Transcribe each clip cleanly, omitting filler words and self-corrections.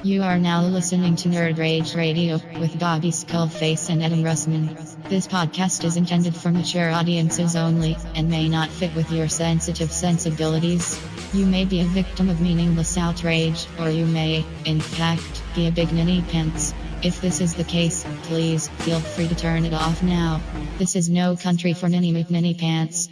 You are now listening to Nerd Rage Radio with Bobby Skullface and Adam Russman. This podcast is intended for mature audiences only and may not fit with your sensitive sensibilities. You may be a victim of meaningless outrage, or you may, in fact, be a big ninny pants. If this is the case, please feel free to turn it off now. This is no country for ninny McNinny pants.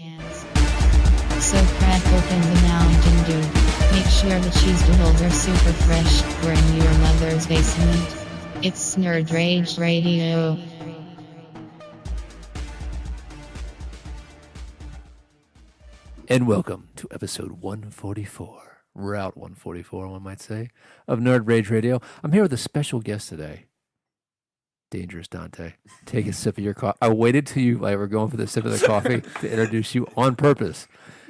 So crack open the Mountain Dew. Make sure the cheese doodles are super fresh. We're in your mother's basement. It's Nerd Rage Radio. And welcome to episode 144, Route 144, one might say, of Nerd Rage Radio. I'm here with a special guest today. Dangerous Dante. Take a sip of your coffee. I waited till you were going for the sip of the coffee to introduce you on purpose.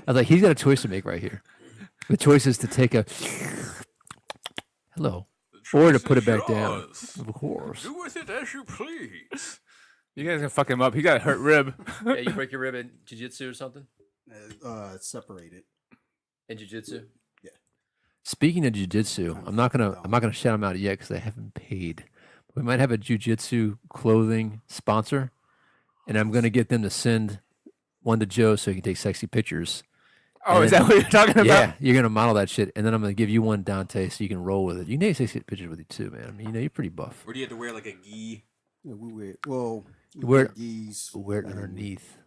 I was like, he's got a choice to make right here. The choice is to take a hello, or to put it back down. Of course. Do with it as you please. You guys can fuck him up. He got a hurt rib. Yeah, you break your rib in jiu-jitsu or something? It's separated. In jiu-jitsu? Yeah. Speaking of jiu-jitsu, I'm not gonna shout them out yet because they haven't paid. We might have a jiu-jitsu clothing sponsor, and I'm gonna get them to send one to Joe so he can take sexy pictures. Oh, is that what you're talking about? Yeah, you're going to model that shit, and then I'm going to give you one, Dante, so you can roll with it. You need to take pictures with you, too, man. I mean, you're pretty buff. Or do you have to wear like a gi? Yeah, we wear geese. Wear it underneath.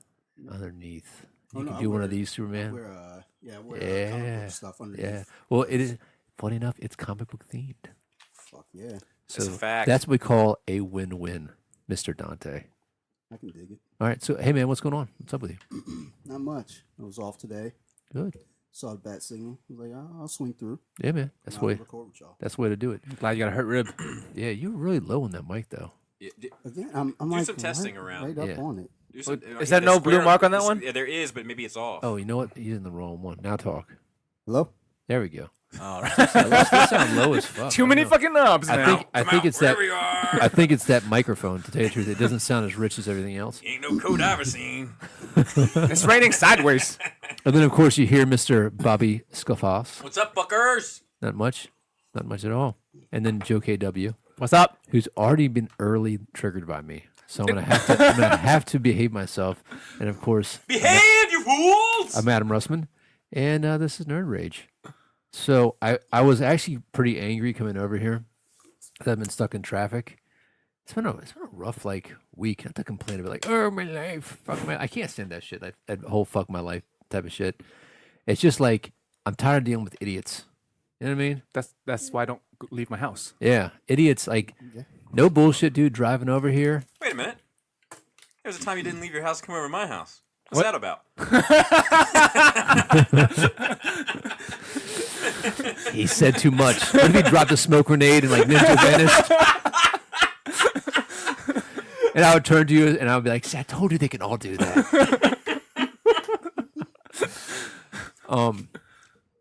Underneath. You no, can I do one wear- of these, Superman. Wear comic book stuff underneath. Yeah. Well, it is, funny enough, it's comic book themed. Fuck yeah. So That's a fact. that's what we call a win-win, Mr. Dante. I can dig it. All right, so, hey, man, what's going on? What's up with you? Not much. I was off today. Good. Saw the bat signal. I was like, I'll swing through. Yeah, man. That's and the I'll way. record with y'all. That's the way to do it. Glad you got a hurt rib. Yeah, you're really low on that mic, though. Yeah, Again, I'm do like some testing around. right Yeah. up on it. Do some, Is that no blue mark on that one? Yeah, there is, but maybe it's off. Oh, you know what? He's in the wrong one. Now talk. Hello? There we go. All right. That sound low as fuck. Too many fucking knobs, man. I think it's that. We are. I think it's that microphone. To tell you the truth, it doesn't sound as rich as everything else. Ain't no code I've ever seen. It's raining sideways. And then, of course, you hear Mr. Bobby Skullface. What's up, fuckers? Not much at all. And then Joe KW, What's up? who's already been early triggered by me. So I'm gonna have to behave myself. And of course, Behave, you fools! I'm Adam Russman, and this is Nerd Rage. So I was actually pretty angry coming over here because I've been stuck in traffic. It's been a rough week. Not to complain about oh my life, I can't stand that shit. That whole fuck my life type of shit. It's just I'm tired of dealing with idiots. You know what I mean? That's why I don't leave my house. Yeah, idiots no bullshit, dude. Driving over here. Wait a minute. There was a time you didn't leave your house to come over to my house. What's that about? He said too much. What if he dropped a smoke grenade and Ninja vanished? And I would turn to you and I would be like, "See, I told you they can all do that."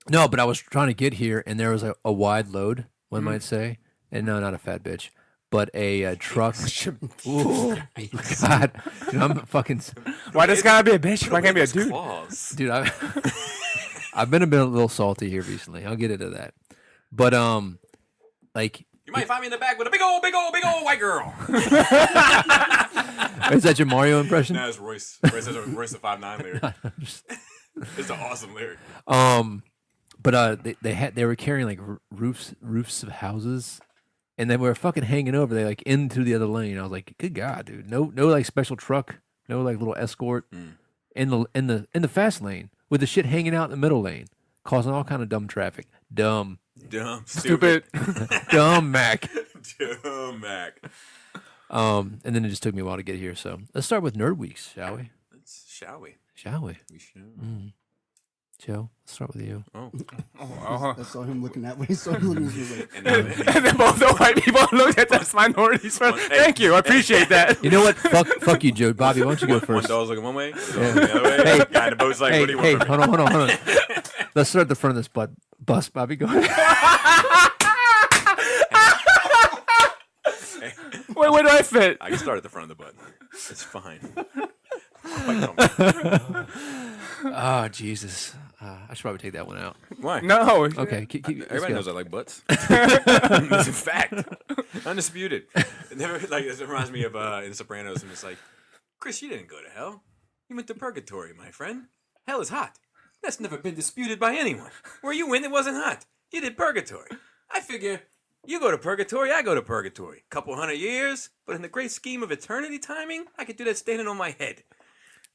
No, but I was trying to get here and there was a wide load, one might say, and no, not a fat bitch, but a truck. Ooh, God, dude, I'm fucking. Why does gotta be a bitch? Why can't be a dude? Claws. Dude, I've been a little salty here recently. I'll get into that. But You might find me in the back with a big old white girl. is that your Mario impression? No, it's Royce. Royce has a Royce the 5'9" lyric. It's an awesome lyric. But they were carrying roofs of houses, and they were fucking hanging over. They into the other lane. I was like, good God, dude, no special truck, no little escort in the fast lane with the shit hanging out in the middle lane, causing all kind of dumb traffic. Dumb, Stupid. dumb Mac. Dumb Mac. And then it just took me a while to get here. So let's start with Nerd Weeks, shall we? Shall we? Shall we? We should. Joe, let's start with you. Oh. I saw him looking that way. So he was like, And And then both the white people looked at us minorities. Thank you. I appreciate that. You know what? Fuck you, Joe. Bobby, why don't you go one first? dog's looking one way, the other looking the other way. Hey. Guy in the boat's like, what do you Hey, want from me? hold on. Let's start at the front of this bus, Bobby. Go ahead. Wait, where do I fit? I can start at the front of the butt. It's fine. Quite comfortable. Oh, Jesus. I should probably take that one out. Why? No. Okay, let's Everybody go. knows I like butts. It's a fact. Undisputed. This reminds me of in Sopranos, and it's like, Chris, you didn't go to hell. You went to purgatory, my friend. Hell is hot. That's never been disputed by anyone. Where you went, it wasn't hot. You did purgatory. I figure you go to purgatory, I go to purgatory. Couple 100 years, but in the great scheme of eternity timing, I could do that standing on my head.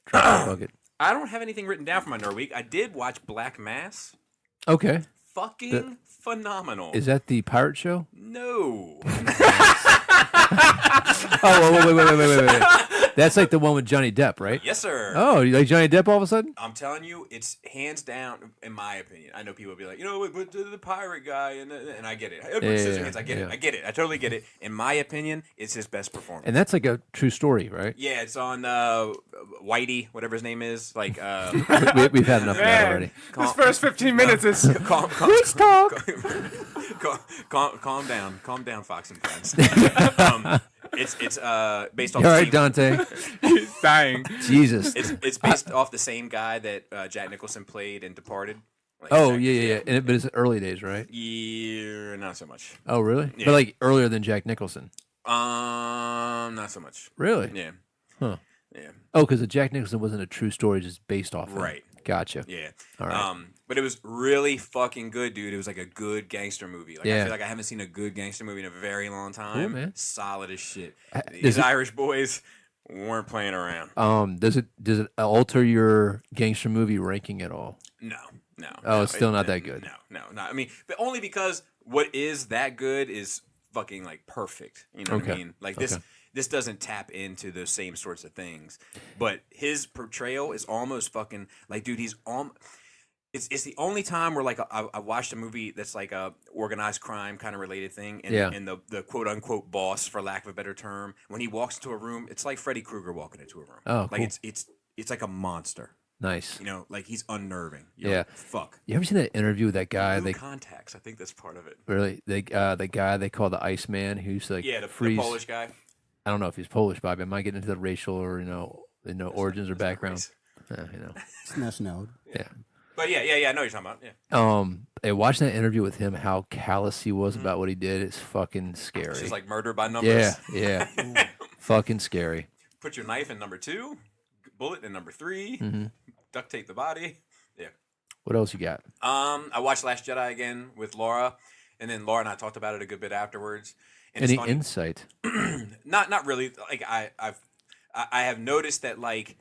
Fuck it. I don't have anything written down for my Nerd Week. I did watch Black Mass. Okay. Fucking phenomenal. Is that the pirate show? No. Oh, wait. That's like the one with Johnny Depp, right? Yes, sir. Oh, you like Johnny Depp all of a sudden? I'm telling you, it's hands down, in my opinion. I know people will be like, but the pirate guy, and I get it. Edward Scissorhands, I get it. I get it. I totally get it. In my opinion, it's his best performance. And that's like a true story, right? Yeah, it's on Whitey, whatever his name is. Like, We've had enough of that already. This first 15 minutes is... Please talk. Calm down, Fox and Friends. It's based off. You all right, Dante? He's dying. Jesus. It's based off the same guy that Jack Nicholson played in Departed. Like Oh, yeah. But it's early days, right? Yeah, not so much. Oh, really? Yeah. But like earlier than Jack Nicholson. Not so much. Really? Yeah. Huh. Yeah. Oh, because the Jack Nicholson wasn't a true story, just based off. Right. Gotcha. Yeah. All right. But it was really fucking good, dude. It was like a good gangster movie. Like I Yeah. feel like I haven't seen a good gangster movie in a very long time. Cool, man. Solid as shit. Does These it- Irish boys weren't playing around. Does it alter your gangster movie ranking at all? No. Oh, no, it's still not that good. No. I mean, but only because what is that good is fucking like perfect. You know what I Okay. mean? Like Okay. this doesn't tap into those same sorts of things. But his portrayal is almost fucking like, dude, he's it's the only time where like I watched a movie that's like a organized crime kind of related thing, and, Yeah. and the quote unquote boss, for lack of a better term, when he walks into a room, it's like Freddy Krueger walking into a room. Oh, like cool. it's like a monster. Nice. You know, like he's unnerving. You're Yeah. like, fuck. You ever seen that interview with that guy? Blue They contacts. I think that's part of it. really the guy they call the Iceman, who's like Yeah, the freeze. Polish guy. I don't know if he's Polish, Bob. Am I getting into the racial or origins or background? race. It's nationality. Yeah. But yeah, I know what you're talking about. Yeah. Hey, watching that interview with him, how callous he was about what he did, it's fucking scary. It's just like murder by numbers. Yeah. Fucking scary. Put your knife in number 2, bullet in number 3, Mm-hmm. duct tape the body. Yeah. What else you got? I watched Last Jedi again with Laura, and then Laura and I talked about it a good bit afterwards. And Any it's funny. insight? Not really. Like I have noticed that, like,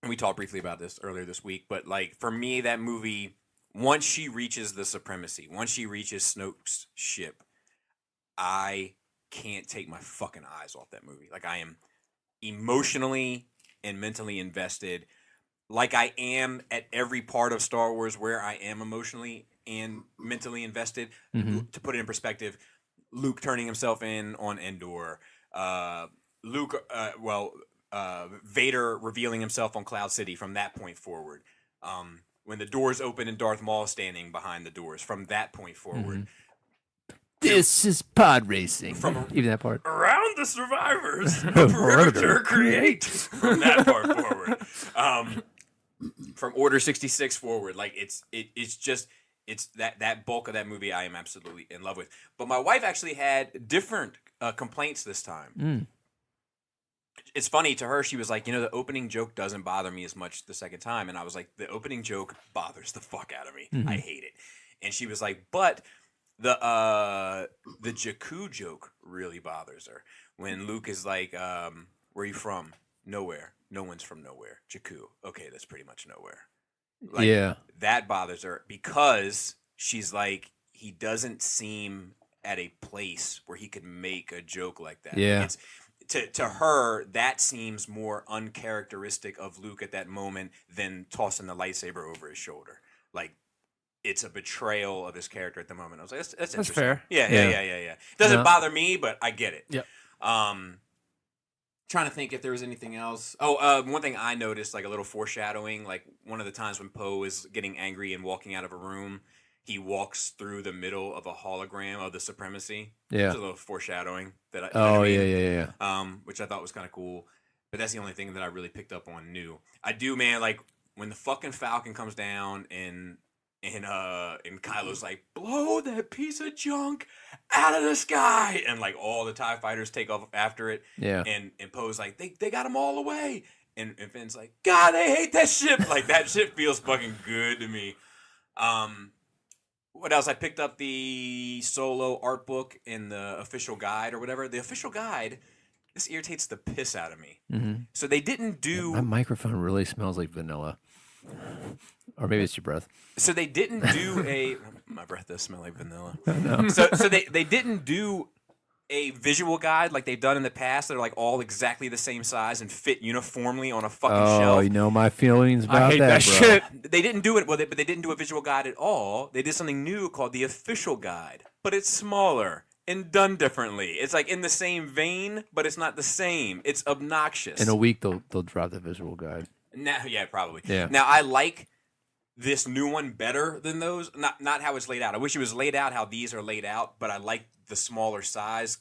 and we talked briefly about this earlier this week, but like for me, that movie, once she reaches the supremacy, once she reaches Snoke's ship, I can't take my fucking eyes off that movie. Like I am emotionally and mentally invested, like I am at every part of Star Wars where I am emotionally and mentally invested. Mhm. To put it in perspective, Luke turning himself in on Endor, Vader revealing himself on Cloud City from that point forward. When the doors open and Darth Maul standing behind the doors from that point forward. This is pod racing. Even that part. Around the survivors, a perimeter creates from that part forward. From Order 66 forward, like it's that bulk of that movie I am absolutely in love with. But my wife actually had different complaints this time. It's funny, to her, she was like, the opening joke doesn't bother me as much the second time. And I was like, the opening joke bothers the fuck out of me. I hate it. And she was like, but the Jakku joke really bothers her. When Luke is like, where are you from? Nowhere. No one's from nowhere. Jakku. Okay, that's pretty much nowhere. Like, Yeah. That bothers her because she's like, he doesn't seem at a place where he could make a joke like that. Yeah. It's, to her, that seems more uncharacteristic of Luke at that moment than tossing the lightsaber over his shoulder. Like, it's a betrayal of his character at the moment. I was like, that's interesting. fair. Yeah. Doesn't bother me, but I get it. Yep. Trying to think if there was anything else. Oh, one thing I noticed, like a little foreshadowing, like one of the times when Poe is getting angry and walking out of a room, he walks through the middle of a hologram of the supremacy. Yeah. It's a little foreshadowing that I, Oh, yeah. which I thought was kind of cool. But that's the only thing that I really picked up on new. I do, man, like when the fucking Falcon comes down and Kylo's like, blow that piece of junk out of the sky, and like all the TIE fighters take off after it. Yeah. And Poe's like, they got them all away. And Finn's like, God, they hate that ship. Like, that ship feels fucking good to me. What else? I picked up the Solo art book and the official guide or whatever. The official guide, this irritates the piss out of me. Mm-hmm. So they didn't do... My microphone really smells like vanilla. Or maybe it's your breath. So they didn't do a... My breath does smell like vanilla. No. So they didn't do a visual guide like they've done in the past that are like all exactly the same size and fit uniformly on a fucking shelf. Oh, you know my feelings about I hate that bro. shit. They didn't do it, but they didn't do a visual guide at all. They did something new called the official guide, but it's smaller and done differently. It's like in the same vein, but it's not the same. It's obnoxious. In a week, they'll drop the visual guide. Now, yeah, probably. Yeah. Now, I like this new one better than those. Not how it's laid out. I wish it was laid out how these are laid out, but I like the smaller size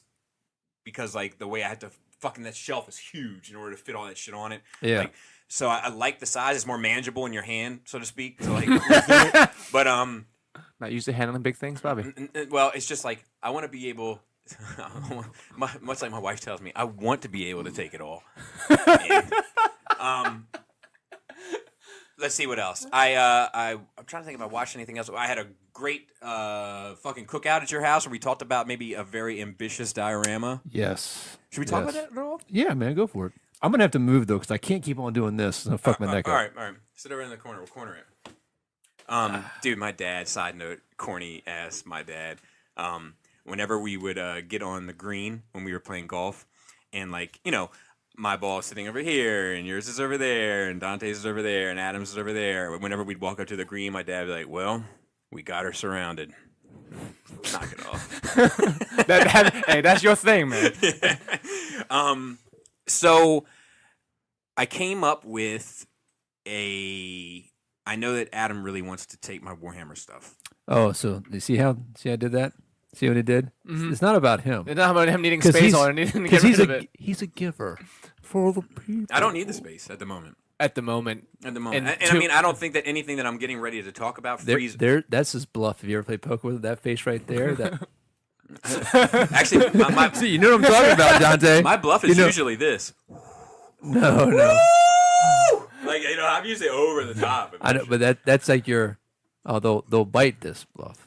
because, like, the way I had to fucking that shelf is huge in order to fit all that shit on it. Yeah. Like, so I like the size. It's more manageable in your hand, so to speak. So like, but Not used to handling big things, Bobby. well, it's just like I want to be able. Much like my wife tells me, I want to be able to take it all. And, let's see what else. I'm trying to think if I watched anything else. I had a great fucking cookout at your house where we talked about maybe a very ambitious diorama. Yes. Should we talk about that at all? Yeah, man, go for it. I'm going to have to move, though, because I can't keep on doing this. It's going to fuck my neck up. All right. Sit over in the corner. We'll corner it. Dude, my dad, side note, corny ass, my dad. Whenever we would get on the green when we were playing golf, and like, you know, my ball is sitting over here, and yours is over there, and Dante's is over there, and Adam's is over there. Whenever we'd walk up to the green, my dad would be like, well, we got her surrounded. Knock it off. Hey, that's your thing, man. So I came up with I know that Adam really wants to take my Warhammer stuff. Oh, so you see how I did that? See what he did? Mm-hmm. It's not about him. It's not about him needing space or needing to get rid of it. He's a giver for the people. I don't need the space at the moment. At the moment. And I mean, I don't think that anything that I'm getting ready to talk about frees. That's his bluff. Have you ever played poker with that face right there? That Actually, see, you know what I'm talking about, Dante. My bluff is usually this. No. Like, you know, I'm usually over the top. I know, but that's like your. Oh, they'll bite this bluff.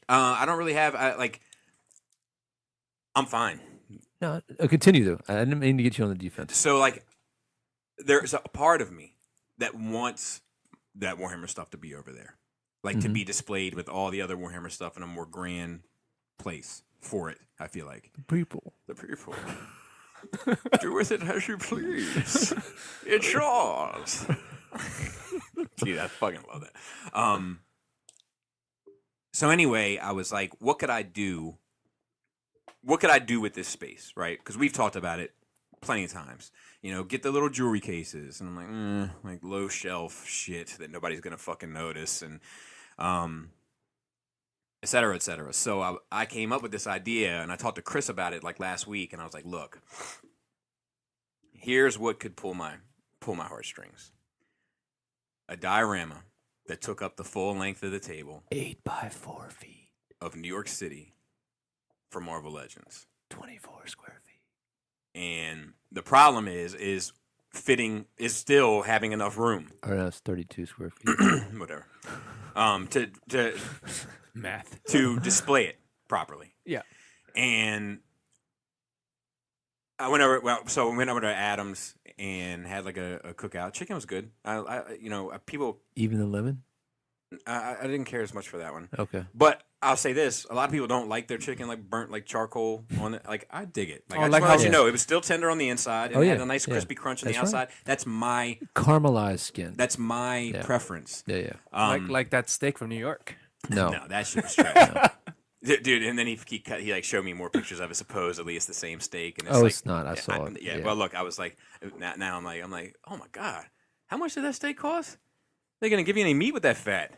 I don't really have I'm fine. No, continue though. I didn't mean to get you on the defense. So like, there's a part of me that wants that Warhammer stuff to be over there, like to be displayed with all the other Warhammer stuff in a more grand place for it. I feel like The people. Do with it as you please. It's yours. Dude, I fucking love that. So anyway, I was like, what could I do? What could I do with this space, right? Because we've talked about it plenty of times. You know, get the little jewelry cases, and I'm like low shelf shit that nobody's gonna fucking notice, and et cetera, et cetera. So I came up with this idea, and I talked to Chris about it like last week, and I was like, look, here's what could pull my heartstrings. A diorama that took up the full length of the table 8 by 4 feet of New York City for Marvel Legends. 24 square feet. And the problem is still having enough room. Or that's 32 square feet. Whatever. To Math. to display it properly. Yeah. And I went over to Adam's and had like a cookout. Chicken was good. People. Even the lemon? I didn't care as much for that one. Okay. But I'll say this: a lot of people don't like their chicken like burnt like charcoal on it. Like I dig it. Like I just like want to let how- you know, it was still tender on the inside and Oh, it yeah. had a nice crispy crunch on the That's right. outside. That's my Caramelized skin. preference. Yeah. Like that steak from New York. No. No, that shit was trash. Dude, and then he like showed me more pictures of it. Supposedly, it's the same steak. And It's not. I saw it. Yeah. Well, look, I was like, now I'm like, oh my god, how much did that steak cost? They're gonna give you any meat with that fat?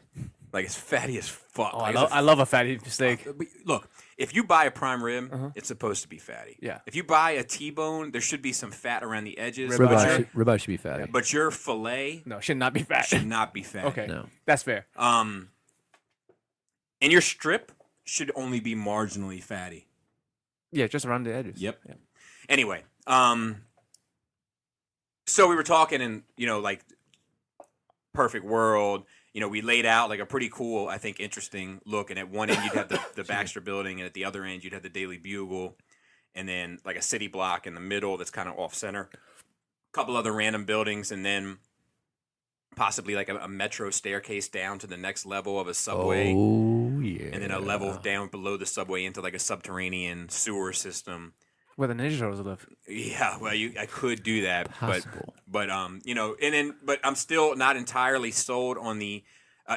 Like it's fatty as fuck. Oh, Like, I love a fatty steak. but look, if you buy a prime rib, it's supposed to be fatty. Yeah. If you buy a T-bone, there should be some fat around the edges. Ribeye should be fatty. But your fillet No, should not be fat. should not be fatty. Okay, No. that's fair. And your strip should only be marginally fatty. Yeah, just around the edges. Yep. Yeah. Anyway, so we were talking, and like perfect world. We laid out like a pretty cool, I think, interesting look. And at one end you'd have the Baxter Building, and at the other end you'd have the Daily Bugle, and then like a city block in the middle that's kind of off center. A couple other random buildings, and then possibly like a metro staircase down to the next level of a subway. Oh yeah. And then a level down below the subway into like a subterranean sewer system. Where the Ninja Turtles live. Yeah, well, I could do that, Possible. but but I'm still not entirely sold on the.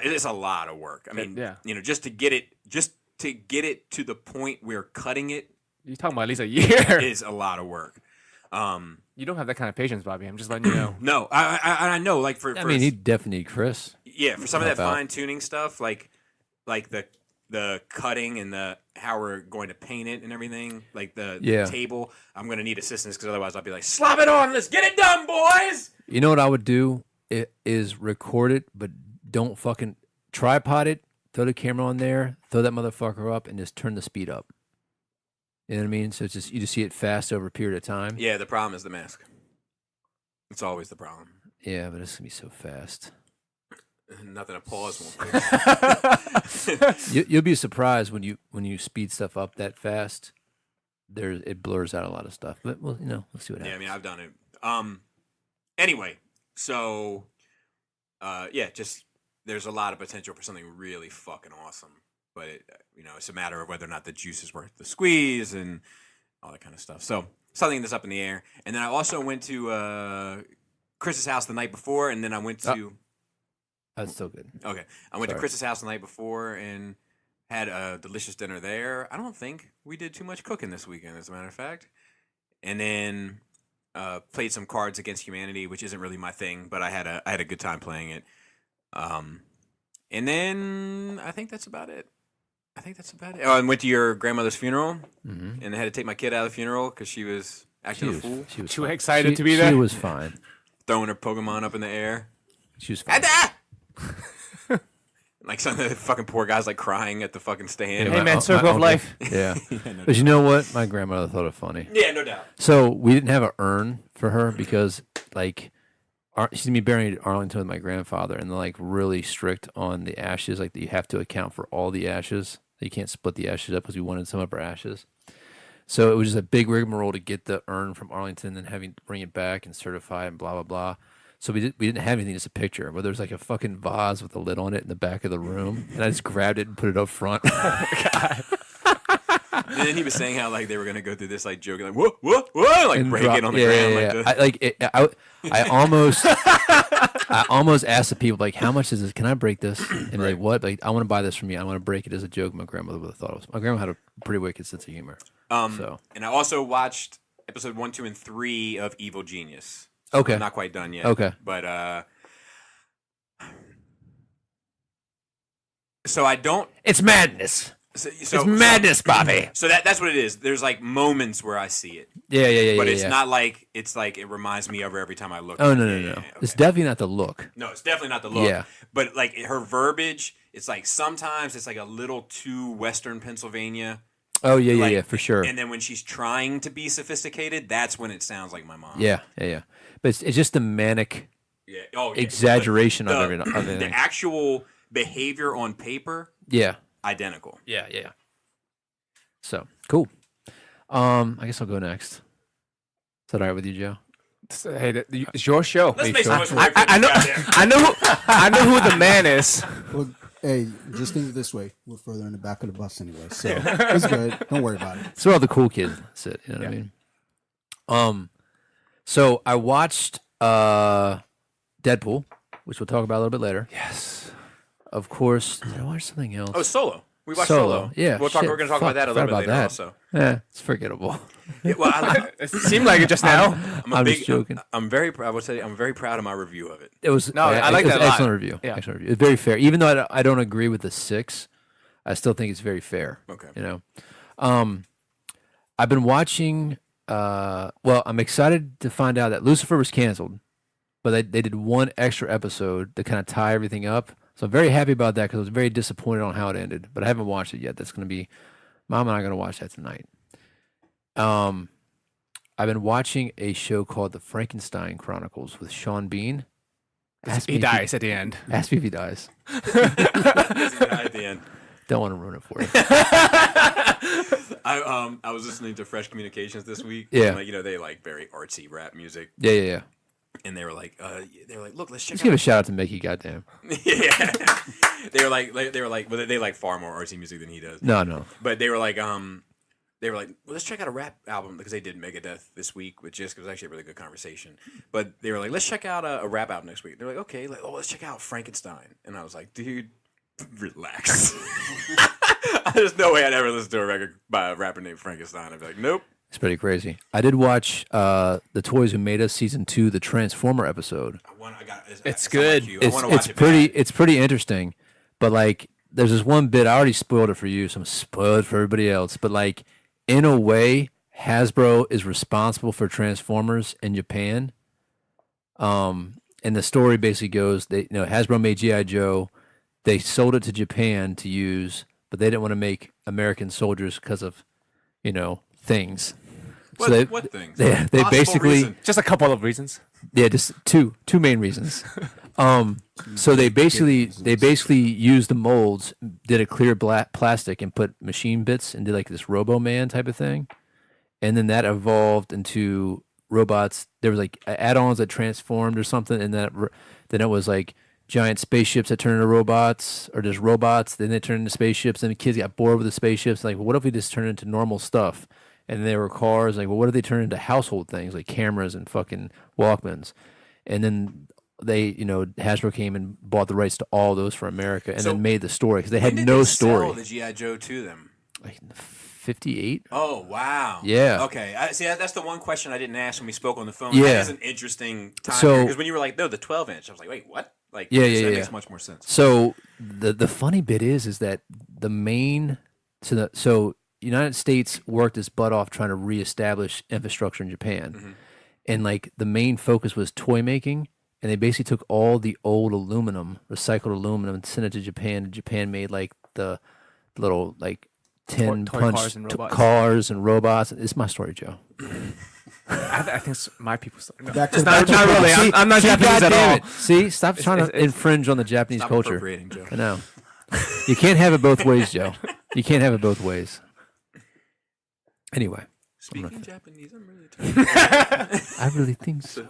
It is a lot of work. I mean, Yeah. just to get it to the point where cutting it You're talking about at least a year. is a lot of work. You don't have that kind of patience, Bobby. I'm just letting you know. No, I know. Like for you definitely need Chris. yeah, for some of that help out. fine tuning stuff, like the cutting and the how we're going to paint it and everything, like the table. I'm going to need assistance because otherwise I'll be like, slap it on, let's get it done, boys. You know what I would do? It is record it, but don't fucking tripod it. Throw the camera on there, throw that motherfucker up, and just turn the speed up. You know what I mean? So it's just you just see it fast over a period of time. Yeah, the problem is the mask. It's always the problem. Yeah, but it's gonna be so fast. Nothing to pause won't fix. You'll be surprised when you speed stuff up that fast. It blurs out a lot of stuff. But we'll see what happens. Yeah, I mean, I've done it. Anyway, so just there's a lot of potential for something really fucking awesome. But it's a matter of whether or not the juice is worth the squeeze and all that kind of stuff. So something that's up in the air. And then I also went to Chris's house the night before, and then I went to. That's so good. Okay, I went to Chris's house the night before and had a delicious dinner there. I don't think we did too much cooking this weekend, as a matter of fact. And then played some Cards Against Humanity, which isn't really my thing, but I had a good time playing it. And then I think that's about it. Oh, I went to your grandmother's funeral, and I had to take my kid out of the funeral because she was acting a fool. She was Too fine. excited to be there? She was fine. Throwing her Pokemon up in the air. She was fine. Like some of the fucking poor guys like crying at the fucking stand. Hey, man, circle of life. Yeah. But you know what? My grandmother thought it funny. Yeah, no doubt. So we didn't have an urn for her because, like, she's gonna be buried at Arlington with my grandfather, and they're like really strict on the ashes. Like, you have to account for all the ashes. You can't split the ashes up because we wanted some of our ashes. So it was just a big rigmarole to get the urn from Arlington and having to bring it back and certify and blah blah blah. So we didn't have anything, just a picture. But there was like a fucking vase with a lid on it in the back of the room, and I just grabbed it and put it up front. And then he was saying how like they were gonna go through this like joke, like whoa, like And break drop- it on the ground. Yeah. I almost asked the people like, how much is this? Can I break this? And they're like, what? Like, I want to buy this from you. I want to break it as a joke. My grandmother would have thought it was. My grandma had a pretty wicked sense of humor. So And I also watched episode 1, 2, and 3 of Evil Genius. okay, I'm not quite done yet. Okay. But so I don't. it's madness. So, It's madness, Bobby. So that's what it is. There's like moments where I see it, Yeah. but it's not like it's like it reminds me of her every time I look. Oh at no. it. Yeah, It's okay. definitely not the look. No, it's definitely not the look. Yeah. But like her verbiage, it's like sometimes it's like a little too Western Pennsylvania. Oh yeah, Like, for sure. And then when she's trying to be sophisticated, that's when it sounds like my mom. Yeah. But it's just the manic Yeah. Oh, yeah. exaggeration The- of everything. The actual behavior on paper, Yeah. identical. Yeah. So cool. I guess I'll go next. Is that all right with you, Joe? Hey, it's your show. Let's Hey, make sure. some much more. I know. I know who the man is. Well, hey, just think of it this way: we're further in the back of the bus anyway, so it's good. Don't worry about it. It's where all the cool kids sit. You know what I mean? So I watched Deadpool, which we'll talk about a little bit later. Yes. Of course, did I watch something else? Oh, Solo. We watched Solo. Solo. Yeah, We're shit, going to talk fuck, about that a forgot little bit about later that. also. It's forgettable. Yeah, well, It seemed like it just now. I'm just joking. I'm very proud. I would say I'm very proud of my review of it. It was No, I like it was that an a lot. excellent review. Yeah. Excellent review. It's very fair. Even though I don't agree with the 6, I still think it's very fair. Okay. You know. I've been watching. Well, I'm excited to find out that Lucifer was canceled, but they did one extra episode to kind of tie everything up. So I'm very happy about that because I was very disappointed on how it ended. But I haven't watched it yet. That's going to be, Mom and I are going to watch that tonight. I've been watching a show called The Frankenstein Chronicles with Sean Bean. He dies at the end. Ask me if he dies. At the end. Don't want to ruin it for you. I was listening to Fresh Communications this week. Yeah. And, like, you know, they like very artsy rap music. Yeah. And they were like, look, let's check Let's out. give a shout out to Mickey, goddamn. Yeah. they were like, well, they like far more artsy music than he does. No. But they were like, well, let's check out a rap album because they did Megadeth this week with Jisk. It was actually a really good conversation. But they were like, let's check out a rap album next week. They're like, okay, let's check out Frankenstein. And I was like, dude, relax. There's no way I'd ever listen to a record by a rapper named Frankenstein. I'd be like, nope. It's pretty crazy. I did watch The Toys Who Made Us season 2, the Transformer episode. It's good. It's pretty interesting. But like, there's this one bit, I already spoiled it for you, so I'm spoiled it for everybody else. But like, in a way, Hasbro is responsible for Transformers in Japan. And the story basically goes, Hasbro made G.I. Joe. They sold it to Japan to use, but they didn't want to make American soldiers because of, things. What things? They basically reason. Just a couple of reasons. Yeah, just two main reasons. So they basically used the molds, did a clear black plastic, and put machine bits and did like this Robo Man type of thing, and then that evolved into robots. There was like add-ons that transformed or something, and then it was like giant spaceships that turned into robots, or just robots. Then they turned into spaceships, and the kids got bored with the spaceships. Like, well, what if we just turn into normal stuff? And there were cars. Like, well, what if they turn into household things like cameras and fucking Walkmans? And then they, Hasbro came and bought the rights to all those for America, and then made the story because they had no story. Sell the G.I. Joe to them? Like 58. Oh wow. Yeah. Okay. See, that's the one question I didn't ask when we spoke on the phone. Yeah. That is an interesting time. So because when you were like, no, the 12-inch, I was like, wait, what? Like, Yeah. That makes much more sense. So the funny bit is that the main so United States worked its butt off trying to reestablish infrastructure in Japan, Mm-hmm. and like the main focus was toy making, and they basically took all the old aluminum, recycled aluminum, and sent it to Japan. And Japan made like the little like tin Toy punch cars and robots. cars and robots. It's my story, Joe. I think it's my people's story. No. Back to Not really. I'm not Japanese at all. See, stop trying to infringe on the Japanese Stop culture. appropriating, Joe. I know. You can't have it both ways, Joe. You can't have it both ways. Anyway, Speaking Japanese, I'm really tired. I really think so.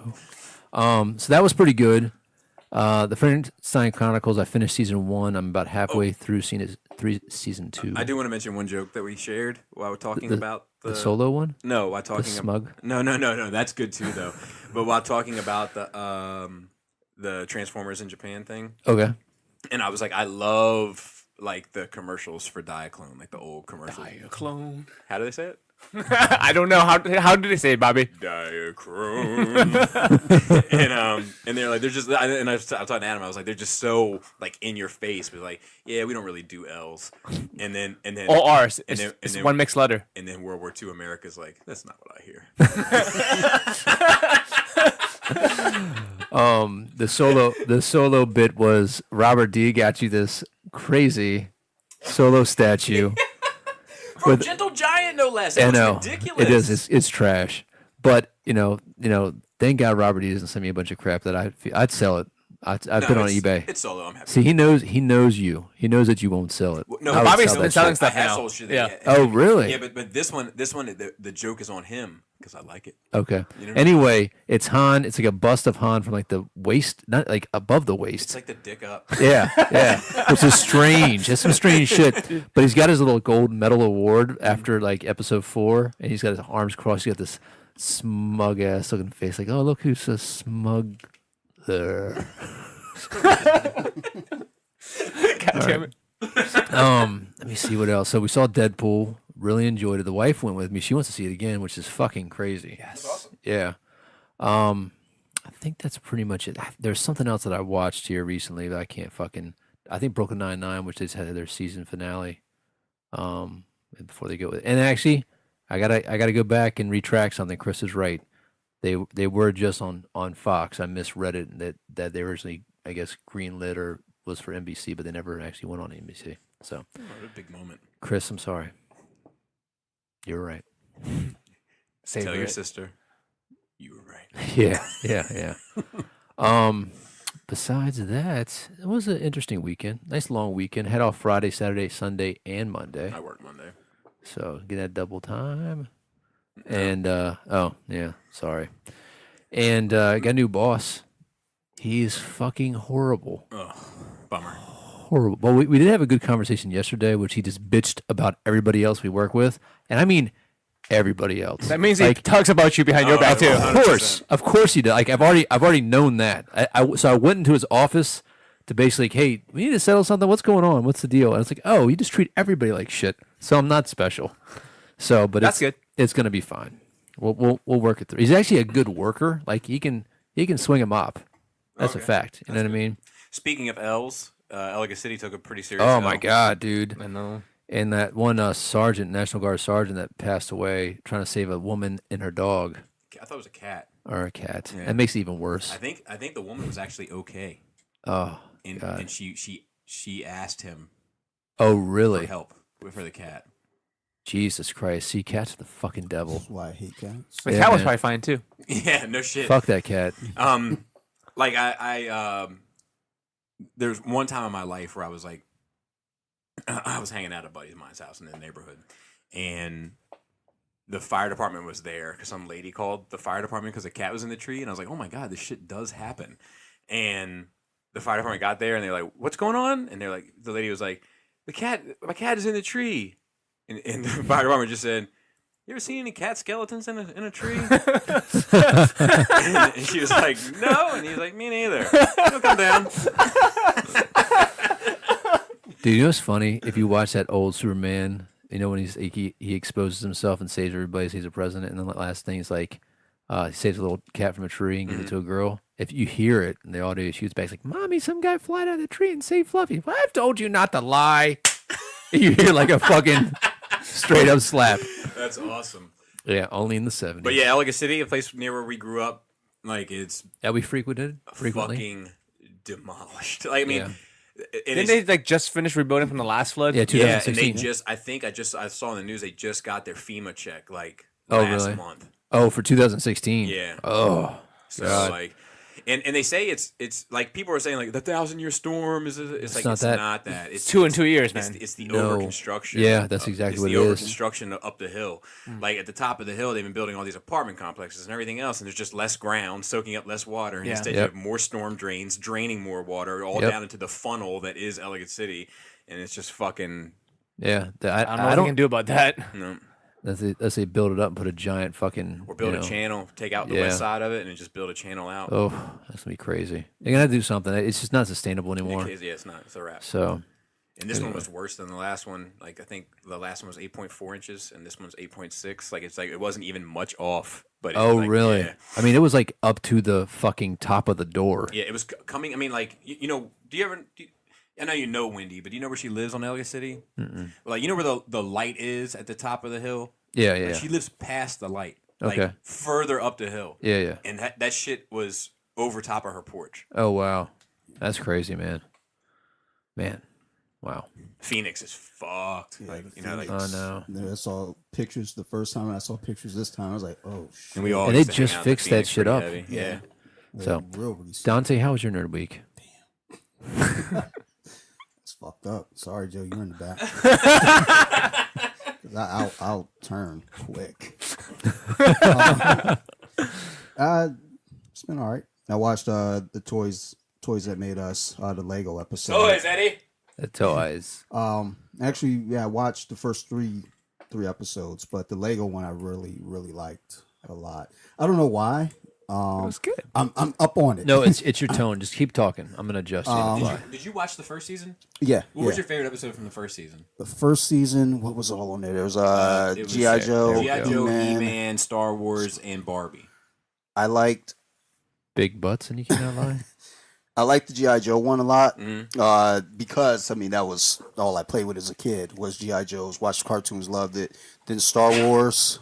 So that was pretty good. The Frankenstein Chronicles, I finished season 1. I'm about halfway through season 2. I do want to mention one joke that we shared while we're talking about the solo one. No, while talking smug? No. That's good too, though. But while talking about the Transformers in Japan thing, Okay. and I was like, I love like the commercials for Diaclone, like the old commercials. Clone. How do they say it? I don't know how do they say it, Bobby? Diachrome. and they're like, they're just, and I was talking to Adam, I was like, they're just so like in your face, but like, yeah, we don't really do L's. And then All R's. and It's then- one mixed letter. And then World War II America's like, that's not what I hear. The solo bit was Robert D got you this crazy solo statue. From Gentle Giant, no less. I It know was ridiculous. it is. It's trash. But thank God Robert D doesn't send me a bunch of crap that I'd sell it. I'd put it on eBay. It's solo. I'm happy. See, he knows you. He knows that you won't sell it. No, I would Bobby's sell been that selling shit. stuff I have now. sold shit. Yeah. Oh, really? Yeah, but this one, the joke is on him because I like it. Okay. You know? Anyway, it's Han. It's like a bust of Han from like the waist, not like above the waist. It's like the dick up. Yeah, which is strange. It's some strange shit. But he's got his little gold medal award after like episode 4, and he's got his arms crossed. He's got this smug ass looking face, like, oh, look who's so smug there. God damn it. Let me see what else. So we saw Deadpool. Really enjoyed it. The wife went with me. She wants to see it again, which is fucking crazy. Yes. Awesome. Yeah. I think that's pretty much it. There's something else that I watched here recently that I can't fucking. I think Brooklyn Nine-Nine, which just had their season finale. before they go with it. And actually, I gotta go back and retract something. Chris is right. They were just on Fox. I misread it that they originally, I guess, greenlit or was for NBC, but they never actually went on NBC. So, What a big moment. Chris, I'm sorry. You're right. Tell your sister you were right. Yeah. Besides that, it was an interesting weekend. Nice long weekend. Had off Friday, Saturday, Sunday, and Monday. I worked Monday. So get that double time. And sorry. And got a new boss. He's fucking horrible. Oh, bummer. Horrible. Well, we did have a good conversation yesterday, which he just bitched about everybody else we work with, and I mean everybody else. That means he talks about you behind your back too. Of course he does. Like I've already known that. So I went into his office to basically, hey, we need to settle something. What's going on? What's the deal? And it's like, oh, you just treat everybody like shit. So I'm not special. So, but that's good. It's gonna be fine. We'll work it through. He's actually a good worker. Like he can swing a mop. That's a fact. You know what I mean? Speaking of L's, Elegant City took a pretty serious Oh L. my god, dude! I know. And that one sergeant, National Guard sergeant, that passed away trying to save a woman and her dog, I thought it was a cat. or a cat. Yeah. That makes it even worse. I think the woman was actually okay. Oh, And God. and she asked him Oh, for really? help for the cat. Jesus Christ! See, cats are the fucking devil. That's why I hate cats. The Yeah, cat was man. probably fine too. Yeah, no shit. Fuck that cat. Like I there's one time in my life where I was like, I was hanging out at a buddy of mine's house in the neighborhood, and the fire department was there because some lady called the fire department because a cat was in the tree, and I was like, oh my god, this shit does happen. And the fire department got there, and they're like, what's going on? And they're like, the lady was like, my cat is in the tree, and the fire department just said, you ever seen any cat skeletons in a tree? And she was like, no. And he was like, me neither. He'll come down. Dude, you know what's funny? If you watch that old Superman, you know when he exposes himself and saves everybody, saves the president, and then the last thing is like, he saves a little cat from a tree and gives it to a girl. If you hear it and the audio shoots back, it's like, Mommy, some guy flied out of the tree and saved Fluffy. Well, I've told you not to lie. You hear like a fucking straight up slap. That's awesome. Yeah, only in the 70s. But yeah, Elegant City, a place near where we grew up, like it's That we frequented frequently. fucking demolished. Like, I mean, Yeah. Didn't they like just finish rebuilding from the last flood? Yeah, yeah, and 2016. I saw in the news they just got their FEMA check like Oh, last really? month. Oh, for 2016. Yeah. Oh, So God. like, and they say it's like people are saying like the 1,000-year storm is it's like not it's that. not that. It's 2 in 2 years, man. It's the No. over construction. Yeah, that's exactly what it's it the is. over construction up the hill. Like at the top of the hill, they've been building all these apartment complexes and everything else, and there's just less ground soaking up less water. And Yeah. instead, Yep. you have more storm drains draining more water all Yep. down into the funnel that is Elegant City, and it's just fucking. Yeah, I don't know what you can do about that. You know, Let's say build it up and put a giant fucking. or build you a know, channel, take out the Yeah. west side of it, and just build a channel out. Oh, that's gonna be crazy. They're gonna have to do something. It's just not sustainable anymore. Yeah, it's not. It's a wrap. So, And this one was worse than the last one. Like I think the last one was 8.4 inches, and this one's 8.6. Like it's like it wasn't even much off. But it was oh like, really? Yeah, I mean, it was like up to the fucking top of the door. yeah, it was coming. I mean, like you know, do you ever? I know you know Wendy, but do you know where she lives on Elegant City? Like you know where the light is at the top of the hill. Yeah, Like, yeah, she lives past the light, like Okay. further up the hill, yeah, yeah. and that shit was over top of her porch. Oh wow, that's crazy, man. Man, wow. Phoenix is fucked. Yeah, Like the you know, like, Oh no. I saw pictures the first time. I saw pictures this time. I was like, oh shit. and we all And they used to hang just out in fixed that Phoenix shit pretty up. heavy. Yeah. So, real recent. Dante, how was your nerd week? It's fucked up. Sorry, Joe. You're in the back. 'Cause I'll turn quick. It's been all right. I watched the toys that made us the Lego episode. Toys, Eddie. The toys. Actually, yeah, I watched the first three episodes, but the Lego one I really liked a lot. I don't know why. It was good. I'm up on it. No, it's your tone. Just keep talking. I'm gonna adjust you. on the fly. Did you watch the first season? Yeah. What was your favorite episode from the first season? The first season? What was all on there? There was It was G.I. Joe, G.I. Joe, He-Man. He-Man, Star Wars, and Barbie. I liked Big butts and you cannot lie. I like the G.I. Joe one a lot because, I mean, that was all I played with as a kid was G.I. Joes. Watched cartoons, loved it. Then Star Wars.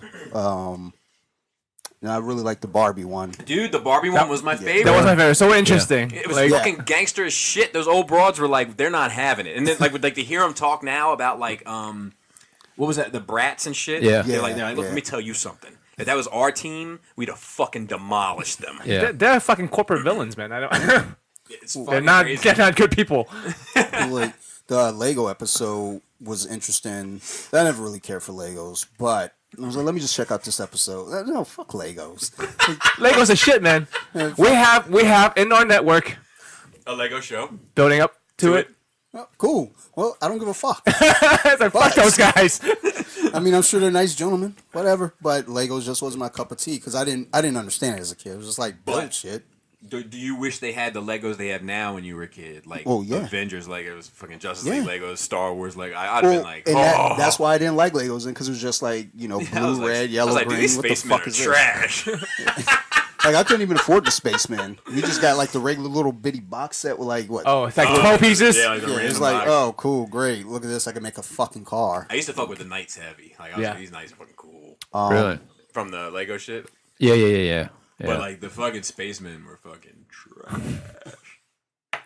And I really like the Barbie one. Dude, the Barbie one was my favorite. That was my favorite. So interesting. It was fucking gangster as shit. Those old broads were like, they're not having it. And then like to hear them talk now about like what was that? The brats and shit. Yeah. They're like, look, let me tell you something. If that was our team, we'd have fucking demolished them. Yeah. They're fucking corporate villains, man. I don't. It's they're not. crazy. They're not good people. Like the Lego episode was interesting. I never really cared for Legos, but I was like, let me just check out this episode. No, fuck Legos. Legos are shit, man. We have in our network A Lego show. building up to it. Oh, cool. Well, I don't give a fuck. It's like, fuck those guys. I mean, I'm sure they're nice gentlemen, whatever. But Legos just wasn't my cup of tea because I didn't understand it as a kid. It was just like bullshit. Do you wish they had the Legos they have now when you were a kid? Like Avengers Legos, fucking Justice League Legos, Star Wars Legos. I'd have been like, and that's why I didn't like Legos, because it was just like, blue, red, yellow, green. Dude, these what the spacemen fuck are is trash. this? Like, I couldn't even afford the Spaceman. We just got like the regular little bitty box set with like what? Oh, it's like 12 pieces. Yeah, like the It's random like, box. oh, cool, great. Look at this. I can make a fucking car. I used to fuck with the Knights heavy. Like, I was like, these Knights are fucking cool. Really? From the Lego shit. Yeah. But like the fucking spacemen were fucking trash.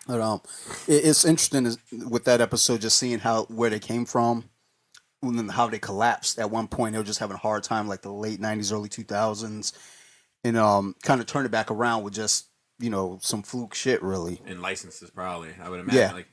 But it's interesting with that episode, just seeing where they came from, and then how they collapsed. At one point, they were just having a hard time, like the late '90s, early 2000s, and kind of turned it back around with just some fluke shit, really. And licenses, probably. I would imagine. Yeah. Like,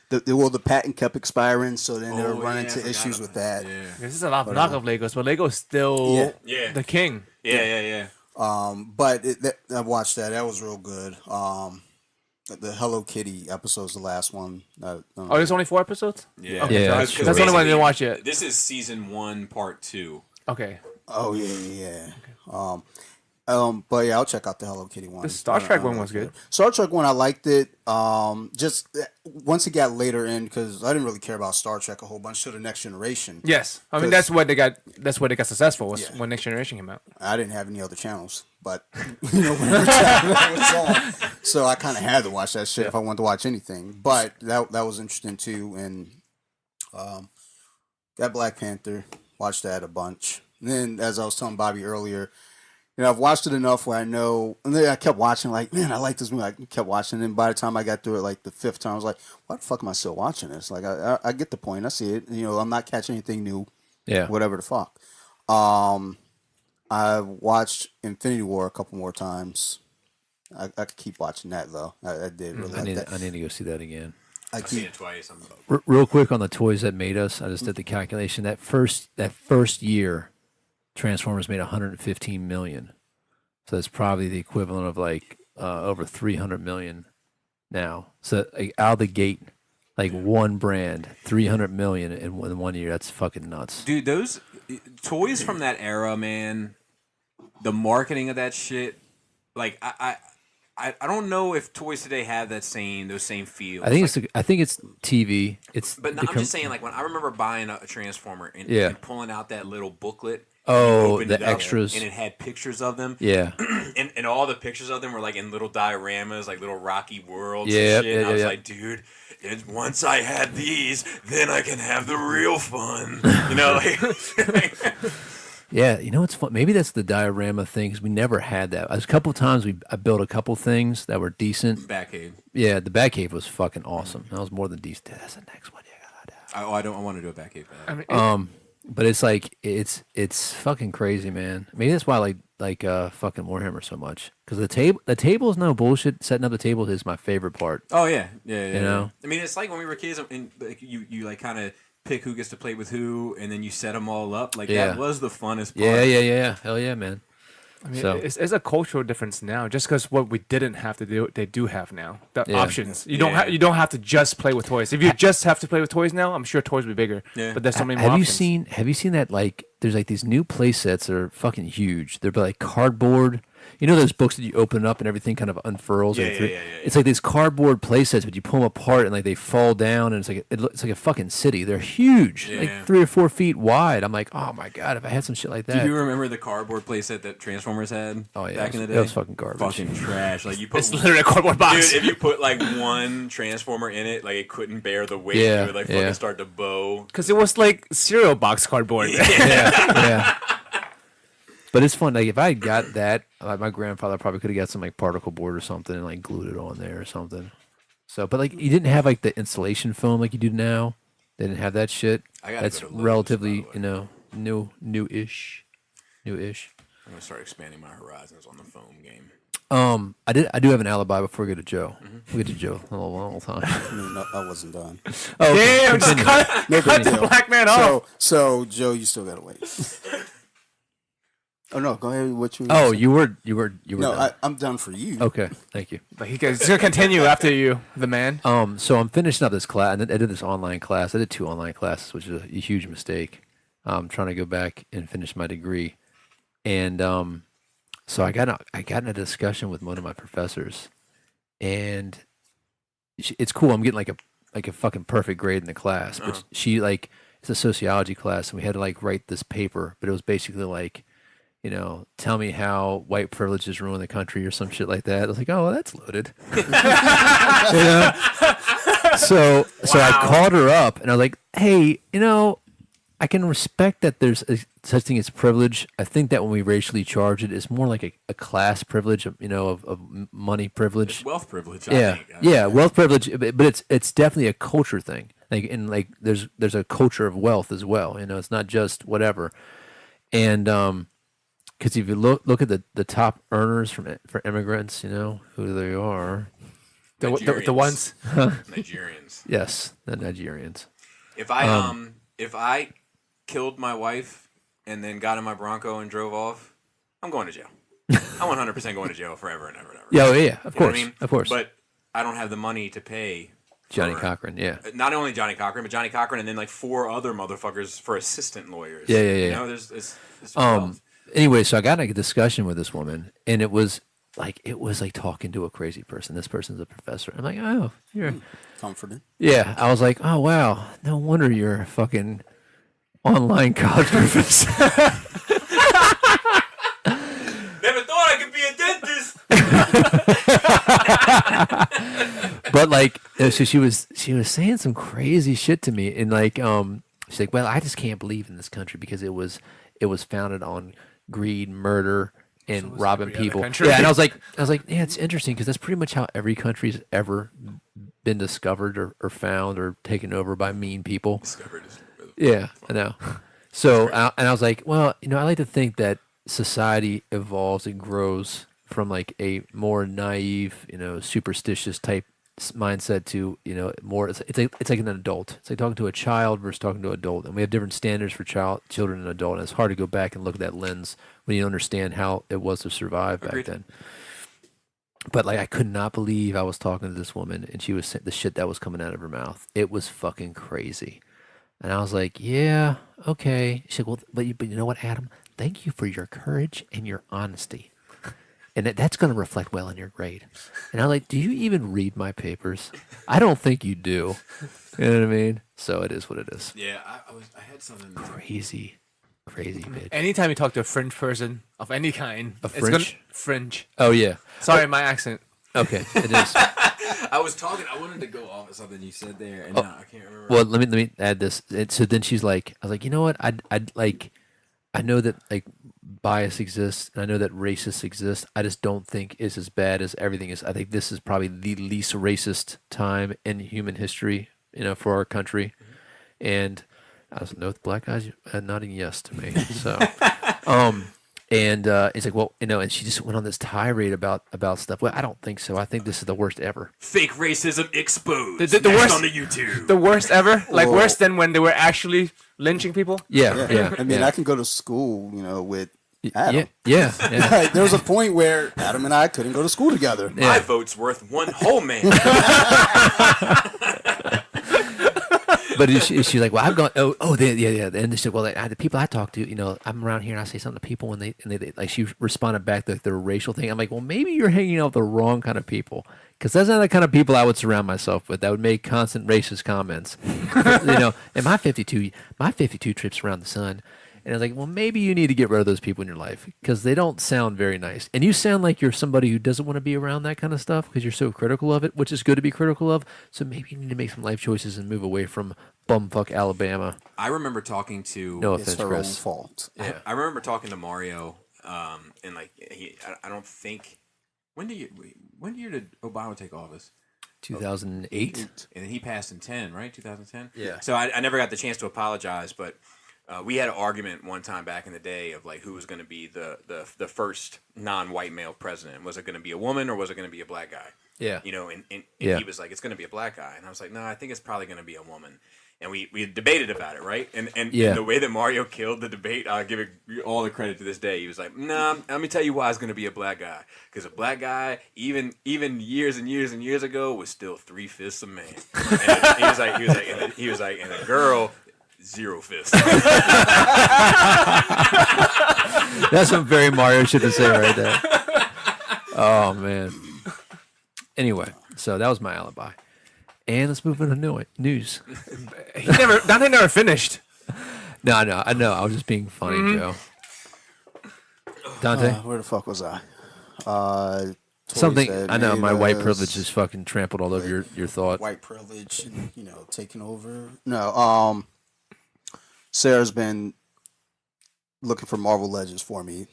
the patent kept expiring, so then they were running into I forgot issues with that. Yeah. This is a lot of knockoff Legos, but Lego's still the king. Yeah. But I watched that. That was real good. The Hello Kitty episode's the last one. There's only 4 episodes? Yeah. Okay, Yeah, that's the only one I didn't watch yet. This is season 1, part 2. Okay. Oh yeah. But yeah, I'll check out the Hello Kitty one. The Star Trek one was good. Star Trek one, I liked it. Just once it got later in, because I didn't really care about Star Trek a whole bunch till the Next Generation. Yes, I mean that's where they got successful was when Next Generation came out. I didn't have any other channels, but whenever that was on, so I kind of had to watch that shit if I wanted to watch anything. But that was interesting too, and that Black Panther, watched that a bunch. And then, as I was telling Bobby earlier, I've watched it enough where I know, and then I kept watching, like, man, I like this movie. I kept watching, and then by the time I got through it, like the 5th time, I was like, why the fuck am I still watching this? Like, I get the point. I see it. I'm not catching anything new. Yeah. Whatever the fuck. I watched Infinity War a couple more times. I could keep watching that, though. I did really like that. I need to go see that again. I've seen it twice. Real quick on the toys that made us, I just did the calculation. That first year, Transformers made 115 million. So that's probably the equivalent of like over 300 million now. So like, out of the gate, like one brand, 300 million in 1 year. That's fucking nuts. Dude, those toys from that era, man, the marketing of that shit, like I don't know if toys today have those same feels. I think it's TV. But no, I'm just saying, like when I remember buying a Transformer and pulling out that little booklet. Oh, the extras. And it had pictures of them. Yeah. and all the pictures of them were like in little dioramas, like little rocky worlds Yeah, and shit. yeah, And I was yeah. like, dude, once I had these, then I can have the real fun. Like Yeah, it's fun. Maybe that's the diorama thing, because we never had that. A couple times I built a couple things that were decent. Batcave. Yeah, the Batcave was fucking awesome. That was more than decent. That's the next one you gotta do. I want to do a Batcave. I mean, But it's like it's fucking crazy, man. Maybe that's why I like fucking Warhammer so much, because the table is no bullshit. Setting up the table is my favorite part. Oh yeah. know? I mean, it's like when we were kids, and like, you like kind of pick who gets to play with who, and then you set them all up. Like that was the funnest part. Yeah. Hell yeah, man. I mean, So- it's a cultural difference now. Just because what we didn't have to do, they do have now. The Yeah. options. You don't have to just play with toys. If you just have to play with toys now, I'm sure toys will be bigger. Yeah. But there's so many more Have you options. seen that, like, there's like these new play sets that are fucking huge. They're like cardboard, you know those books that you open up and everything kind of unfurls. Yeah, It's like these cardboard play sets, but you pull them apart and like they fall down, and it's like a fucking city. They're huge, like 3 or 4 feet wide. I'm like, oh my god, if I had some shit like that. Do you remember the cardboard playset that Transformers had? Oh yeah, back in the day. That was fucking garbage. Fucking trash. Like you put, It's literally a cardboard box. Dude, if you put like one Transformer in it, like it couldn't bear the weight. Yeah, It would like fucking start to bow. Because it was like cereal box cardboard. yeah. But it's fun. Like if I had got that, my grandfather probably could have got some like particle board or something and like glued it on there or something. So, but like you didn't have like the insulation film like you do now. They didn't have that shit. That's relatively, new-ish. I'm gonna start expanding my horizons on the foam game. I do have an alibi before we get to Joe. We get to Joe a long time. No, I wasn't done. Oh, Damn, just cut the black man off. So Joe, you still gotta wait. Oh no, go ahead. What you? Oh, you were. No, I'm done for you. Okay, thank you. But he's gonna continue after you, the man. So I'm finishing up this class, and I did this online class. I did 2 online classes, which is a huge mistake. I'm trying to go back and finish my degree, and so I got in a discussion with one of my professors, and it's cool. I'm getting like a fucking perfect grade in the class, but she like it's a sociology class, and we had to like write this paper, but it was basically like, tell me how white privilege has ruined the country or some shit like that. I was like, oh, well, that's loaded. So I called her up and I was like, hey, I can respect that there's such thing as privilege. I think that when we racially charge it, it's more like a class privilege, of money privilege. It's wealth privilege. Yeah, I think. wealth privilege, but it's definitely a culture thing. Like there's a culture of wealth as well. It's not just whatever. And because if you look at the top earners for immigrants, who they are. The ones. Nigerians. Yes, the Nigerians. If I killed my wife and then got in my Bronco and drove off, I'm going to jail. I'm 100% going to jail forever and ever and ever. Yeah, of course, of course. But I don't have the money to pay Johnny Cochran. Yeah, not only Johnny Cochran, but Johnny Cochran and then like 4 other motherfuckers for assistant lawyers. Yeah. It's Anyway, so I got in a discussion with this woman, and it was like talking to a crazy person. This person's a professor. I'm like, oh, you're comforting. Yeah, I was like, oh wow, no wonder you're a fucking online college professor. Never thought I could be a dentist. But like, so she was saying some crazy shit to me, and like, she's like, well, I just can't believe in this country because it was founded on greed, murder, and robbing people. Yeah, and I was like, yeah, it's interesting because that's pretty much how every country's ever been discovered or found or taken over by mean people. Discovered. Yeah, I know. So, and I was like, well, I like to think that society evolves and grows from like a more naive, superstitious type mindset to more. It's like an adult. It's like talking to a child versus talking to an adult, and we have different standards for children and adult. And it's hard to go back and look at that lens when you understand how it was to survive back then. But like, I could not believe I was talking to this woman, and she was saying the shit that was coming out of her mouth. It was fucking crazy. And I was like, yeah, okay. She said, well, but you know what, Adam? Thank you for your courage and your honesty. And that's going to reflect well in your grade. And I'm like, do you even read my papers? I don't think you do. You know what I mean? So it is what it is. Yeah, I had something. Crazy bitch. Anytime you talk to a French person of any kind, French. Oh, yeah. Sorry, my accent. Okay, it is. I wanted to go off of something you said there, and I can't remember. Well, let me add this. So then she's like, I was like, you know what? I know that like bias exists, and I know that racists exist. I just don't think it's as bad as everything is. I think this is probably the least racist time in human history, for our country. And I was no black guys nodding yes to me. So, and it's like, well, and she just went on this tirade about stuff. Well, I don't think so. I think this is the worst ever. Fake racism exposed. The worst on the YouTube. The worst ever. Like worse than when they were actually lynching people. Yeah. I mean, I can go to school, with Adam. Yeah. Like, there was a point where Adam and I couldn't go to school together. My vote's worth one whole man. But she's like, well, I've gone. Yeah. And she said, well, the people I talk to, I'm around here and I say something to people and they like she responded back to the racial thing. I'm like, well, maybe you're hanging out with the wrong kind of people because that's not the kind of people I would surround myself with. That would make constant racist comments. And my 52 trips around the sun. And I was like, well, maybe you need to get rid of those people in your life because they don't sound very nice. And you sound like you're somebody who doesn't want to be around that kind of stuff because you're so critical of it, which is good to be critical of. So maybe you need to make some life choices and move away from bumfuck Alabama. I remember talking to... No It's offense, her own Chris. fault. Yeah. I remember talking to Mario, and like I don't think... When did Obama take office? 2008. And then he passed in 10, right? 2010? Yeah. So I never got the chance to apologize, but... we had an argument one time back in the day of like who was going to be the first non-white male president. Was it going to be a woman or was it going to be a black guy? Yeah. And he was like, it's going to be a black guy. And I was like, no, I think it's probably going to be a woman. And we debated about it, right? And the way that Mario killed the debate, I'll give it all the credit to this day. He was like, nah, let me tell you why it's going to be a black guy. Because a black guy, even years and years and years ago, was still 3/5 a man. And he was like, and a girl... 0 fists. That's some very Mario shit to say right there. Oh, man. Anyway, so that was my alibi. And let's move into news. Dante never finished. No, I know. I was just being funny, Joe. Dante? Where the fuck was I? Something, said, I know, my white Maydas, privilege is fucking trampled all over your thought. White privilege, taking over. No, Sarah's been looking for Marvel Legends for me.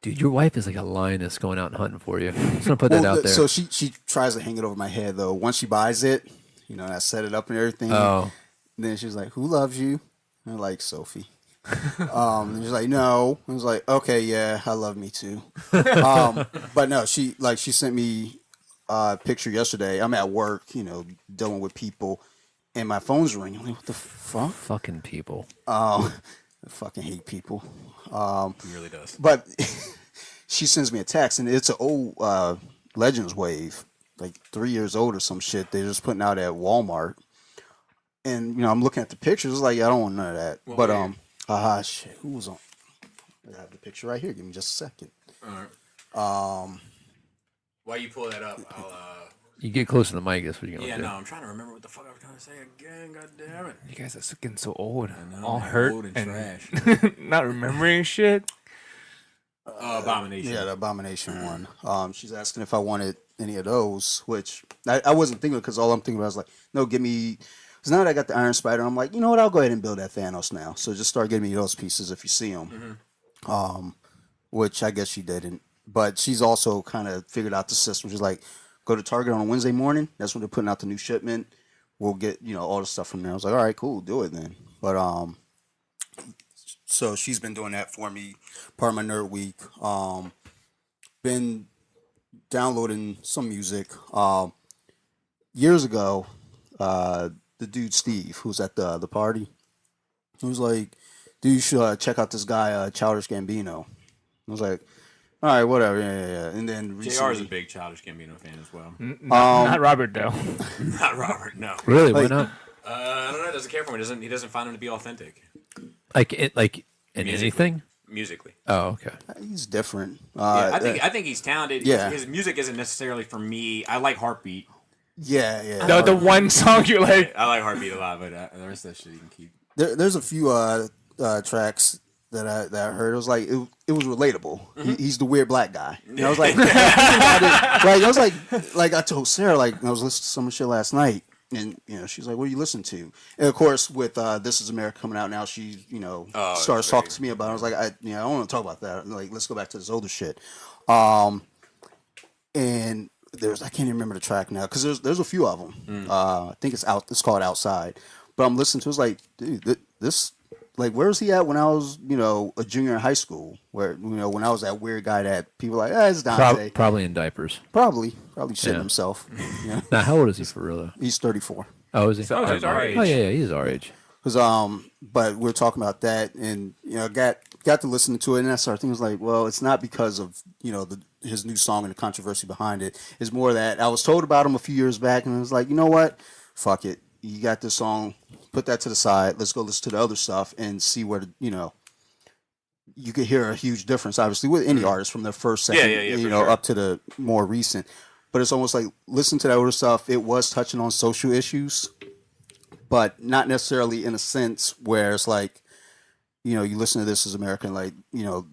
Dude, your wife is like a lioness going out and hunting for you. I'm just gonna put that out there. So she tries to hang it over my head though. Once she buys it, I set it up and everything. Oh. Then she's like, "Who loves you?" And I'm like, "Sophie." And she's like, "No." I was like, "Okay, yeah, I love me too." But no, she sent me a picture yesterday. I'm at work, dealing with people. And my phone's ringing. I'm like, what the fuck? Fucking people. I fucking hate people. He really does. But she sends me a text, and it's an old Legends wave, like 3 years old or some shit. They're just putting out at Walmart. And, I'm looking at the pictures. It's like, I don't want none of that. But, shit. Who was on? I have the picture right here. Give me just a second. All right. While you pull that up, I'll... You get close to the mic, that's what you're going to do. Yeah, no, I'm trying to remember what the fuck I was trying to say again. God damn it. You guys are getting so old. I know, All man, hurt old and and trash. not remembering shit. Abomination. Yeah, the Abomination one. She's asking if I wanted any of those, which I wasn't thinking because all I'm thinking about is like, no, give me... Because now that I got the Iron Spider, I'm like, you know what? I'll go ahead and build that Thanos now. So just start giving me those pieces if you see them. Mm-hmm. Which I guess she didn't. But she's also kind of figured out the system. She's like... Go to Target on a Wednesday morning. That's when they're putting out the new shipment. We'll get, all the stuff from there. I was like, all right, cool, do it then. But so she's been doing that for me, part of my Nerd Week. Been downloading some music. Years ago, the dude Steve, who was at the party, he was like, dude, you should check out this guy, Childish Gambino. I was like, all right, whatever. Yeah. And then JR is a big Childish Gambino fan as well. Not Robert, though. Not Robert, no. Really? Why not? I don't know. Doesn't care for him. He doesn't find him to be authentic. Like in anything? Musically. Oh, okay. He's different. I think he's talented. Yeah. His music isn't necessarily for me. I like Heartbeat. Yeah. The one song you like. I like Heartbeat a lot, but the rest of that shit you can keep. There's a few tracks that I heard. It was like it was relatable. Mm-hmm. He's the weird black guy. And I was like, like I told Sarah, like I was listening to some shit last night, and she's like, "What do you listen to?" And of course, with This Is America coming out now, she starts talking to me about it. I was like, I don't want to talk about that. Like, let's go back to this older shit. And I can't even remember the track now because there's a few of them. I think it's It's called Outside. But I'm listening to it, it's like, dude, this. Like, where was he at when I was, a junior in high school? Where, when I was that weird guy that people were like, it's Dante. Probably in diapers. Probably shitting himself. Yeah. Now, how old is he for real, though? He's 34. Oh, is he? So he's our age. Oh, yeah, he's our age. But we were talking about that, and, got to listening to it, and I started thinking, like, well, it's not because of, his new song and the controversy behind it. It's more that I was told about him a few years back, and I was like, you know what? Fuck it. you got this song, put that to the side. Let's go listen to the other stuff and see where you could hear a huge difference. Obviously, with any artist from their first, second, up to the more recent. But it's almost like listen to that older stuff. It was touching on social issues, but not necessarily in a sense where it's like, you listen to This Is America, and like,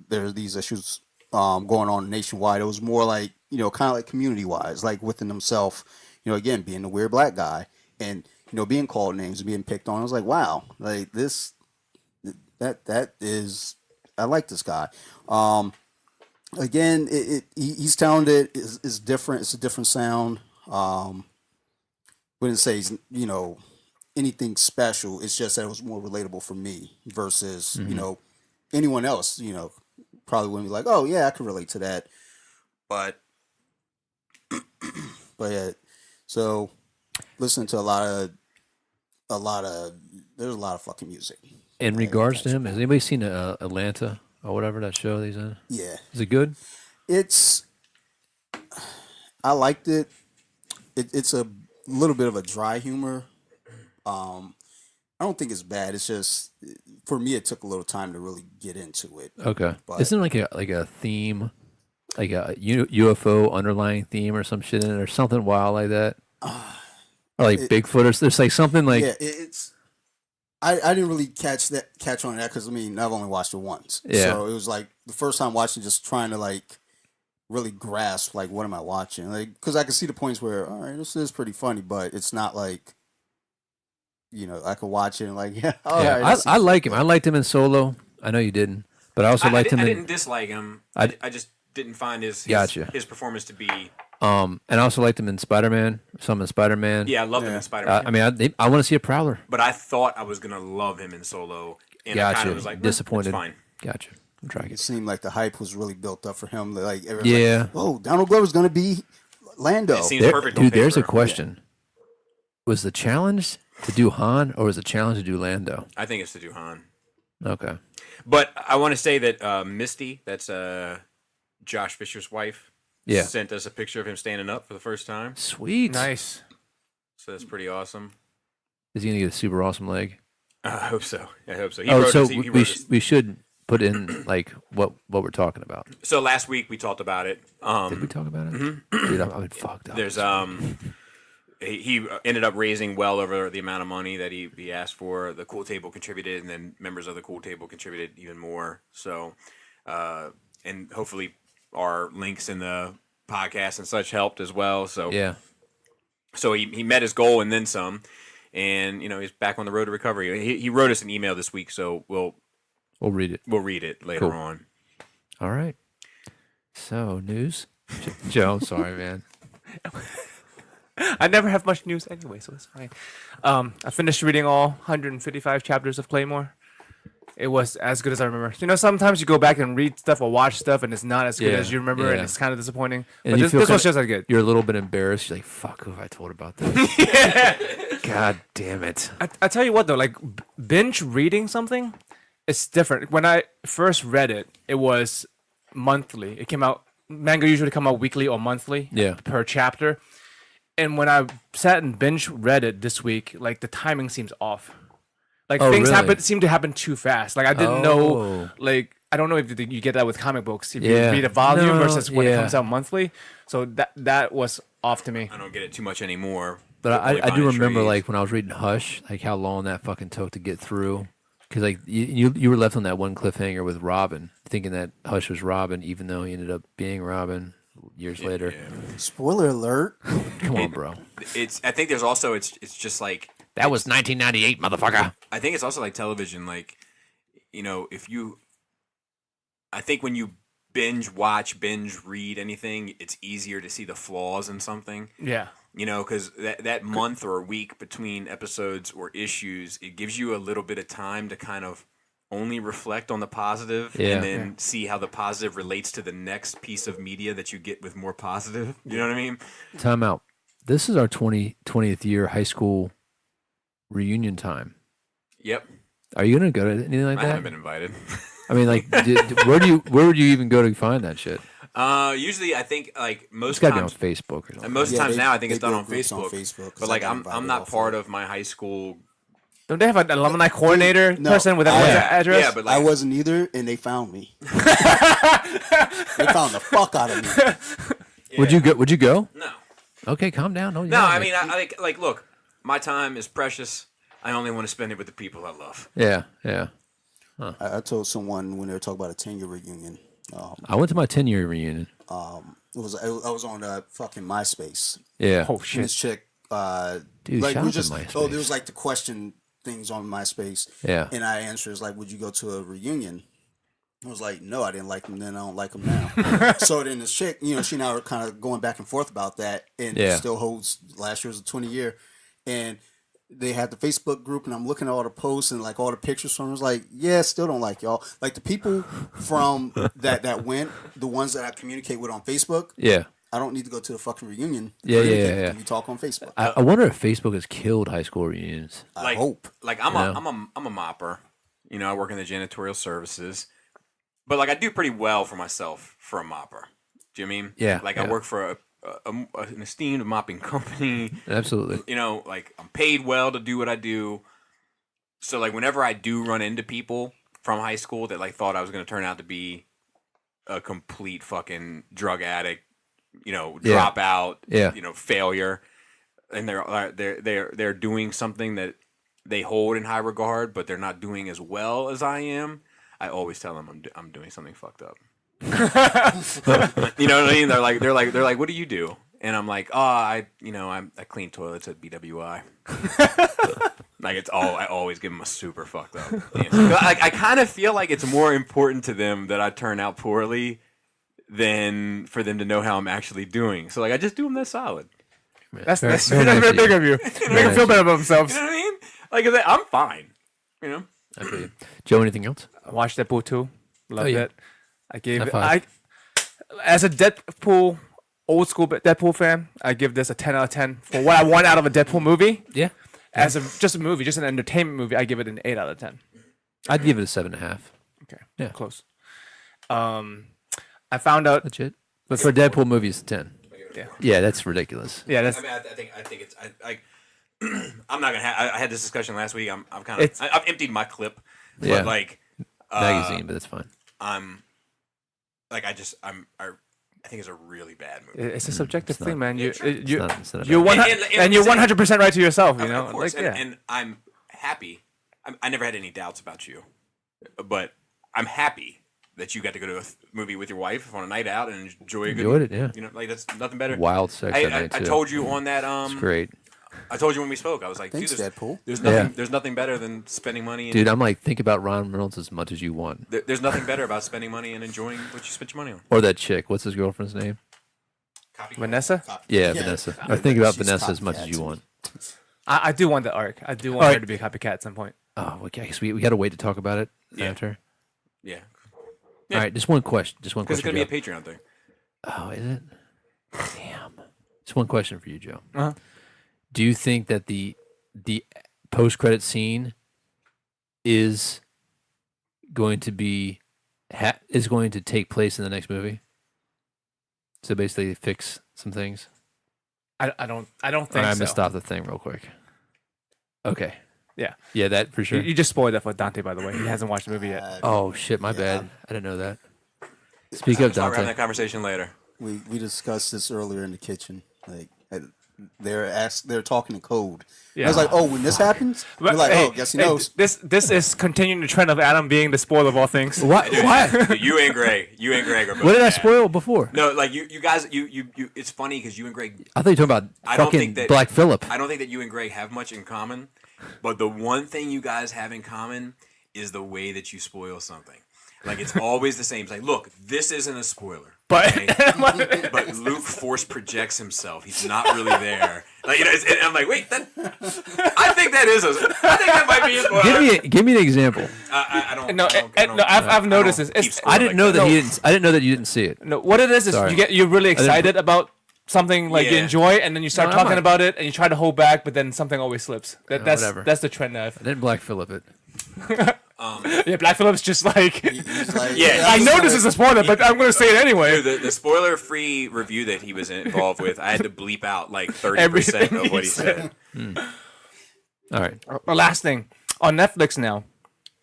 there are these issues going on nationwide. It was more like, kind of like community wise, like within themselves, again, being the weird black guy and, being called names and being picked on. I was like, wow, like that is, I like this guy. Again, he's talented. It's different. It's a different sound. Wouldn't say he's, anything special. It's just that it was more relatable for me versus, anyone else, probably wouldn't be like, oh yeah, I can relate to that. But yeah, so listening to there's a lot of fucking music. In regards to him, has anybody seen Atlanta or whatever that show that he's in? Yeah. Is it good? I liked it. It's a little bit of a dry humor. I don't think it's bad. It's just, for me, it took a little time to really get into it. Okay. But isn't it like a theme, like a UFO underlying theme or some shit in it or something wild like that? Or like Bigfoot or there's like something like... Yeah, I didn't really catch on that because, I've only watched it once. Yeah. So it was like the first time watching, just trying to like really grasp, like, what am I watching? Like, because I could see the points where, all right, this is pretty funny, but it's not like, I could watch it and like, yeah. Right, I like him. I liked him in Solo. I know you didn't, but I also liked him. I didn't dislike him. I just didn't find his performance to be. And I also liked him in Spider-Man. Some in Spider-Man. Yeah, I loved him in Spider-Man. I want to see a Prowler. But I thought I was gonna love him in Solo, and Gotcha. I kind of was like, disappointed. It's fine. Gotcha. I'm trying. It seemed like the hype was really built up for him. Like, yeah. Like, oh, Donald Glover's gonna be Lando. It seems perfect. Dude, there's a question. Was the challenge to do Han or was the challenge to do Lando? I think it's to do Han. Okay. But I want to say that Misty, that's Josh Fisher's wife, sent us a picture of him standing up for the first time. Sweet. Nice. So that's pretty awesome. Is he going to get a super awesome leg? I hope so. We should put in like what we're talking about. So last week we talked about it. Did we talk about it? Mm-hmm. Dude, I've been fucked up. There's he ended up raising well over the amount of money that he asked for. The Cool Table contributed, and then members of the Cool Table contributed even more. So, and hopefully our links in the podcast and such helped as well. So yeah. So he met his goal and then some, and he's back on the road to recovery. He wrote us an email this week, so we'll read it. We'll read it later on. All right. So news, Joe. Sorry, man. I never have much news anyway, so it's fine. I finished reading all 155 chapters of Claymore. It was as good as I remember. Sometimes you go back and read stuff or watch stuff, and it's not as good as you remember, and it's kind of disappointing. And but this was just as good. You're a little bit embarrassed. You're like, fuck, who have I told about this? God damn it. I tell you what, though, like, binge reading something, it's different. When I first read it, it was monthly. It came out, manga usually come out weekly or monthly per chapter. And when I sat and binge read it this week, like, the timing seems off. Like, things seem to happen too fast. Like, I didn't know, like, I don't know if you get that with comic books. If you read a volume versus when it comes out monthly. So that was off to me. I don't get it too much anymore. But I do remember, like, when I was reading Hush, like, how long that fucking took to get through. Because, like, you were left on that one cliffhanger with Robin, thinking that Hush was Robin, even though he ended up being Robin years later. Yeah. Spoiler alert. Come on, bro. I think there's also, it's just like... That was 1998, motherfucker. I think it's also like television. Like, I think when you binge watch, binge read anything, it's easier to see the flaws in something. Yeah. Because that month or a week between episodes or issues, it gives you a little bit of time to kind of only reflect on the positive and then see how the positive relates to the next piece of media that you get with more positive. You know what I mean? Time out. This is our 20th year high school reunion time. Yep. Are you gonna go to anything like that? I haven't been invited. I mean, like, where would you even go to find that shit? Usually, I think like most It's got to be on times, Facebook or something. and most times now I think it's done on groups Facebook. 'cause But like I got I'm invited not off part it. of my high school. Don't they have an alumni coordinator no, person with that address? Yeah, but like, I wasn't either, and they found me. They found the fuck out of me. yeah. Would you go? Would you go? No. Okay, calm down. No, I mean, I like look, my time is precious. I only want to spend it with the people I love. Yeah, yeah. I told someone when they were talking about a 10-year reunion. I went to my 10-year reunion. I was on fucking MySpace. Yeah. Oh And shit! this chick, Dude, like shout we out to just MySpace. there was like the question things on MySpace. Yeah. And I answered is like, would you go to a reunion? I was like, no, I didn't like them then. I don't like them now. So then this chick, she now are kind of going back and forth about that, and Yeah. it still holds. Last year was a 20-year, and they had the Facebook group, and I'm looking at all the posts and like all the pictures from. It was like, yeah, still don't like y'all. Like the people from that went, the ones that I communicate with on Facebook. Yeah. I don't need to go to the fucking reunion. Yeah. We talk on Facebook. I wonder if Facebook has killed high school reunions. I hope. Like I'm a mopper. I work in the janitorial services, but like I do pretty well for myself for a mopper. Do you know what I mean? Yeah, Like yeah. I work for an esteemed mopping company. Absolutely. Like I'm paid well to do what I do. So like whenever I do run into people from high school that like thought I was going to turn out to be a complete fucking drug addict, dropout, failure, and they're doing something that they hold in high regard, but they're not doing as well as I am. I always tell them I'm doing something fucked up. You know what I mean? They're like, what do you do? And I'm like, I clean toilets at BWI. Like I always give them a super fucked up. I kind of feel like it's more important to them that I turn out poorly than for them to know how I'm actually doing. So like I just do them that solid. That's very very big of you. Make them feel better about themselves. You know what I mean? Like I'm fine. I feel you. Joe, anything else? I watched Deadpool 2. Loved yeah. it. I gave High it. five. As a Deadpool, old school Deadpool fan, I give this a 10 out of 10 for what I want out of a Deadpool movie. Yeah. As just a movie, just an entertainment movie, I give it an 8 out of 10. I'd give it a 7.5. Okay. Yeah. Close. I found out. Legit. But for a Deadpool movie, it's a 10. Yeah. Yeah, that's ridiculous. Yeah, that's. I mean, I think it's I'm not gonna. I had this discussion last week. I'm kind of. I've emptied my clip. But Yeah. like Magazine, but that's fine. I'm I think it's a really bad movie. It's a subjective It's thing, not. man. Yeah, sure. It's not You're about- and you're 100% right to yourself. You Of know, course. like And I'm happy. I never had any doubts about you, but I'm happy that you got to go to a movie with your wife on a night out and enjoy a good. Enjoyed it, yeah. Like that's nothing better. Wild sex that night, I too. told you on that. It's great. I told you when we spoke. I was like, Thanks, dude, Deadpool. there's nothing. Yeah. There's nothing better than spending money. Dude, I'm like, think about Ryan Reynolds as much as you want. There's nothing better about spending money and enjoying what you spent your money on. Or that chick. What's his girlfriend's name? Vanessa. Yeah, Vanessa. Or think about She's Vanessa as much as copycat you to me. want. I do want the arc. I do want All her right. to be a copycat at some point. Oh, okay. I guess we got to wait to talk about it Yeah. after. Yeah, All right, just one question. Just one because it's question. gonna be Joe. a Patreon thing. Oh, is it? Damn. Just one question for you, Joe. Uh-huh. Do you think that the post-credit scene is going to be is going to take place in the next movie? So basically, fix some things. I don't All think right, I'm so. gonna stop the thing real quick. Okay. Yeah. Yeah, that for sure. You just spoiled that for Dante, by the way. He hasn't watched the movie yet. Oh shit, my Yeah. bad. I didn't know that. Speak up, We're having Dante. that conversation later. We discussed this earlier in the kitchen. Like they're talking in code. Yeah. I was like, oh, when this happens, But, you're like, hey, oh, guess he hey, knows. This is continuing the trend of Adam being the spoiler of all things. What? What? You and Greg are both What did I bad. spoil before? No, like you guys, you. It's funny because you and Greg. I thought you were talking about I don't fucking think that Black Phillip. I don't think that you and Greg have much in common, but the one thing you guys have in common is the way that you spoil something. Like it's always the same. It's like, look, this isn't a spoiler, But but Luke force projects himself. He's not really there. Like and I'm like, wait, I think that might be a spoiler. Give me an example. I don't. no, I don't- I've noticed I don't this. keep It's, score I didn't like know that No. he didn't. I didn't know that you didn't see it. no, what it is Sorry. you're really excited about something like you Yeah. enjoy, and then you start No, I talking might- about it, and you try to hold back, but then something always slips. That's whatever. that's the trend now. I didn't Black Phillip it. Yeah, Black Phillip's just like, He's like, Yeah, I know this is a spoiler, but I'm going to say it anyway. Dude, the spoiler-free review that he was involved with, I had to bleep out like 30% Everything of what he he said. All right. Last thing. On Netflix now,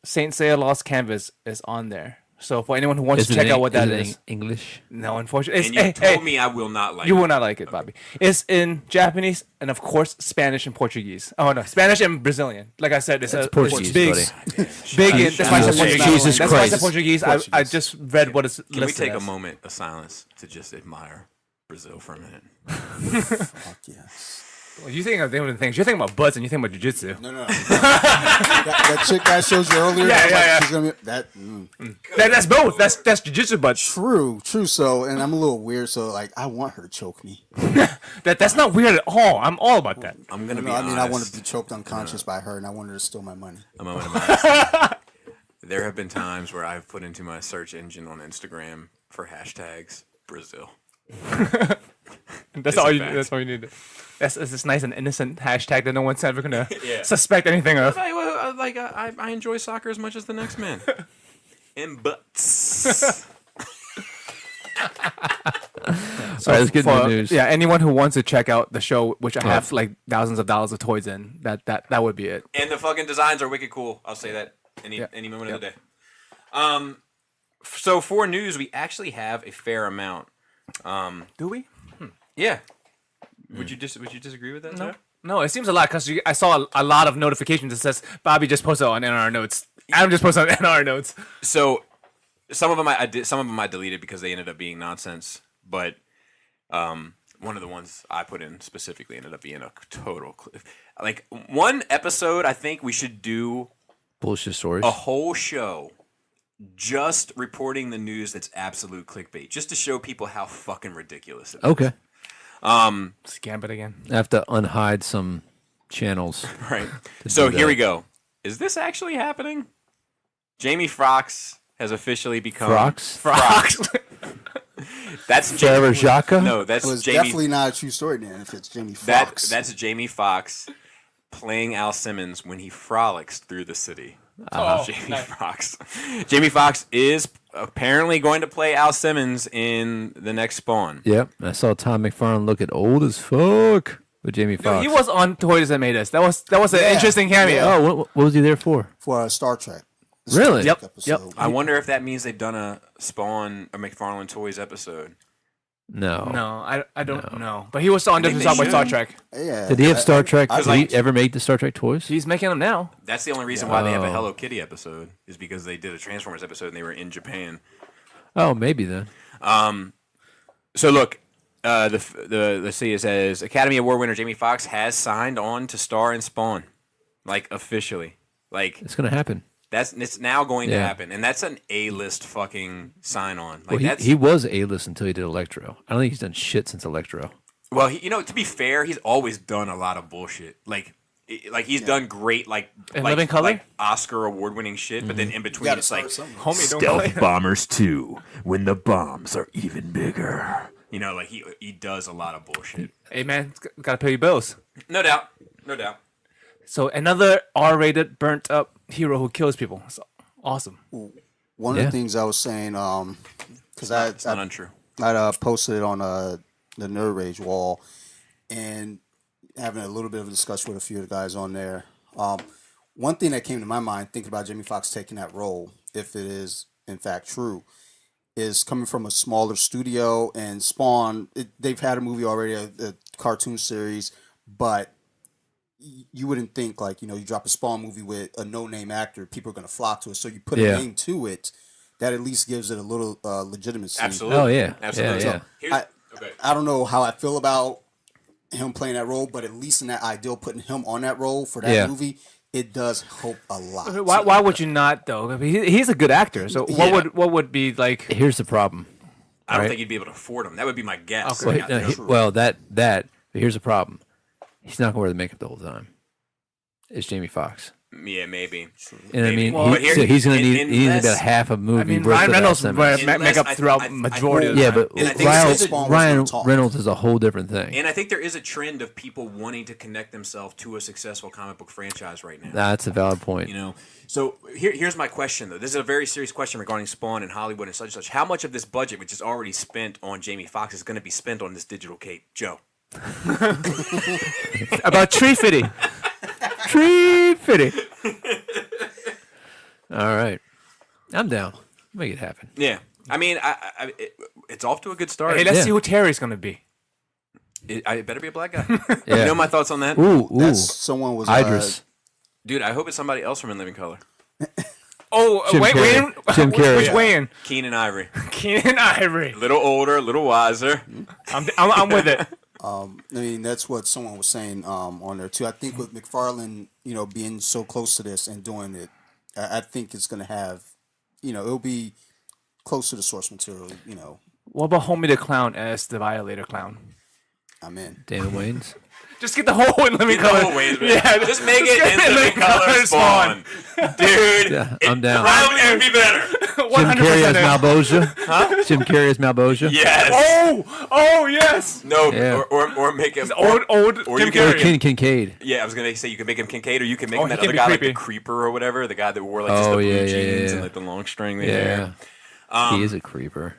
Saint Seiya Lost Canvas is on there. So for anyone who wants to check out what that is. English? No, unfortunately. And you told me I will not like You it. will not like it, Bobby. It's in Japanese and, of course, Spanish and Portuguese. Oh, no. Spanish and Brazilian. Like I said, it's Portuguese, big. buddy. Big in, that's why I said Portuguese. Jesus That's why I said Christ. Portuguese. I just read what it's Can we listed take a as. moment of silence to just admire Brazil for a minute? Fuck yes. Well, you think of different things. You're thinking about butts and you think about jiu-jitsu. No. that chick I showed you earlier. Yeah. She's gonna be, that. That's both. That's jiu-jitsu butts. True. So, and I'm a little weird. So, like, I want her to choke me. That's not weird at all. I'm all about that. I'm gonna No, be I honest. mean, I want to be choked unconscious by her, and I want her to steal my money. A moment of honesty. There have been times where I've put into my search engine on Instagram for hashtags Brazil. That's It's all a you. fact. That's all you need. That's this nice and innocent hashtag that no one's ever gonna Yeah. suspect anything of. I enjoy soccer as much as the next man. And butts. So let's get into the news. Yeah, anyone who wants to check out the show, which I have like thousands of dollars of toys in, that would be it. And the fucking designs are wicked cool. I'll say that any moment of the day. So for news, we actually have a fair amount. Do we? Yeah. Would you disagree with that? No. Jeff? No, it seems a lot because I saw a lot of notifications that says Bobby just posted on NR notes. Adam just posted on NR notes. So some of them I deleted because they ended up being nonsense. But one of the ones I put in specifically ended up being a total like one episode. I think we should do Bullshit stories. a whole show just reporting the news that's absolute clickbait, just to show people how fucking ridiculous it is. Okay. Scam it again. I have to unhide some channels. Right. to So do here that. we go. Is this actually happening? Jamie Foxx has officially become Frox? Fox. That's Trevor Jaka? No, that's Well, it's Jamie. definitely not a true story, then, if it's Jamie Foxx. That's Jamie Foxx playing Al Simmons when he frolics through the city. Jamie nice. Foxx. Jamie Foxx is apparently going to play Al Simmons in the next Spawn. Yep. I saw Tom McFarlane looking old as fuck with Jamie Foxx. He was on Toys That Made Us. That was an Yeah. interesting cameo. Yeah. Oh, what was he there for? for Star Trek. The Really? Star Trek Yep. episode. I wonder if that means they've done a Spawn or McFarlane Toys episode. No. No, I don't know. But he was on think different they Star, Star should. Trek. Yeah. Did he have Star Trek? I Did like- he ever make the Star Trek toys? He's making them now. That's the only reason why they have a Oh. Hello Kitty episode is because they did a Transformers episode and they were in Japan. Oh, maybe then. So look, let's see. It says Academy Award winner Jamie Foxx has signed on to star in Spawn, like officially. Like It's gonna happen. it's now going to Yeah. happen, and that's an A-list fucking sign on. Like Well, that's he was A-list until he did Electro. I don't think he's done shit since Electro. well, to be fair, he's always done a lot of bullshit. Like he's done great, like In Living Color? like Oscar award winning shit. But then in You between, gotta it's start like somewhere. Homie, don't play. Bombers 2, when the bombs are even bigger. You know, like he does a lot of bullshit. Hey man, gotta pay your bills. No doubt, no doubt. So another R-rated, burnt up hero who kills people. It's awesome. One of Yeah. the things I was saying, because It's not untrue. I posted it on the Nerd Rage wall, and having a little bit of a discussion with a few of the guys on there. One thing that came to my mind thinking about Jamie Foxx taking that role, if it is in fact true, is coming from a smaller studio and Spawn. They've had a movie already, a cartoon series, but you wouldn't think like, you drop a Spawn movie with a no-name actor, people are going to flock to it. So you put Yeah. a name to it, that at least gives it a little legitimacy. Absolutely. Oh, yeah. Absolutely. Yeah, Here's- I- okay. I don't know how I feel about him playing that role, but at least in that ideal, putting him on that role for that Yeah. movie, it does help a lot. Why would you not though? I mean, he's a good actor. So Yeah. what would be like? Here's the problem. I don't Right. think he'd be able to afford them. That would be my guess. Well, Like, I think- but here's the problem. He's not gonna wear the makeup the whole time. It's Jamie Foxx. Yeah, maybe. And I mean, Well, he's going to need about half a movie. I mean, worth Ryan of Reynolds that would make up throughout majority of the time. but And I think Ryan Reynolds is a whole different thing. And I think there is a trend of people wanting to connect themselves to a successful comic book franchise right now. That's a valid point. You know, so here's my question though. This is a very serious question regarding Spawn and Hollywood and such. How much of this budget, which is already spent on Jamie Foxx, is going to be spent on this digital cape, Joe? About tree fitting. Tree fitting. All right, I'm down. Make it happen. Yeah, I mean, it's off to a good start. Hey, let's see who Terry's gonna be. It better be a black guy. Yeah. You know my thoughts on that? Ooh. Someone was Idris. Dude, I hope it's somebody else from In Living Color. Oh, Jim wait, Carrey. Jim Carrey. Which Wayne? Keenan Ivory. Keenan Ivory. A little older, a little wiser. I'm with it. I mean, that's what someone was saying on there too. I think with McFarlane, being so close to this and doing it, I think it's going to have, it'll be close to the source material. What about Homie the Clown as the Violator Clown? I'm in. Damon Wayans. Just get the whole in Living Color. Yeah, just make it in Living Color Spawn. Dude, Yeah, I'm down. probably would be better. Jim Carrey as Malbosia. Huh? Jim Carrey as Malbosia. Yes. Oh yes. No, Yeah. or make him Old or Jim you can- Carrey. Kincaid. Yeah, I was gonna say you can make him Kincaid, or you can make Oh, him he that can other be guy like creepy. the Creeper or whatever, the guy that wore like just the Oh, blue yeah, jeans yeah. and like the long string Yeah. hair. He is a creeper.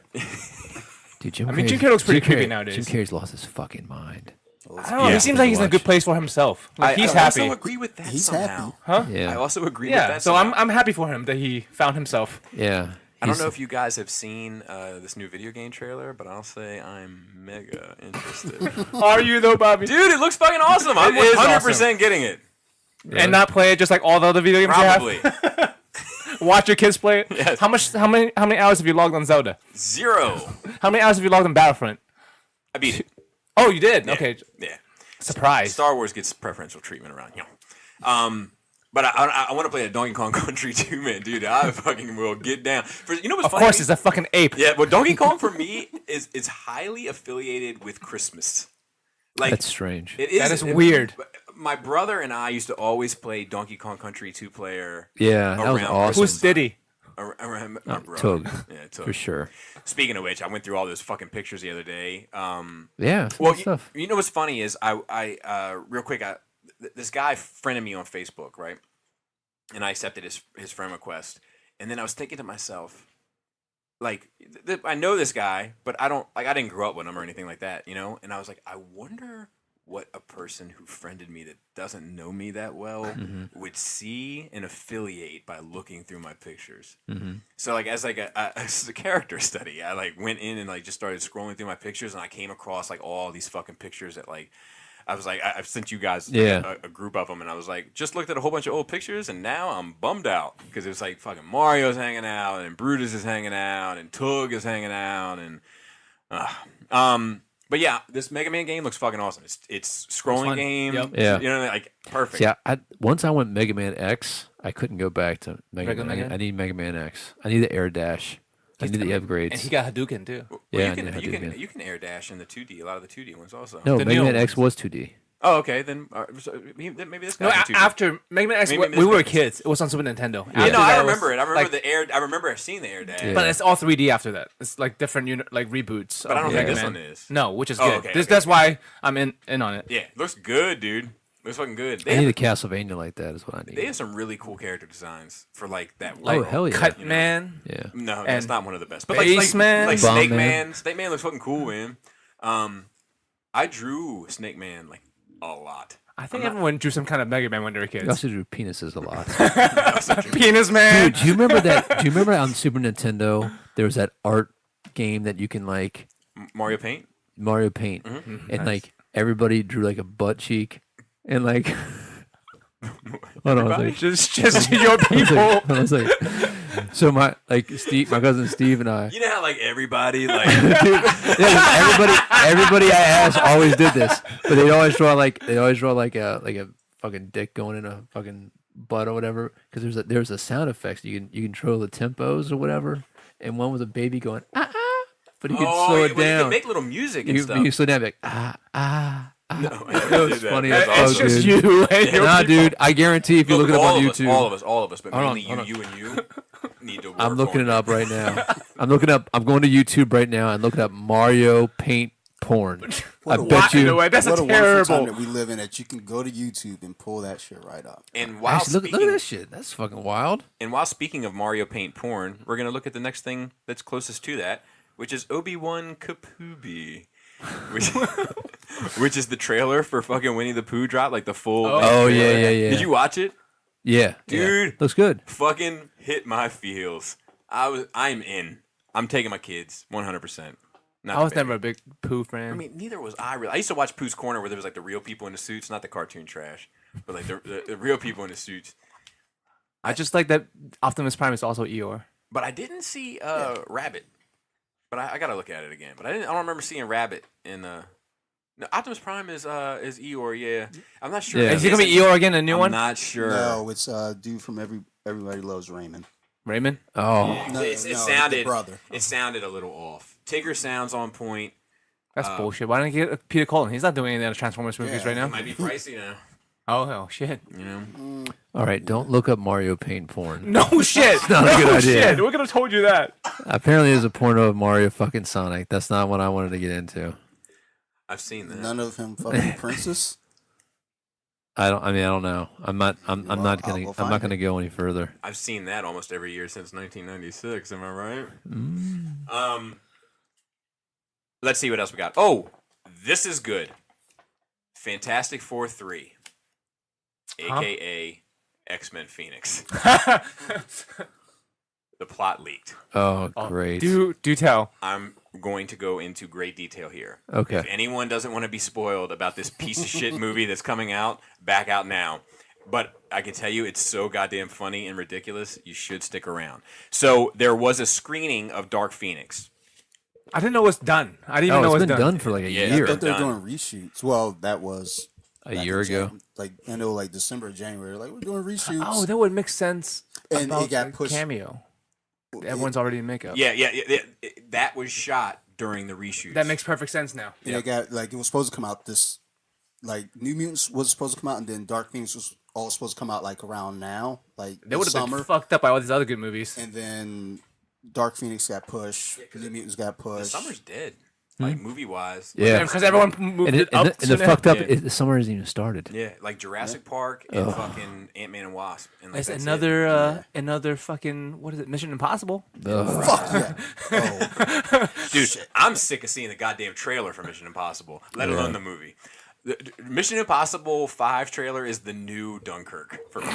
Dude, Jim Jim Carrey looks pretty creepy nowadays. Jim Carrey's lost his fucking mind. I don't know. Yeah. He seems like he's in a good place for himself. Like he's I happy. also agree with that He's somehow. happy. Huh? Yeah. I also agree with Yeah. that. So somehow. I'm happy for him that he found himself. Yeah. I don't know if you guys have seen this new video game trailer, but I'll say I'm mega interested. Are you though, Bobby? Dude, it looks fucking awesome. I'm It is 100% getting it. And not play it just like all the other video games Probably. you have. Watch your kids play it. Yes. How many hours have you logged on Zelda? 0. How many hours have you logged on Battlefront? I beat it. Oh, you did. Yeah. Okay. Yeah. Surprise. Star Wars gets preferential treatment around here. But I want to play a Donkey Kong Country too, man, dude. I fucking will get down. You know what's Of funny? course, it's a fucking ape. Yeah, well, Donkey Kong for me is highly affiliated with Christmas. Like That's strange. It is. That is weird. My brother and I used to always play Donkey Kong Country 2-player. Yeah, that was around awesome. Who's Diddy? Around my brother. Tug. Yeah, Tug. For sure. Speaking of which, I went through all those fucking pictures the other day. Yeah. Well, Good stuff. you know what's funny is I real quick, this guy friended me on Facebook, right? And I accepted his friend request. And then I was thinking to myself, like, I know this guy, but I didn't grow up with him or anything like that, you know? And I was like, I wonder what a person who friended me that doesn't know me that well would see and affiliate by looking through my pictures. So like as a character study, I like went in and like just started scrolling through my pictures, and I came across like all these fucking pictures that like I was like I've sent you guys a group of them, and I was like just looked at a whole bunch of old pictures, and now I'm bummed out because it was like fucking Mario's hanging out, and Brutus is hanging out, and Tug is hanging out, and but yeah, this Mega Man game looks fucking awesome. It's scrolling game. Yep. Yeah. You know, like perfect. See, once I went Mega Man X, I couldn't go back to Mega Regular Man. Mega? I need Mega Man X. I need the air dash. I need the upgrades. And he got Hadouken too. Well, Yeah, you can I did, man. you can air dash in the 2D. A lot of the 2D ones also. No, The Mega new Man ones. X was 2D. Oh, okay. Then maybe this No, guy's a 2D. after Mega Man X, Maybe we were this- kids. It was on Super Nintendo. Yeah, After no, I that remember was, it. I remember like, the air. I remember seeing the air dash. Yeah. But it's all 3D after that. It's like different like reboots. But I don't of think Mega this Man. one is. No, which is Oh, good. okay, okay. That's why I'm in on it. Yeah, looks good, dude. Looks fucking good. I need a Castlevania like that is what I They need. have some really cool character designs for like that. Oh, world. hell yeah. Cut You know? Man. Yeah. No, that's And not one of the best. But Baseman. like Bomb Snake Man. Man. Snake Man looks fucking cool, man. I drew Snake Man like a lot. I think everyone drew some kind of Mega Man when they were You kids. also drew penises a lot. Penis Man. Dude, do you remember that? Do you remember on Super Nintendo there was that art game that you can like Mario Paint. Mario Paint, Mm-hmm. and like everybody drew like a butt cheek, and like hold on, I was like, just your people. I was like, so my cousin Steve and I. You know how like everybody like Dude, yeah, everybody I asked always did this, but they always draw like a fucking dick going in a fucking butt or whatever. Because there's a sound effects you can control the tempos or whatever, and one was a baby going but you can slow it well, you down. can make little music and You stuff. can slow down like No, It was funny as That's fuck, It's just dude. you. And your Nah, people. dude, I guarantee if you look it up on YouTube. all of us, but Hold on, mainly hold on. you and you need to work I'm looking on it up right now. I'm going to YouTube right now and looking up Mario paint porn. I bet you. That's what a a wonderful terrible. time that we live in that you can go to YouTube and pull that shit right up. And while Actually, look at this shit. That's fucking wild. And while speaking of Mario paint porn, we're gonna look at the next thing that's closest to that, which is Obi-Wan Kenobi, which is the trailer for fucking Winnie the Pooh drop, like the full. Oh, trailer. yeah. Did you watch it? Yeah, Dude. yeah. Looks good. Fucking hit my feels. I'm in. I'm taking my kids 100%. I was never a big Pooh fan. I mean, neither was I really. I used to watch Pooh's Corner where there was like the real people in the suits, not the cartoon trash, but like the real people in the suits. I just like that Optimus Prime is also Eeyore. But I didn't see Rabbit. But I gotta look at it again. But I don't remember seeing Rabbit in No, Optimus Prime is Eeyore. Yeah, I'm not sure. Yeah. Is he gonna be Eeyore again? A new I'm one? not sure. No, it's dude from Everybody Loves Raymond. Raymond. Oh, No, it no, sounded the brother. It sounded a little off. Tigger sounds on point. That's bullshit. Why don't you get Peter Cullen? He's not doing any of the Transformers movies right It now. might be pricey now. Oh shit. You know. all right. Don't look up Mario paint porn. No shit. not a good no idea. shit. We could have told you that. Apparently, there's a porno of Mario fucking Sonic. That's not what I wanted to get into. I've seen that. None of him fucking princess. I don't know. I'm not we'll find gonna go any further. I've seen that almost every year since 1996. Am I right? Let's see what else we got. Oh, this is good. Fantastic Four 3, aka X-Men Phoenix. The plot leaked. Oh, great. Do tell. I'm going to go into great detail here. Okay. If anyone doesn't want to be spoiled about this piece of shit movie that's coming out, back out now. But I can tell you it's so goddamn funny and ridiculous, you should stick around. So there was a screening of Dark Phoenix. I didn't know it was done. I didn't even know it it's was been done for like a Yeah, year. I thought they were Done. doing reshoots. Well, that was A back year in ago. Like I know, like December, or January. Like we're doing reshoots. Oh, that would make sense. And about it got the pushed. cameo. Everyone's already in makeup. Yeah. That was shot during the reshoots. That makes perfect sense now. And it got like it was supposed to come out this, like New Mutants was supposed to come out, and then Dark Phoenix was all supposed to come out like around now, like They would have summer. been fucked up by all these other good movies. And then Dark Phoenix got pushed. New Mutants got the pushed. summer's dead. Like movie wise. Yeah. Because everyone moved And, it up. and the soon fucked up, Yeah. the summer hasn't even started. Yeah, like Jurassic Park and fucking Ant-Man and Wasp. And like, It's that's another fucking, what is it, Mission Impossible? Ugh. Fuck yeah. Oh, it. Dude, I'm sick of seeing the goddamn trailer for Mission Impossible, let alone the movie. The Mission Impossible 5 trailer is the new Dunkirk for me.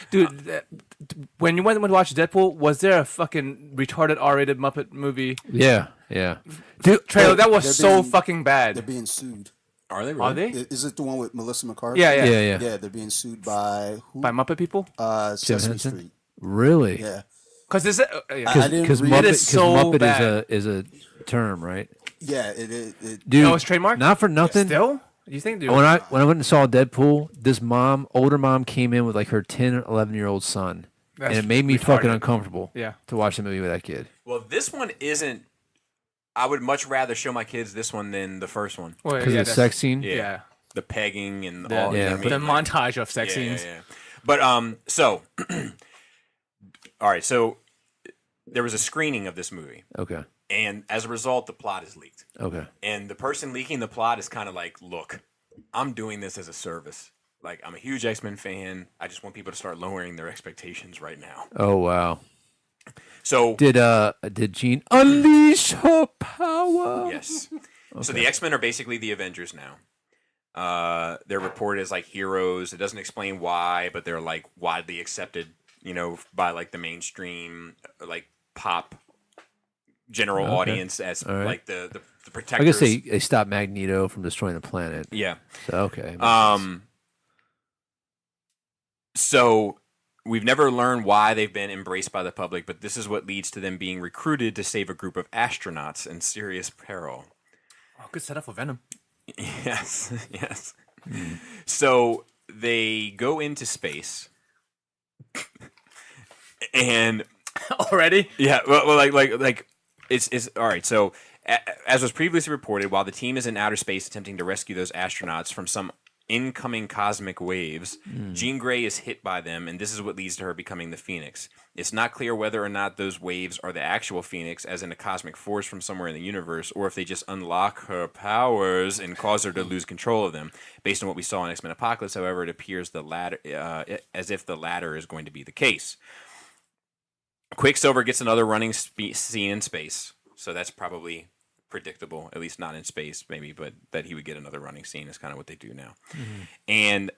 Dude, when you went to watch Deadpool, was there a fucking retarded R-rated Muppet movie Yeah, yeah. Dude, trailer that was they're so being- fucking they're bad? being sued. Are they really? Are they? Is it the one with Melissa McCarthy? Yeah. yeah. Yeah, they're being sued by who? By Muppet people? Sesame Henson? Street. Really? Yeah. Because this, yeah. I didn't Because read Muppet, It is so 'cause Muppet bad. is a term, right? Yeah, it Dude, Oh, it's trademarked? Not for nothing. Still? You think, dude? When I went and saw Deadpool, this older mom came in with like her 10 or 11-year-old son, That's and it made me fucking retarded. uncomfortable. Yeah. To watch the movie with that kid. Well, this one isn't. I would much rather show my kids this one than the first one. Well, Because of the sex scene. Yeah. The pegging and The, all. yeah, I mean, the like- montage of sex yeah, scenes. Yeah. But so, all right. So there was a screening of this movie, Okay. and as a result, the plot is leaked. Okay. And the person leaking the plot is kind of like, "Look, I'm doing this as a service. Like, I'm a huge X-Men fan. I just want people to start lowering their expectations right now." Oh wow. So Did Jean unleash her power? yes. So the X-Men are basically the Avengers now. They're reported as like heroes. It doesn't explain why, but they're like widely accepted, by like the mainstream, like pop general Okay. audience as All right. like the I protectors. guess they stopped Magneto from destroying the planet. Yeah. So okay. makes sense. So we've never learned why they've been embraced by the public, but this is what leads to them being recruited to save a group of astronauts in serious peril. Oh, good setup for Venom. Yes, yes. So they go into space, and Already? yeah, well, like It's all right. So, as was previously reported, while the team is in outer space attempting to rescue those astronauts from some incoming cosmic waves, Jean Grey is hit by them, and this is what leads to her becoming the Phoenix. It's not clear whether or not those waves are the actual Phoenix, as in a cosmic force from somewhere in the universe, or if they just unlock her powers and cause her to lose control of them. Based on what we saw in X-Men Apocalypse, however, it appears the latter, as if the latter is going to be the case. Quicksilver gets another running scene in space, so that's probably predictable, at least not in space, maybe, but that he would get another running scene is kind of what they do now. And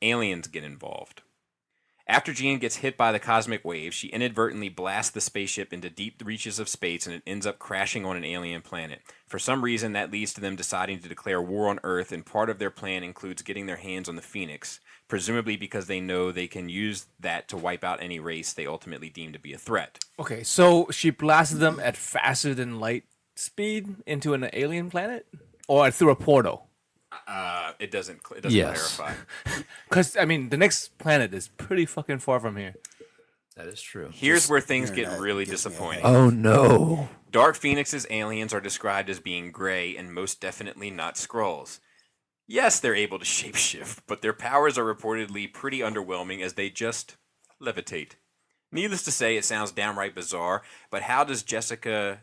aliens get involved. After Jean gets hit by the cosmic wave, she inadvertently blasts the spaceship into deep reaches of space, and it ends up crashing on an alien planet. For some reason, that leads to them deciding to declare war on Earth, and part of their plan includes getting their hands on the Phoenix, presumably because they know they can use that to wipe out any race they ultimately deem to be a threat. Okay, so she blasted them at faster than light speed into an alien planet, or through a portal? It doesn't Yes. clarify. Because I mean, the next planet is pretty fucking far from here. That is true. Here's where things get internet really gives me a disappointing. Oh no. Dark Phoenix's aliens are described as being gray and most definitely not Skrulls. Yes, they're able to shapeshift, but their powers are reportedly pretty underwhelming as they just levitate. Needless to say, it sounds downright bizarre, but how does Jessica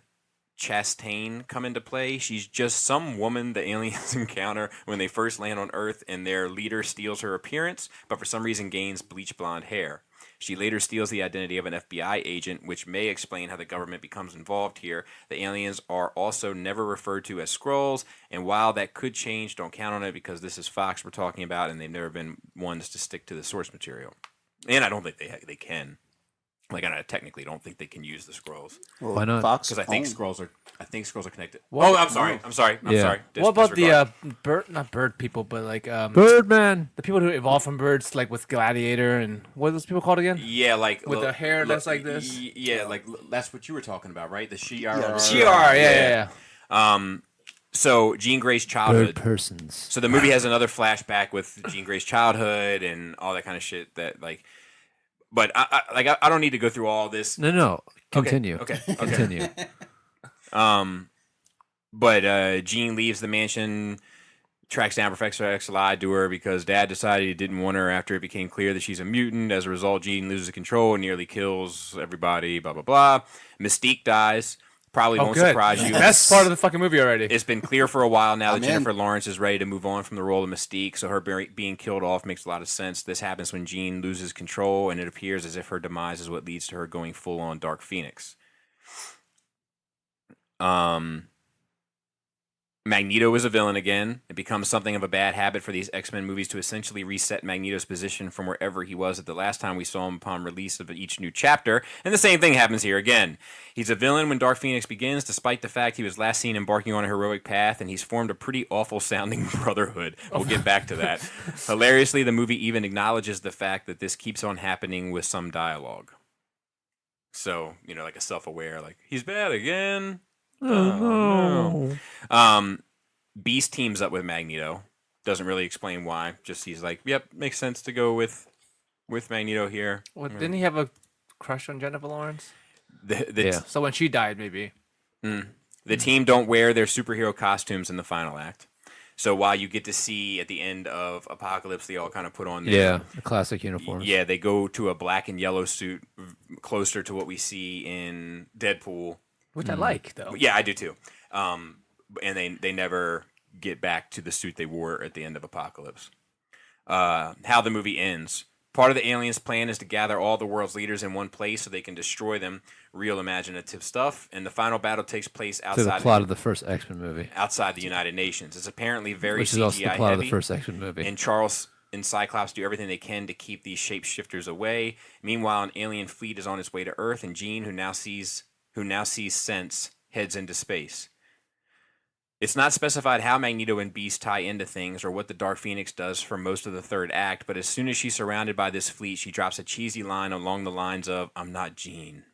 Chastain come into play? She's just some woman the aliens encounter when they first land on Earth, and their leader steals her appearance, but for some reason gains bleach blonde hair. She later steals the identity of an FBI agent, which may explain how the government becomes involved here. The aliens are also never referred to as Skrulls, and while that could change, don't count on it because this is Fox we're talking about, and they've never been ones to stick to the source material. And I don't think they can. Like, I technically don't think they can use the Skrulls Well, Why not? Fox because I think owned- Skrulls are connected. What? I'm sorry. I'm sorry. What about Disregard. the not bird people, but like Birdman. the people who evolve from birds, like with Gladiator and what are those people called again? Yeah, like With the hair that's like this? Yeah, like that's what you were talking about, right? The Shi'ar. Yeah, the Shi'ar, yeah. So Jean Grey's Bird childhood. persons. So the movie has another flashback with Jean Grey's childhood and all that kind of shit. That like, but I don't need to go through all this. No. Continue. Okay. Continue. But Jean leaves the mansion, tracks down Professor X lied to her because Dad decided he didn't want her after it became clear that she's a mutant. As a result, Jean loses control and nearly kills everybody, blah, blah, blah. Mystique dies. Probably won't surprise you. That's part of the fucking movie already. It's been clear for a while now that I'm in. Jennifer Lawrence is ready to move on from the role of Mystique, so her being killed off makes a lot of sense. This happens when Jean loses control, and it appears as if her demise is what leads to her going full-on Dark Phoenix. Magneto is a villain again. It becomes something of a bad habit for these X-Men movies to essentially reset Magneto's position from wherever he was at the last time we saw him upon release of each new chapter, and the same thing happens here again. He's a villain when Dark Phoenix begins, despite the fact he was last seen embarking on a heroic path, and he's formed a pretty awful-sounding brotherhood. We'll get back to that. Hilariously, the movie even acknowledges the fact that this keeps on happening with some dialogue. So, like a self-aware, like, he's bad again. Oh, no. Beast teams up with Magneto. Doesn't really explain why. Just he's like, yep, makes sense to go with Magneto here. Well, didn't he have a crush on Jennifer Lawrence? Yeah. So when she died, maybe. The team don't wear their superhero costumes in the final act. So while you get to see at the end of Apocalypse, they all kind of put on their The classic uniforms. Yeah, they go to a black and yellow suit closer to what we see in Deadpool. Which I like, though. Yeah, I do too. And they never get back to the suit they wore at the end of Apocalypse. How the movie ends. Part of the aliens' plan is to gather all the world's leaders in one place so they can destroy them. Real imaginative stuff. And the final battle takes place To the outside plot of the first X-Men movie. outside the United Nations. It's apparently very Which is CGI also the plot of the heavy. first X-Men movie. And Charles and Cyclops do everything they can to keep these shapeshifters away. Meanwhile, an alien fleet is on its way to Earth, and Jean, who now sees sense, heads into space. It's not specified how Magneto and Beast tie into things or what the Dark Phoenix does for most of the third act, but as soon as she's surrounded by this fleet, she drops a cheesy line along the lines of, "I'm not Jean,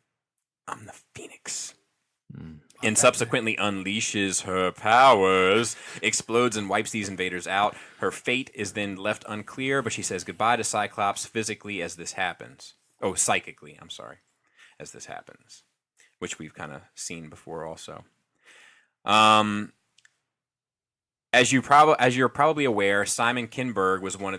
I'm the Phoenix." And subsequently unleashes her powers, explodes and wipes these invaders out. Her fate is then left unclear, but she says goodbye to Cyclops physically as this happens. Oh, psychically, I'm sorry, as this happens. which we've kind of seen before also. As you're probably aware, Simon Kinberg was one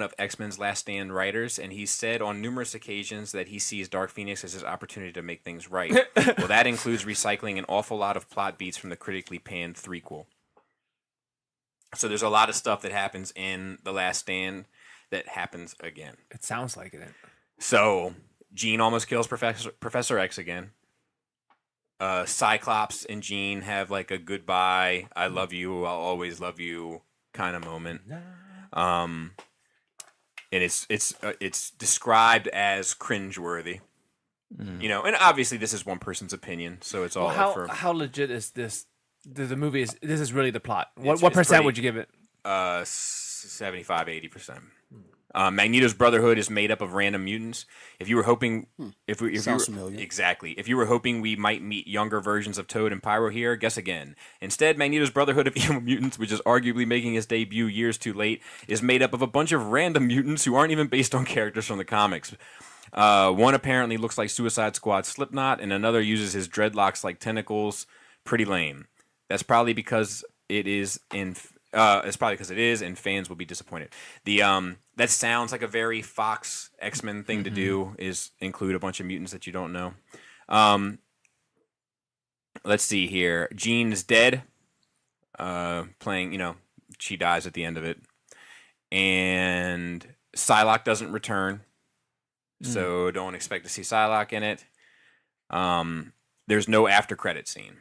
of X-Men's Last Stand writers, and he said on numerous occasions that he sees Dark Phoenix as his opportunity to make things right. Well, that includes recycling an awful lot of plot beats from the critically panned threequel. So there's a lot of stuff that happens in The Last Stand that happens again. It sounds like it. So Jean almost kills Professor X again. Cyclops and Jean have like a goodbye, I love you, I'll always love you kind of moment. And it's described as cringeworthy. You know, and obviously this is one person's opinion, so it's all how legit is this? The movie is this is really the plot. What it's percent would you give it? 75, 80%. Magneto's Brotherhood is made up of random mutants. If you were hoping, if you were hoping we might meet younger versions of Toad and Pyro here, guess again. Instead, Magneto's Brotherhood of Evil Mutants, which is arguably making his debut years too late, is made up of a bunch of random mutants who aren't even based on characters from the comics. One apparently looks like Suicide Squad Slipknot, and another uses his dreadlocks like tentacles. Pretty lame. That's probably because it is, and fans will be disappointed. That sounds like a very Fox X-Men thing to do, is include a bunch of mutants that you don't know. Let's see here. Jean is dead. Playing, she dies at the end of it. And Psylocke doesn't return. So don't expect to see Psylocke in it. There's no after credit scene.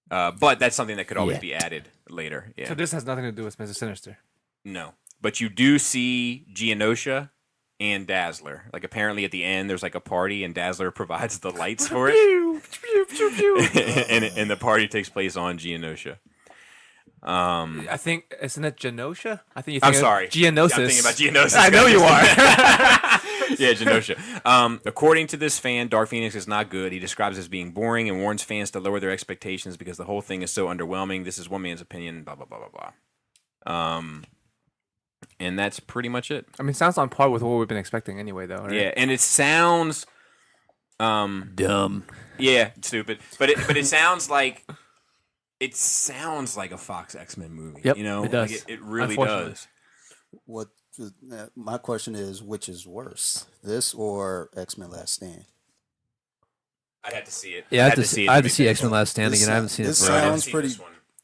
But that's something that could always be added later. Yeah. So this has nothing to do with Mr. Sinister. No. But you do see Genosha and Dazzler. Like, apparently at the end, there's like a party, and Dazzler provides the lights for it. and the party takes place on Genosha. I think, isn't it Genosha? I think I'm sorry. Geonosis. I'm thinking about Geonosis. I know you are. Yeah, Genosha. According to this fan, Dark Phoenix is not good. He describes it as being boring and warns fans to lower their expectations because the whole thing is so underwhelming. This is one man's opinion, blah, blah, blah, blah, blah. And that's pretty much it. I mean, it sounds on par with what we've been expecting anyway, though. Right? Yeah, and it sounds dumb. Yeah, stupid. But it sounds like a Fox X-Men movie. Yep, it does. Like it really does. My question is, which is worse, this or X-Men Last Stand? I'd have to see it. Yeah, I have to see X-Men Last Stand again. I haven't seen it forever.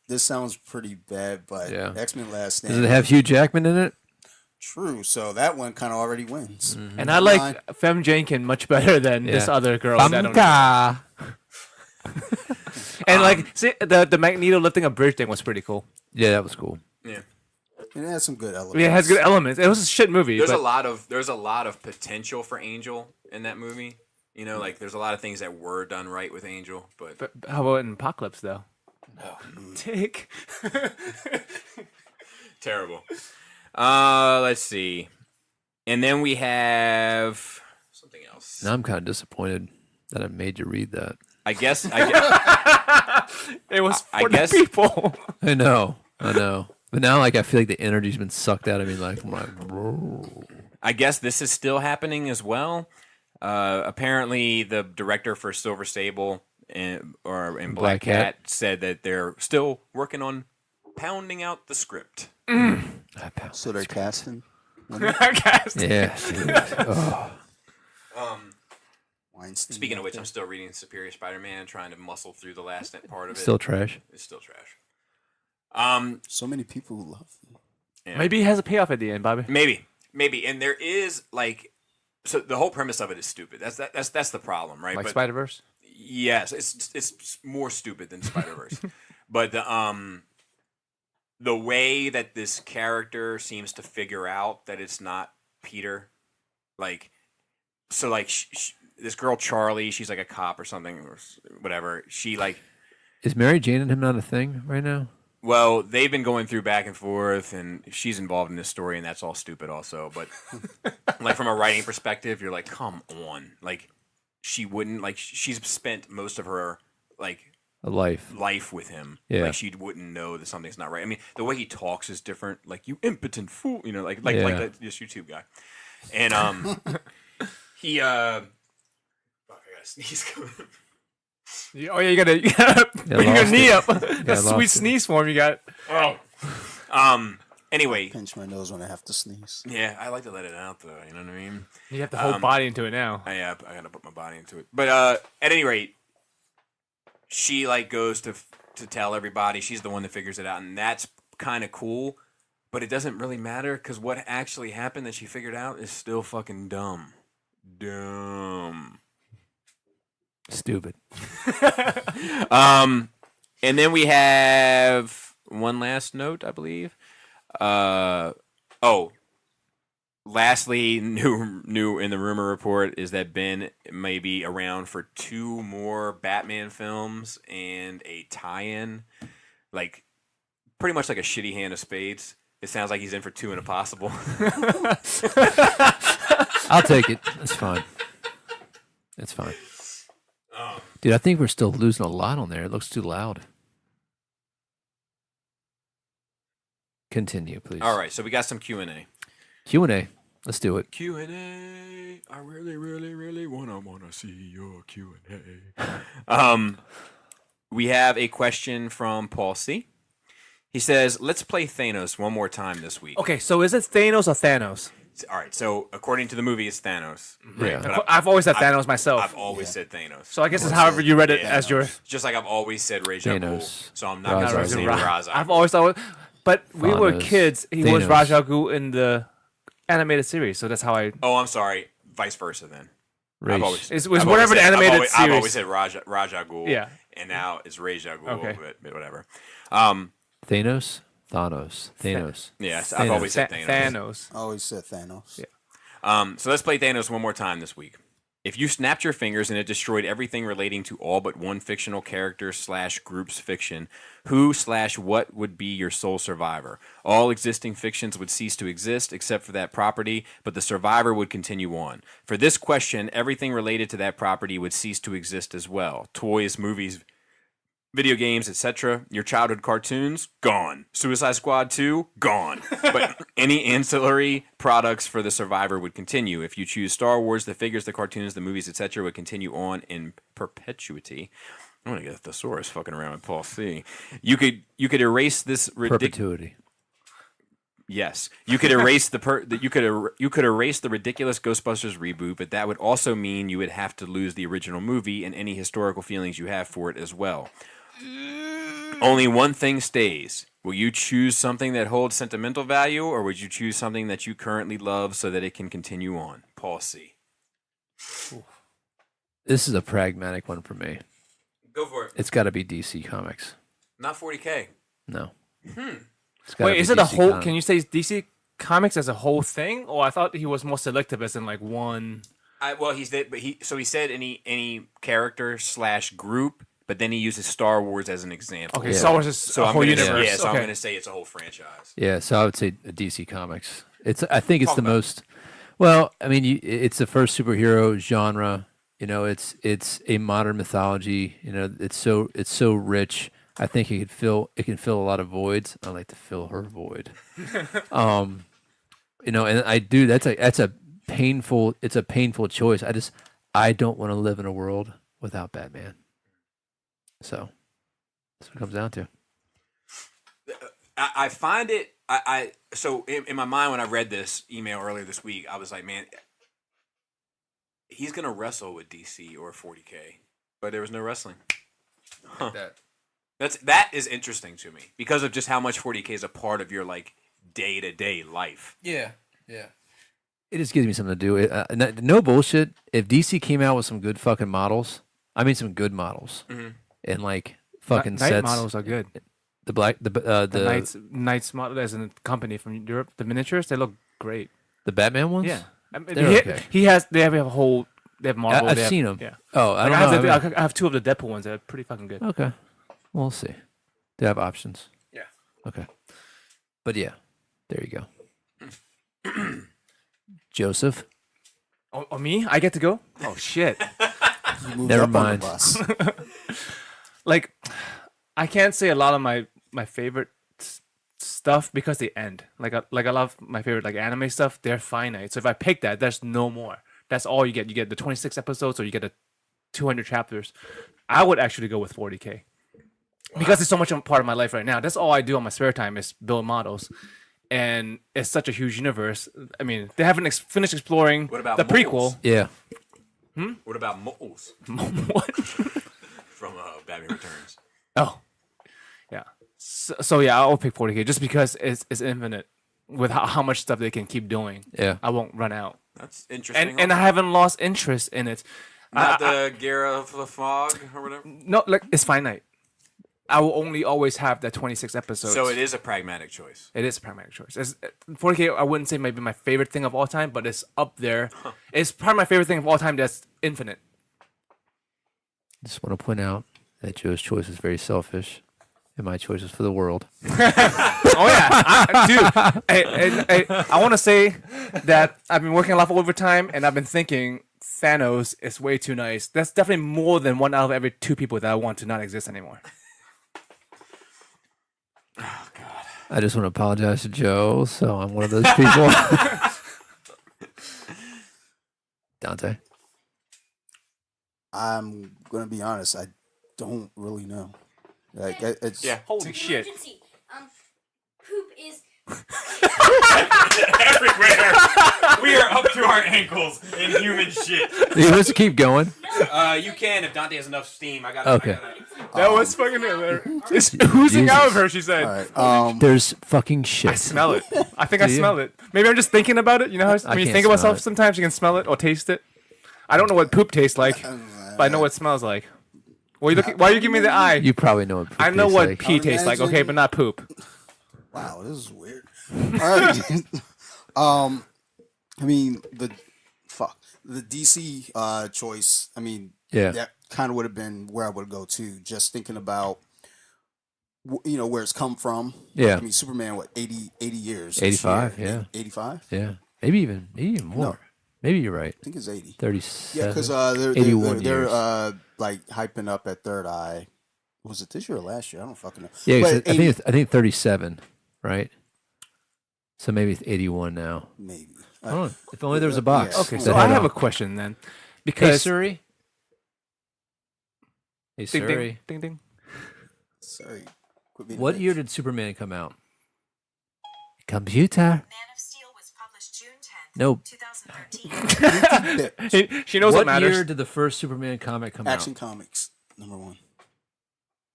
This sounds pretty bad, but X-Men Last Stand. Does it have Hugh Jackman in it? True, so that one kind of already wins. Mm-hmm. And I like Femme Jankin much better than this other girl. And see, the Magneto lifting a bridge thing was pretty cool. Yeah, that was cool. Yeah. It has some good elements. Yeah, it has good elements. It was a shit movie. There's a lot of potential for Angel in that movie. Like there's a lot of things that were done right with Angel, but how about in Apocalypse though? No. Tick. Terrible. Let's see. And then we have something else. Now I'm kind of disappointed that I made you read that. I guess it was for the people. I know. But now, I feel like the energy's been sucked out of me. Like, I guess this is still happening as well. Apparently, the director for Silver Sable and Black Cat said that they're still working on pounding out the script. So they're casting. Yeah. Speaking of which, I'm still reading Superior Spider-Man and trying to muscle through the last part of it. Still trash. It's still trash. So many people who love it. Yeah. Maybe it has a payoff at the end, Bobby. Maybe, and there is so the whole premise of it is stupid. That's the problem, right? Like Spider-Verse. Yes, it's more stupid than Spider-Verse, but the way that this character seems to figure out that it's not Peter, this girl Charlie, she's like a cop or something or whatever. She is Mary Jane and him not a thing right now? Well, they've been going through back and forth, and she's involved in this story, and that's all stupid also. But from a writing perspective, you're like, come on, she wouldn't she's spent most of her a life with him. Yeah. She wouldn't know that something's not right. I mean, the way he talks is different. You impotent fool. Like this YouTube guy. And he. Fuck, I gotta sneeze coming. Oh yeah, you gotta bring your knee up. Yeah, That sweet sneeze form you got. Oh. Anyway. Pinch my nose when I have to sneeze. Yeah, I like to let it out though. You know what I mean? You have the whole body into it now. I gotta put my body into it. But at any rate, she like goes to tell everybody. She's the one that figures it out, and that's kind of cool. But it doesn't really matter because what actually happened that she figured out is still fucking dumb. Dumb. Stupid. And then we have one last note, I believe. Lastly, new in the rumor report is that Ben may be around for 2 more Batman films and a tie-in, like pretty much like a shitty hand of spades. It sounds like he's in for 2 and a possible. I'll take it. It's fine. It's fine. Dude, I think we're still losing a lot on there. It looks too loud. Continue, please. All right, so we got some Q&A. Q&A. Let's do it. Q&A. I really, really, really wanna see your Q&A. We have a question from Paul C. He says, "Let's play Thanos one more time this week." Okay, so is it Thanos or Thanos? All right, so according to the movie, it's Thanos. Yeah. But I've always said Thanos myself. I've always said Thanos. So I guess it's however you read it Yeah. as your. Just like I've always said Ra's al Ghul. Thanos. So I'm not going to say Ra's al I've Ghul. always thought, but we were Thanos. kids. He was Thanos. Ra's al Ghul in the animated series, so that's how I. Oh, I'm sorry. Vice versa then. Race. It was whatever the animated I've series. always said Ra's al Ghul. Yeah. And now it's Ra's al Ghul. Okay. But whatever. Thanos? Thanos. Yes, I've always said Thanos. Thanos. I always said Thanos. Yeah. So let's play Thanos one more time this week. If you snapped your fingers and it destroyed everything relating to all but one fictional character / group's fiction, who / what would be your sole survivor? All existing fictions would cease to exist except for that property, but the survivor would continue on. For this question, everything related to that property would cease to exist as well. Toys, movies, video games, etc. Your childhood cartoons, gone. Suicide Squad 2, gone. But any ancillary products for the survivor would continue. If you choose Star Wars, the figures, the cartoons, the movies, etc. would continue on in perpetuity. I'm gonna get a thesaurus fucking around with Paul C. You could erase this Perpetuity. Yes, you could erase you could erase the ridiculous Ghostbusters reboot, but that would also mean you would have to lose the original movie and any historical feelings you have for it as well. Only one thing stays. Will you choose something that holds sentimental value, or would you choose something that you currently love so that it can continue on? Paul C. This is a pragmatic one for me. Go for it. It's got to be DC Comics. Not 40K. No. Wait, is it a whole? Can you say DC Comics as a whole thing, or I thought he was more selective as in like one? Well, he said any character / group, but then he uses Star Wars as an example. Okay, Yeah. Star Wars is So a I'm whole gonna universe. Yeah, so I'm Okay. going to say it's a whole franchise. Yeah, so I would say DC Comics. I think it's Talk the about it. most. Well, I mean, it's the first superhero genre. You know, it's a modern mythology. You know, it's so rich. I think it can fill a lot of voids. I like to fill her void. You know, and I do. It's a painful choice. I don't want to live in a world without Batman. So that's what it comes down to. I find it. So in my mind when I read this email earlier this week, I was like, man, he's gonna wrestle with DC or 40K, but there was no wrestling. Huh. That is interesting to me because of just how much 40K is a part of your like day-to-day life. Yeah. It just gives me something to do. No bullshit. If DC came out with some good fucking models, some good models, and like fucking Night sets. models are good. The Knights model as a company from Europe, the miniatures, they look great. the Batman ones. Yeah, I mean, They're okay. They have a whole. They have Marvel. I've they have- seen them. Yeah. Oh, I Like, don't know. I have 2 of the Deadpool ones that are pretty fucking good. Okay, we'll see. They have options. Yeah. Okay, but yeah, there you go. Joseph. Oh, me? I get to go? Oh shit! You moved Never up on mind. the bus. Like, I can't say a lot of my favorite stuff because they end. Like I love my favorite like anime stuff. They're finite. So if I pick that, there's no more. That's all you get. You get the 26 episodes, or you get a 200 chapters, I would actually go with 40K. Because it's so much a part of my life right now. That's all I do on my spare time is build models. And it's such a huge universe. I mean, they haven't finished exploring What about the moles? prequel. Yeah. What about moles What? from Batman Returns? Oh. Yeah. So yeah, I'll pick 40K just because it's infinite with how much stuff they can keep doing. Yeah. I won't run out. That's interesting. And I haven't lost interest in it. Not the Gara of the Fog or whatever? No, like it's finite. I will only always have that 26 episodes. So it is a pragmatic choice. It is a pragmatic choice. 40K, I wouldn't say maybe my favorite thing of all time, but it's up there. It's probably my favorite thing of all time that's infinite. Just want to point out that Joe's choice is very selfish, and my choice is for the world. Oh yeah, dude. I want to say that I've been working a lot of overtime, and I've been thinking Thanos is way too nice. That's definitely more than 1 out of every 2 people that I want to not exist anymore. Oh, God. I just want to apologize to Joe, so I'm one of those people. Dante? I'm gonna be honest. I don't really know. Like it's Holy shit. Emergency. Poop is Everywhere. We are up to our ankles in human shit. You want us to keep going? You can if Dante has enough steam. I got Okay. That was fucking hilarious. It's oozing out of her, she said. all right. There's fucking I shit. smell it. I think I Do you? smell it. Maybe I'm just thinking about it. You know how when you can't think about smell stuff, it. sometimes you can smell it or taste it. I don't know what poop tastes like, but I know what it smells like. Why are you giving me the eye? You probably know what poop I know tastes what like. pee tastes like, okay, but not poop. Wow, this is weird. All right. I mean the DC choice. I mean, Yeah. that kind of would have been where I would go to. Just thinking about where it's come from. Yeah. I mean, Superman, what 80 years? 85, yeah. 85. Yeah. Maybe even more. No. Maybe you're right. I think it's 80. 37. Yeah, because 81 they're years. like hyping up at Third Eye. Was it this year or last year? I don't fucking know. Yeah, But 'cause I think 37, right? So maybe it's 81 now. maybe. I don't know. If only there was a box. Yeah. Okay, that so had I have all- a question then. Hey Because Siri. Hey ding, Siri. ding, ding, ding. Sorry. Quit being a What bitch. year did Superman come out? Computer. Man of Steel was published June 10th, Nope. 2013. Bitch. She knows what What matters. year did the first Superman comic come Action out? Comics #1.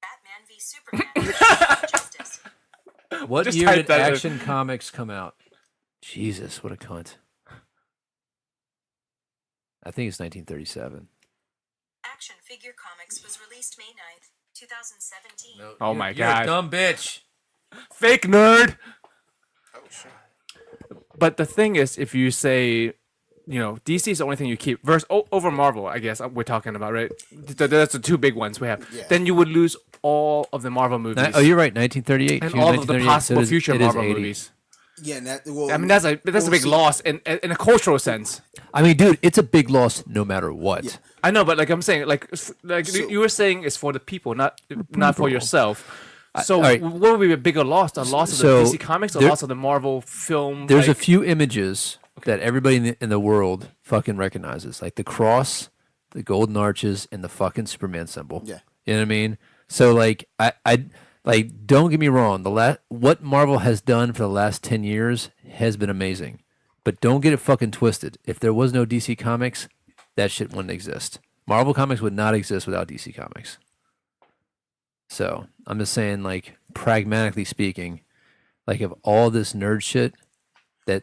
Batman v Superman. Justice. What Just year type did that in. Action Comics come out? Jesus, what a cunt. I think it's 1937. Action Figure Comics was released May 9th, 2017. Oh my You're God. a dumb bitch. Fake nerd. But the thing is, if you say, DC is the only thing you keep over Marvel, I guess we're talking about, right? That's the 2 big ones we have. Yeah. Then you would lose all of the Marvel movies. Oh, you're right. 1938. and June all of the 1938, possible so it is- future it is Marvel 80. movies. Yeah, and that, well, I mean, that's a big see, loss in a cultural sense. I mean, dude, it's a big loss no matter what. Yeah. I know, but like I'm saying, So- you were saying, it's for the people, not for yourself. So all right. what would be a bigger loss? A loss of the So DC Comics, or there- loss of the Marvel film? There's a like- few images that everybody in the world fucking recognizes, like the cross, the golden arches, and the fucking Superman symbol. Yeah. You know what I mean? So like, I like, don't get me wrong. What Marvel has done for the last 10 years has been amazing, but don't get it fucking twisted. If there was no DC Comics, that shit wouldn't exist. Marvel Comics would not exist without DC Comics. So I'm just saying, like, pragmatically speaking, like, of all this nerd shit that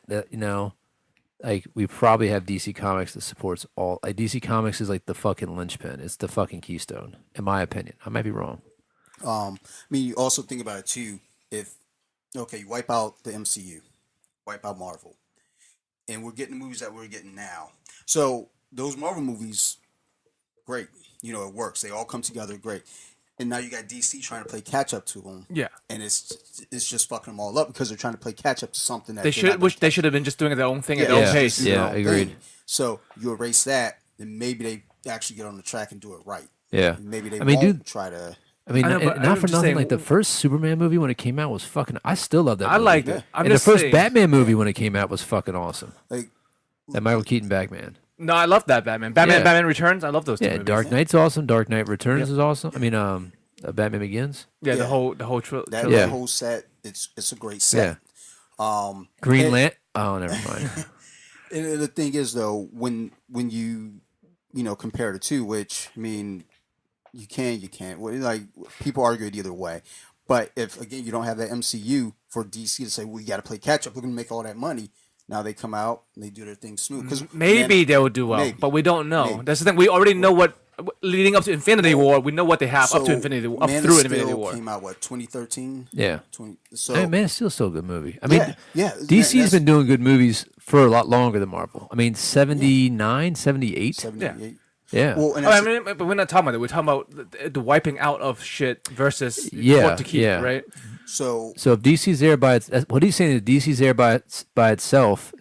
like, we probably have DC Comics that supports all. Like, DC Comics is like the fucking linchpin. It's the fucking keystone, in my opinion. I might be wrong. I mean, you also think about it too. If you wipe out the MCU, wipe out Marvel, and we're getting the movies that we're getting now. So those Marvel movies, great. It works. They all come together, great. And now you got DC trying to play catch up to them. Yeah. And it's just fucking them all up because they're trying to play catch up to something that They should have been just doing their own thing at their Yeah. own pace. Yeah. their own agreed. thing. So you erase that, then maybe they actually get on the track and do it right. Yeah. Maybe they I mean, won't dude, try to. I mean, I know, but not I'm for just nothing. saying, Like, the first Superman movie when it came out was fucking. I still love that. I movie. liked it. I'm And the just first saying. Batman movie when it came out was fucking awesome. Like, That Michael Keaton Batman. No, I love that Batman. Batman Returns. I love those two Yeah, movies. Dark Knight's awesome. Dark Knight Returns is awesome. I mean, Batman Begins. Yeah, Yeah. the whole that whole set. It's a great set. Green Lantern. Oh, never mind. And the thing is, though, when you compare the two, which I mean, you can't. Well, like people argue it either way, but if again you don't have that MCU for DC to say, well, you got to play catch up. We're going to make all that money. Now they come out and they do their thing smooth. Because maybe they'll do well, but we don't know. Maybe. That's the thing. We already know what leading up to Infinity War. We know what they have up to Infinity War. Up through Infinity War. Came out 2013. Yeah. So Man of Steel's still a good movie. I mean, yeah. DC's been doing good movies for a lot longer than Marvel. I mean, 79, 78. 78. Yeah. Well, and I mean, but we're not talking about that. We're talking about the wiping out of shit versus what to keep, right? So if DC's there what he's saying is DC's there by itself,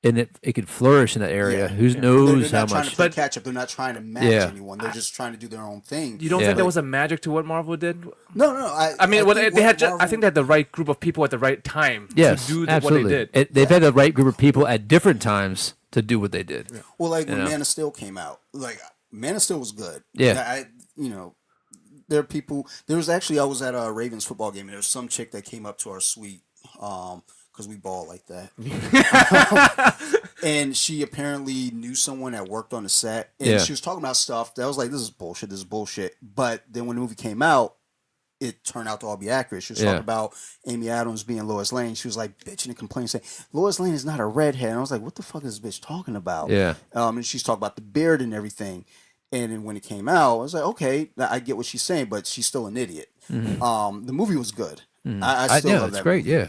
and it could flourish in that area. Yeah. Who knows they're how not trying much? to play catch up. They're not trying to match anyone. They're just trying to do their own thing. You don't think there was a magic to what Marvel did? No. I mean, they had. I think they had the right group of people at the right time to do absolutely. what they did. They've had the right group of people at different times to do what they did. Yeah. Well, like when Man of Steel came out, like Man of Steel was good. Yeah. There are people. There was actually I was at a Ravens football game and there was some chick that came up to our suite because we ball like that. And she apparently knew someone that worked on the set, and she was talking about stuff that was like, "This is bullshit." But then when the movie came out, it turned out to all be accurate. She was talking about Amy Adams being Lois Lane. She was like bitching and complaining, saying Lois Lane is not a redhead. And I was like, "What the fuck is this bitch talking about?" Yeah. And she's talking about the beard and everything. And then when it came out, I was like, "Okay, I get what she's saying, but she's still an idiot." Mm-hmm. The movie was good. Mm-hmm. I still love it's that great. movie. Yeah.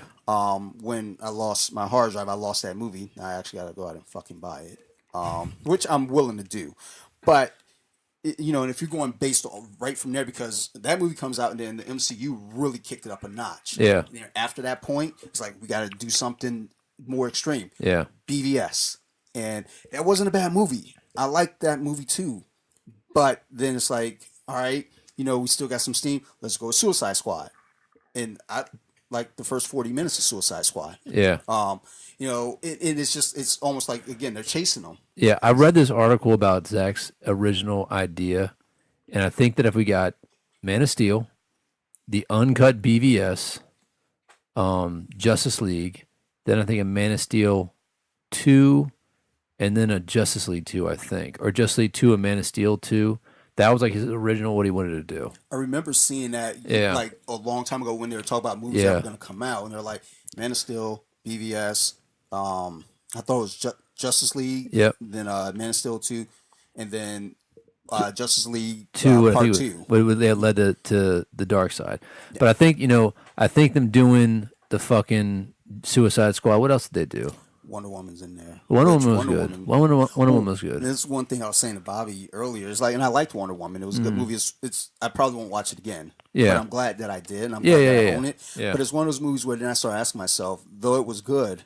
When I lost my hard drive, I lost that movie. I actually got to go out and fucking buy it, which I'm willing to do. But, and if you're going based on right from there, because that movie comes out and then the MCU really kicked it up a notch. Yeah. After that point, it's like we got to do something more extreme. Yeah. BVS. And that wasn't a bad movie. I liked that movie too. But then it's like, all right, we still got some steam. Let's go with Suicide Squad. And I like the first 40 minutes of Suicide Squad. Yeah. It's almost like, again, they're chasing them. Yeah. I read this article about Zach's original idea, and I think that if we got Man of Steel, the uncut BVS, Justice League, then I think a Man of Steel 2, and then a Justice League 2, I think. Or Justice League 2 and Man of Steel 2. That was like his original, what he wanted to do. I remember seeing that like a long time ago when they were talking about movies that were going to come out. And they're like, Man of Steel, BVS, I thought it was Justice League. Yep. Then Man of Steel 2. And then Justice League 2, Part 2. They had led to the dark side. Yeah. But I think, I think them doing the fucking Suicide Squad, what else did they do? Wonder Woman's in there. Wonder Woman was good. Wonder Woman was good. That's one thing I was saying to Bobby earlier. It's like, and I liked Wonder Woman. It was a good movie. It's I probably won't watch it again. Yeah. But I'm glad that I did. And I'm glad that I own it. Yeah. But it's one of those movies where then I started asking myself, though it was good,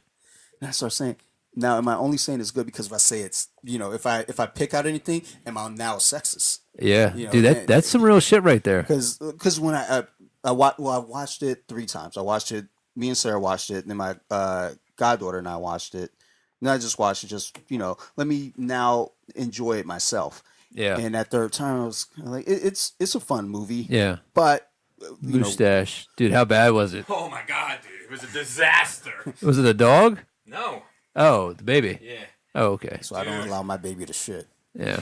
and I started saying, now am I only saying it's good because if I say it's, if I pick out anything, am I now sexist? Yeah, dude, that's some real shit right there. Because when I watched it 3 times. I watched it. Me and Sarah watched it, and then my goddaughter and I watched it. And I just watched it, let me now enjoy it myself. Yeah. And that third time, I was like, it's a fun movie. Yeah. But Mustache, dude, how bad was it? Oh my god, dude, it was a disaster. Was it a dog? No. Oh, the baby. Yeah. Oh, okay. So I don't allow my baby to shit. Yeah.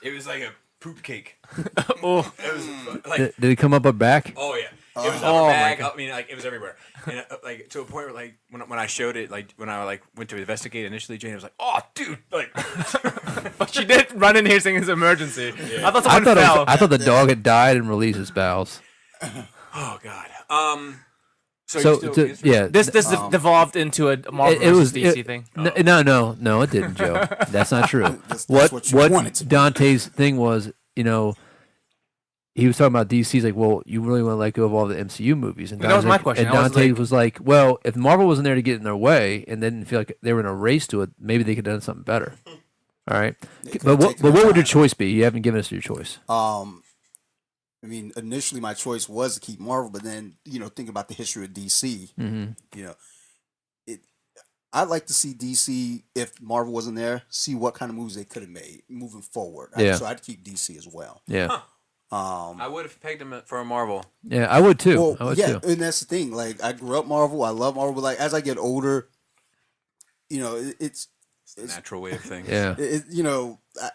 It was like a poop cake. Oh. It was like. Did it come up her back? Oh yeah. It was on her back. I mean, like it was everywhere, and like to a point where, like, when I showed it, like when I went to investigate initially, Jane was like, "Oh, dude!" Like, but she did run in here saying it's an emergency. Yeah. I thought someone fell. I thought the dog had died and released his bowels. Oh God. Yeah. This devolved into a Marvel versus DC thing. No, it didn't, Joe. That's not true. That's what Dante's thing was, he was talking about DC. He's like, well, you really want to let go of all the MCU movies. And that was my question. And Dante was like, well, if Marvel wasn't there to get in their way and they didn't feel like they were in a race to it, maybe they could have done something better. All right. But what would your choice be? You haven't given us your choice. I mean, initially my choice was to keep Marvel, but then, think about the history of DC. Mm-hmm. I'd like to see DC, if Marvel wasn't there, see what kind of movies they could have made moving forward. Yeah. So I'd keep DC as well. Yeah. I would have pegged him for a Marvel. Yeah, I would too. Well, I would yeah, too. and that's the thing. Like, I grew up Marvel. I love Marvel. But like, as I get older, it's the natural way of things. Yeah.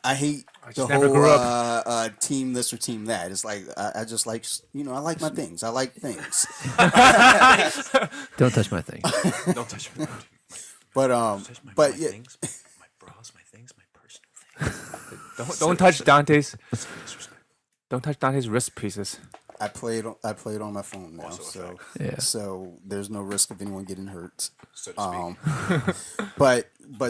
I hate the never grew whole team this or team that. It's like I just like I like my things. I like things. Don't touch my thing. Don't touch my But touch my but yeah, things, my bras, my things, my personal things. Don't touch Dante's. Don't touch Dante's wrist pieces. I play it on my phone now, Also a so Yeah. so there's no risk of anyone getting hurt. So to speak. But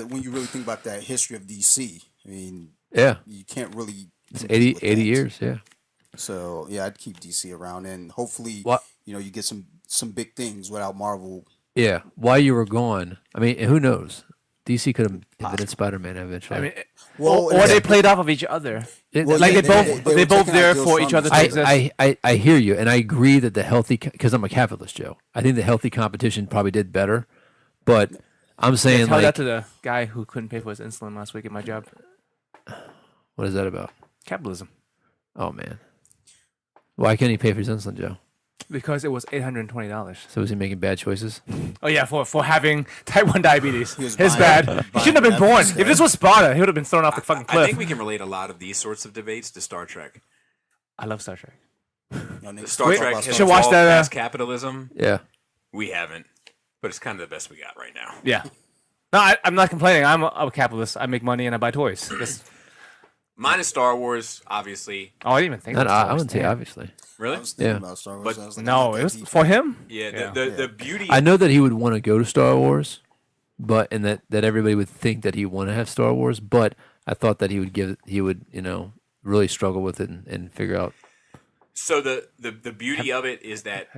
when you really think about that history of DC, I mean, Yeah. you can't really. It's compete 80, with 80 that. years. Yeah. So yeah, I'd keep DC around, and hopefully, What? you get some big things without Marvel. Yeah. While you were gone, I mean, who knows? DC could have invented Spider-Man eventually. I mean, Well, or they played off of each other. Well, Like yeah, they were both taking there ideals for from each other this. to exist. I hear you, and I agree that the healthy, because I'm a capitalist, Joe. I think the healthy competition probably did better, but I'm saying Tell like, that to the guy who couldn't pay for his insulin last week at my job. what is that about? Capitalism. Oh man, why can't he pay for his insulin, Joe? Because it was $820. So is he making bad choices? Oh yeah, for having type 1 diabetes. He was His buying- bad. He buying shouldn't have been born. Netflix If this was Sparta, he would have been thrown off the fucking I cliff. think we can relate a lot of these sorts of debates to Star Trek. I love Star Trek. Star Wait, Trek about has you should watch evolved that, past capitalism. Yeah. We haven't, but it's kind of the best we got right now. Yeah. No, I'm not complaining. I'm a capitalist. I make money and I buy toys. Mine is Star Wars, obviously. Oh, I didn't even think Not, about Star I Wars. wouldn't say Damn. obviously. Really? I was thinking Yeah. about Star Wars. But- I was like, I No, got it that was deep. for him. Yeah. Yeah. The beauty. I know that he would want to go to Star Wars, but and that everybody would think that he would want to have Star Wars, but I thought that he would really struggle with it and figure out. So the beauty of it is that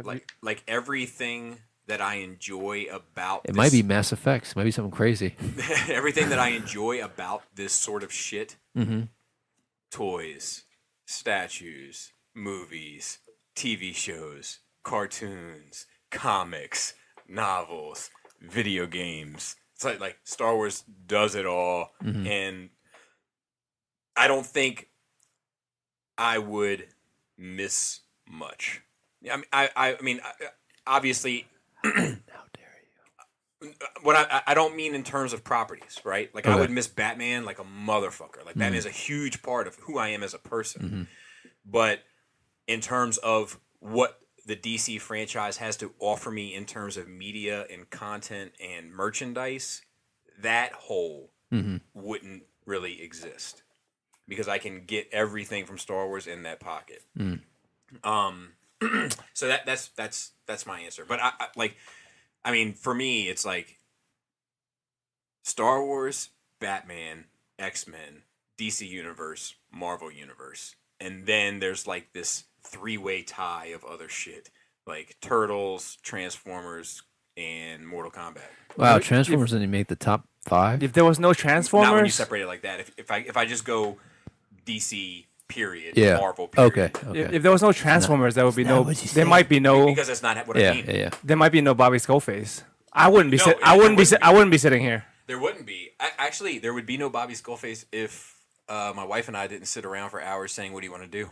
like everything that I enjoy about It might be Mass Effects, might be something crazy. everything that I enjoy about this sort of shit. Mm-hmm. Toys, statues, movies, TV shows, cartoons, comics, novels, video games. It's like Star Wars does it all, and I don't think I would miss much. I mean, obviously. How dare you? What I don't mean in terms of properties, right? Like I would miss Batman like a motherfucker. Like Batman is a huge part of who I am as a person. But in terms of what the DC franchise has to offer me in terms of media and content and merchandise, that hole wouldn't really exist because I can get everything from Star Wars in that pocket. So that's my answer. But I mean, for me, it's like Star Wars, Batman, X-Men, DC Universe, Marvel Universe. And then there's like this three-way tie of other shit. Like Turtles, Transformers, and Mortal Kombat. Wow, Transformers didn't make the top 5. If there was no Not when you Transformers, separate it like that. If I just go DC period, Yeah. Marvel period. Okay. if there was no Transformers, there would be no. what you There said? might be no. Because that's not what I Yeah, mean. yeah. There might be no Bobby Skullface. I wouldn't be. No, I there wouldn't be. wouldn't I wouldn't be sitting here. There wouldn't be. Actually, there would be no Bobby Skullface if my wife and I didn't sit around for hours saying, "What do you want to do?"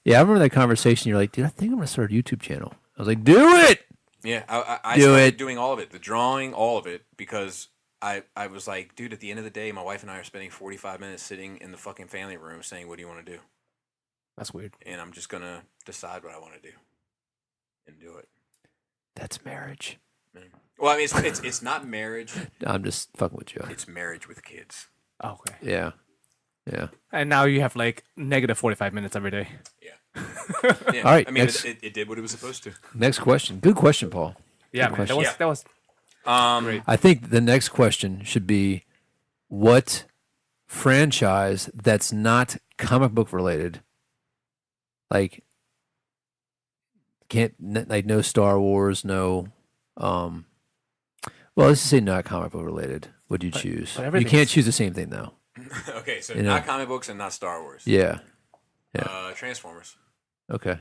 Yeah, I remember that conversation. You're like, dude, I think I'm going to start a YouTube channel. I was like, do it! Yeah, I Do started it. doing all of it, the drawing, all of it, because I was like, dude, at the end of the day, my wife and I are spending 45 minutes sitting in the fucking family room saying, "What do you want to do?" That's weird. And I'm just gonna decide what I want to do and do it. That's marriage. Well, I mean, it's not marriage; I'm just fucking with you. it's marriage with kids. Okay. Yeah. Yeah. And now you have like negative 45 minutes every day. Yeah. Yeah. All right, I mean, next- it did what it was supposed to. Next question. Good question, Paul. Yeah, Good man. That question. was Yeah. that was. I think the next question should be what franchise that's not comic book related, like like no Star Wars, no well, let's just say not comic book related. Would you choose? but You everything's- can't choose the same thing though. Okay, so You know. not comic books and not Star Wars. Yeah. Transformers. Okay.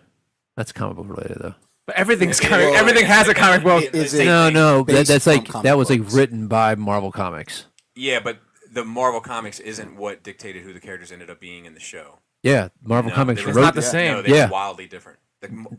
That's comic book related though. Everything's comic. Everything has a comic book. No, that's like that was like books? written by Marvel Comics. Yeah, but the Marvel Comics isn't what dictated who the characters ended up being in the show. Yeah, Marvel No, Comics they wrote were not the same. No, they Yeah. were wildly different.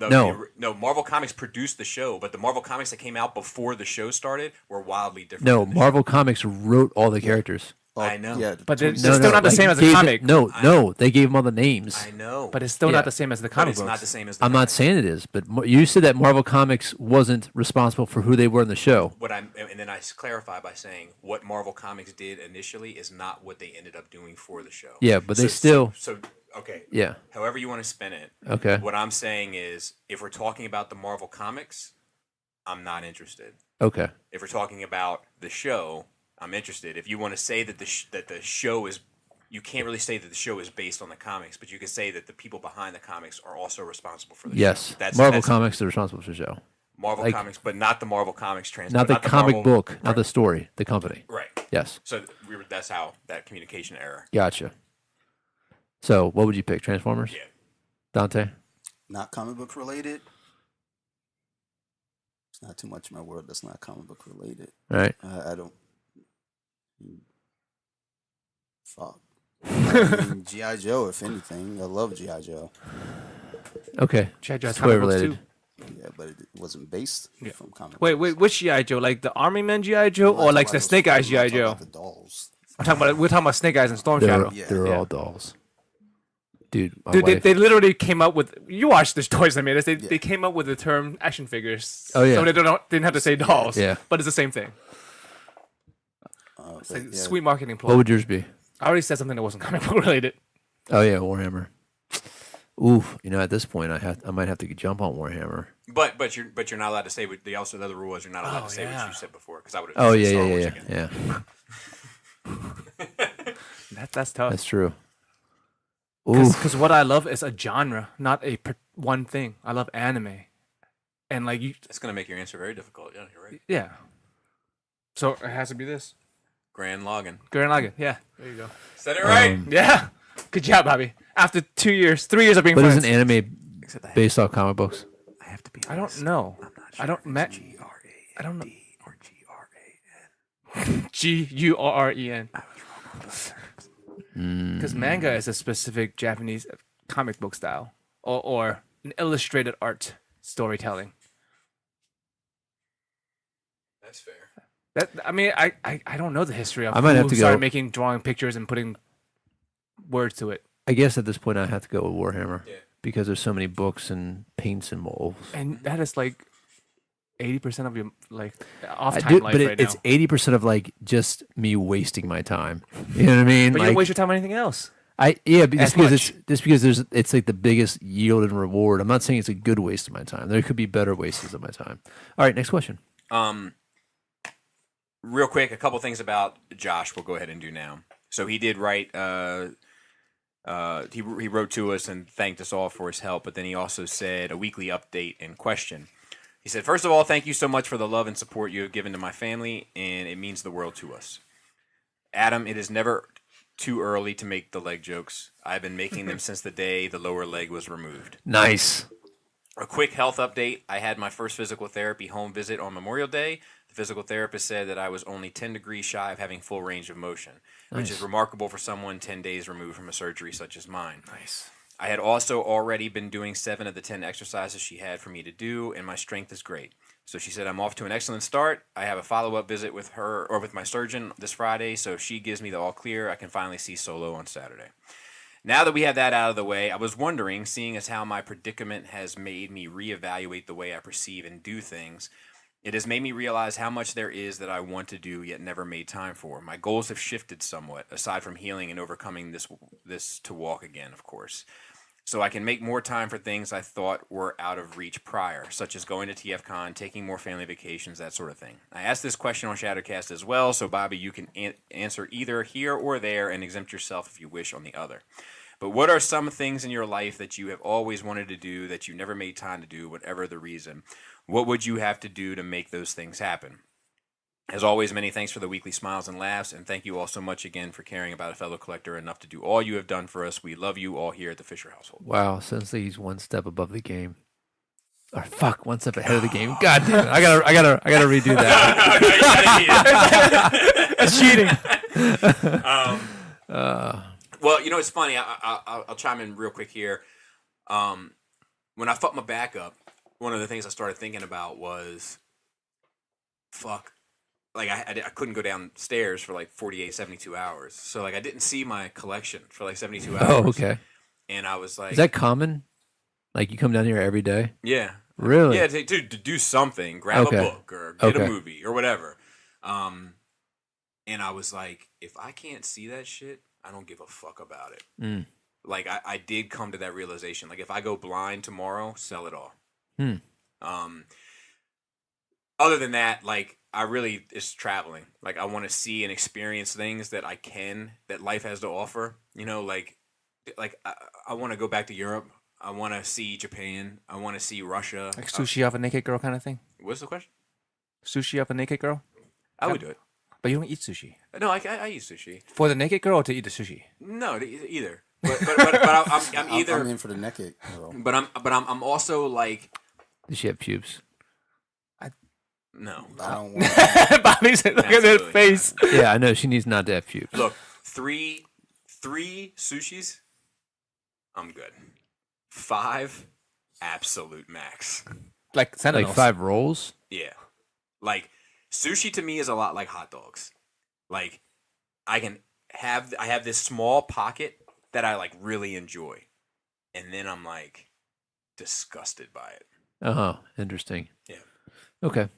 No. Marvel Comics produced the show, but the Marvel Comics that came out before the show started were wildly different. No, than the Marvel Comics wrote all the characters. I know. Yeah, But it's No, still not the like, same as a gave comic. No, they gave them all the names. I know. But it's still Yeah. not the same as the But comic it's books. not the same as the I'm not comics. saying it is, but you said that Marvel Comics wasn't responsible for who they were in the show. And then I clarify by saying what Marvel Comics did initially is not what they ended up doing for the show. Yeah, but they still. So okay. Yeah. However you want to spin it. Okay. What I'm saying is, if we're talking about the Marvel Comics, I'm not interested. Okay. If we're talking about the show, I'm interested. If you want to say that the show is, you can't really say that the show is based on the comics, but you can say that the people behind the comics are also responsible for the Yes. show. Marvel Comics are responsible for the show. Marvel like- Comics, but not the Marvel Comics transfer. Not the comic Marvel- book, not the story, the company. Right. Yes. So that's how that communication error. Gotcha. So, what would you pick? Transformers? Yeah. Dante? not comic book related. It's not too much in my world that's not comic book related. Right. I don't. Fuck. I mean, G.I. Joe, if anything. I love G.I. Joe. Okay. G.I. Joe has Toy comic books related. too. Yeah, but it wasn't based from comic Wait, books. which G.I. Joe? Like the Army Man G.I. Joe, I'm not or talking like about the those Snake Eyes people, I'm G.I. talking Joe? about the dolls. We're talking about Snake Eyes and Storm Shadow. They're Yeah. all dolls. Dude, my Dude, wife. they literally came up with. You watched the toys I made. They came up with the term action figures. Oh, yeah. So they didn't have to say dolls. Yeah. But it's the same thing. It's like sweet marketing plot. What would yours be? I already said something that wasn't comic book related. Oh yeah, Warhammer. Oof, at this point, I might have to jump on Warhammer. But you're not allowed to say what the other rule is. You're not allowed to say what you said before, because I would have. Oh said Star yeah, Wars yeah. That's tough. That's true. Oof. Because what I love is a genre, not one thing. I love anime, and like you. It's gonna make your answer very difficult. Yeah, you're right. Yeah. So it has to be this. Grand Logan. Gurren Lagann. Yeah. There you go. Said it right. Yeah. Good job, Bobby. After 3 years of being But friends. isn't anime based off comic books? I have to be. I don't know. I don't. G-R-A-N-D I don't know. or G-R-A-N. G-U-R-R-E-N. I was wrong on both. Because manga is a specific Japanese comic book style, or an illustrated art storytelling. That's fair. I don't know the history of I might who have to started go- drawing pictures and putting words to it. I guess at this point I have to go with Warhammer Yeah. because there's so many books and paints and molds. And that is like 80% of your off I time do, life but right it's now. 80% of like just me wasting my time. You know what I mean? But you Like, don't waste your time on anything else. just because it's like the biggest yield and reward. I'm not saying it's a good waste of my time. There could be better wastes of my time. All right, next question. Real quick, a couple things about Josh. We'll go ahead and do now. So he did write. He wrote to us and thanked us all for his help. But then he also said a weekly update and question. He said, first of all, thank you so much for the love and support you have given to my family, and it means the world to us. Adam, it is never too early to make the leg jokes. I've been making them since the day the lower leg was removed. Nice. A quick health update. I had my first physical therapy home visit on Memorial Day. The physical therapist said that I was only 10 degrees shy of having full range of motion, which is remarkable for someone 10 days removed from a surgery such as mine. Nice. I had also already been doing 7 of the 10 exercises she had for me to do, and my strength is great. So she said, I'm off to an excellent start. I have a follow-up visit with her or with my surgeon this Friday, so if she gives me the all clear, I can finally see Solo on Saturday. Now that we have that out of the way, I was wondering, seeing as how my predicament has made me reevaluate the way I perceive and do things, it has made me realize how much there is that I want to do yet never made time for. My goals have shifted somewhat, aside from healing and overcoming this to walk again, of course. So I can make more time for things I thought were out of reach prior, such as going to TFCon, taking more family vacations, that sort of thing. I asked this question on Shadowcast as well, so Bobby, you can answer either here or there and exempt yourself if you wish on the other. But what are some things in your life that you have always wanted to do that you never made time to do, whatever the reason? What would you have to do to make those things happen? As always, many thanks for the weekly smiles and laughs, and thank you all so much again for caring about a fellow collector enough to do all you have done for us. We love you all here at the Fisher household. Wow, Sensei's one step above the game. Or fuck, one step ahead of the game. God damn it! I gotta redo that. It's cheating. Well, it's funny. I'll chime in real quick here. When I fucked my back up, one of the things I started thinking about was, fuck, like I couldn't go downstairs for like 48, 72 hours. So like I didn't see my collection for like 72 hours. Oh, okay. And I was like, is that common? Like you come down here every day? Yeah. Really? Yeah, to do something, grab a book or get a movie or whatever. And I was like, if I can't see that shit, I don't give a fuck about it. Mm. Like I did come to that realization. Like if I go blind tomorrow, sell it all. Other than that, like I really is traveling. Like I want to see and experience things that life has to offer. Like I want to go back to Europe. I want to see Japan. I want to see Russia. Like sushi of a naked girl kind of thing? What's the question? Sushi of a naked girl? I would do it. But you don't eat sushi. No, I eat sushi. For the naked girl or to eat the sushi? No, either. But I'm either. I'm in for the naked girl. But I'm also like. Does she have pubes? No. I don't want Bobby said, look at that face. Yeah, I know. She needs not to have pubes. Look, three sushis, I'm good. 5, absolute max. Like Sentinels. Like 5 rolls? Yeah. Like, sushi to me is a lot like hot dogs. Like, I have this small pocket that I, like, really enjoy. And then I'm, like, disgusted by it. Uh-huh. Interesting. Yeah. Okay.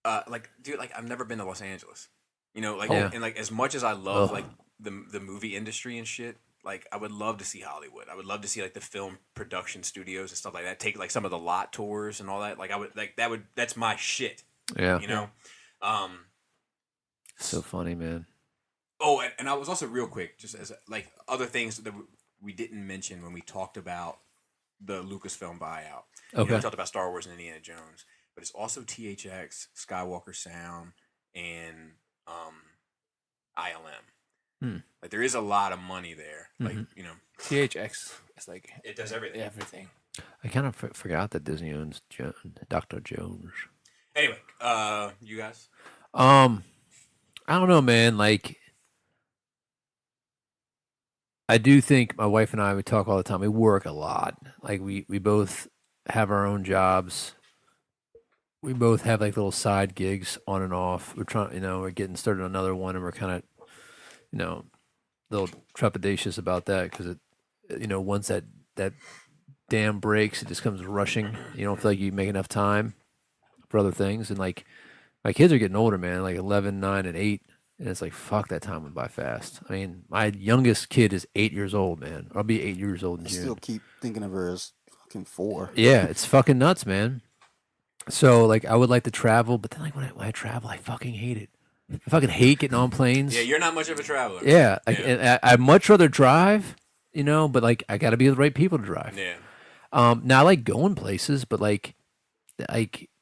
Like, dude, like, I've never been to Los Angeles. And, like, as much as I love, like, the movie industry and shit, like, I would love to see Hollywood. I would love to see, like, the film production studios and stuff like that. Take, like, some of the lot tours and all that. Like, that's my shit. Yeah. So funny, man. Oh, and I was also real quick, just as, like, other things that we didn't mention when we talked about the Lucasfilm buyout. Okay. We talked about Star Wars and Indiana Jones, but it's also THX, Skywalker Sound, and ILM. Like there is a lot of money there. Like THX is like it does everything. Everything. I kind of forgot that Disney owns Dr. Jones. Anyway, you guys. I don't know, man. Like, I do think my wife and I, we talk all the time. We work a lot. Like we both have our own jobs. We both have like little side gigs on and off. We're trying, we're getting started on another one, and we're kind of, a little trepidatious about that because it, once that dam breaks, it just comes rushing. You don't feel like you make enough time for other things, and like my kids are getting older, man. Like 11, 9, and 8. And it's like, fuck, that time went by fast. I mean, my youngest kid is 8 years old, man. I'll be 8 years old in I June. still keep thinking of her as fucking 4. Yeah, it's fucking nuts, man. So, like, I would like to travel, but then, like, when I travel, I fucking hate it. I fucking hate getting on planes. Yeah, you're not much of a traveler. Yeah, like, and I'd much rather drive, but, like, I got to be with the right people to drive. Yeah. Now, I like going places, but, like,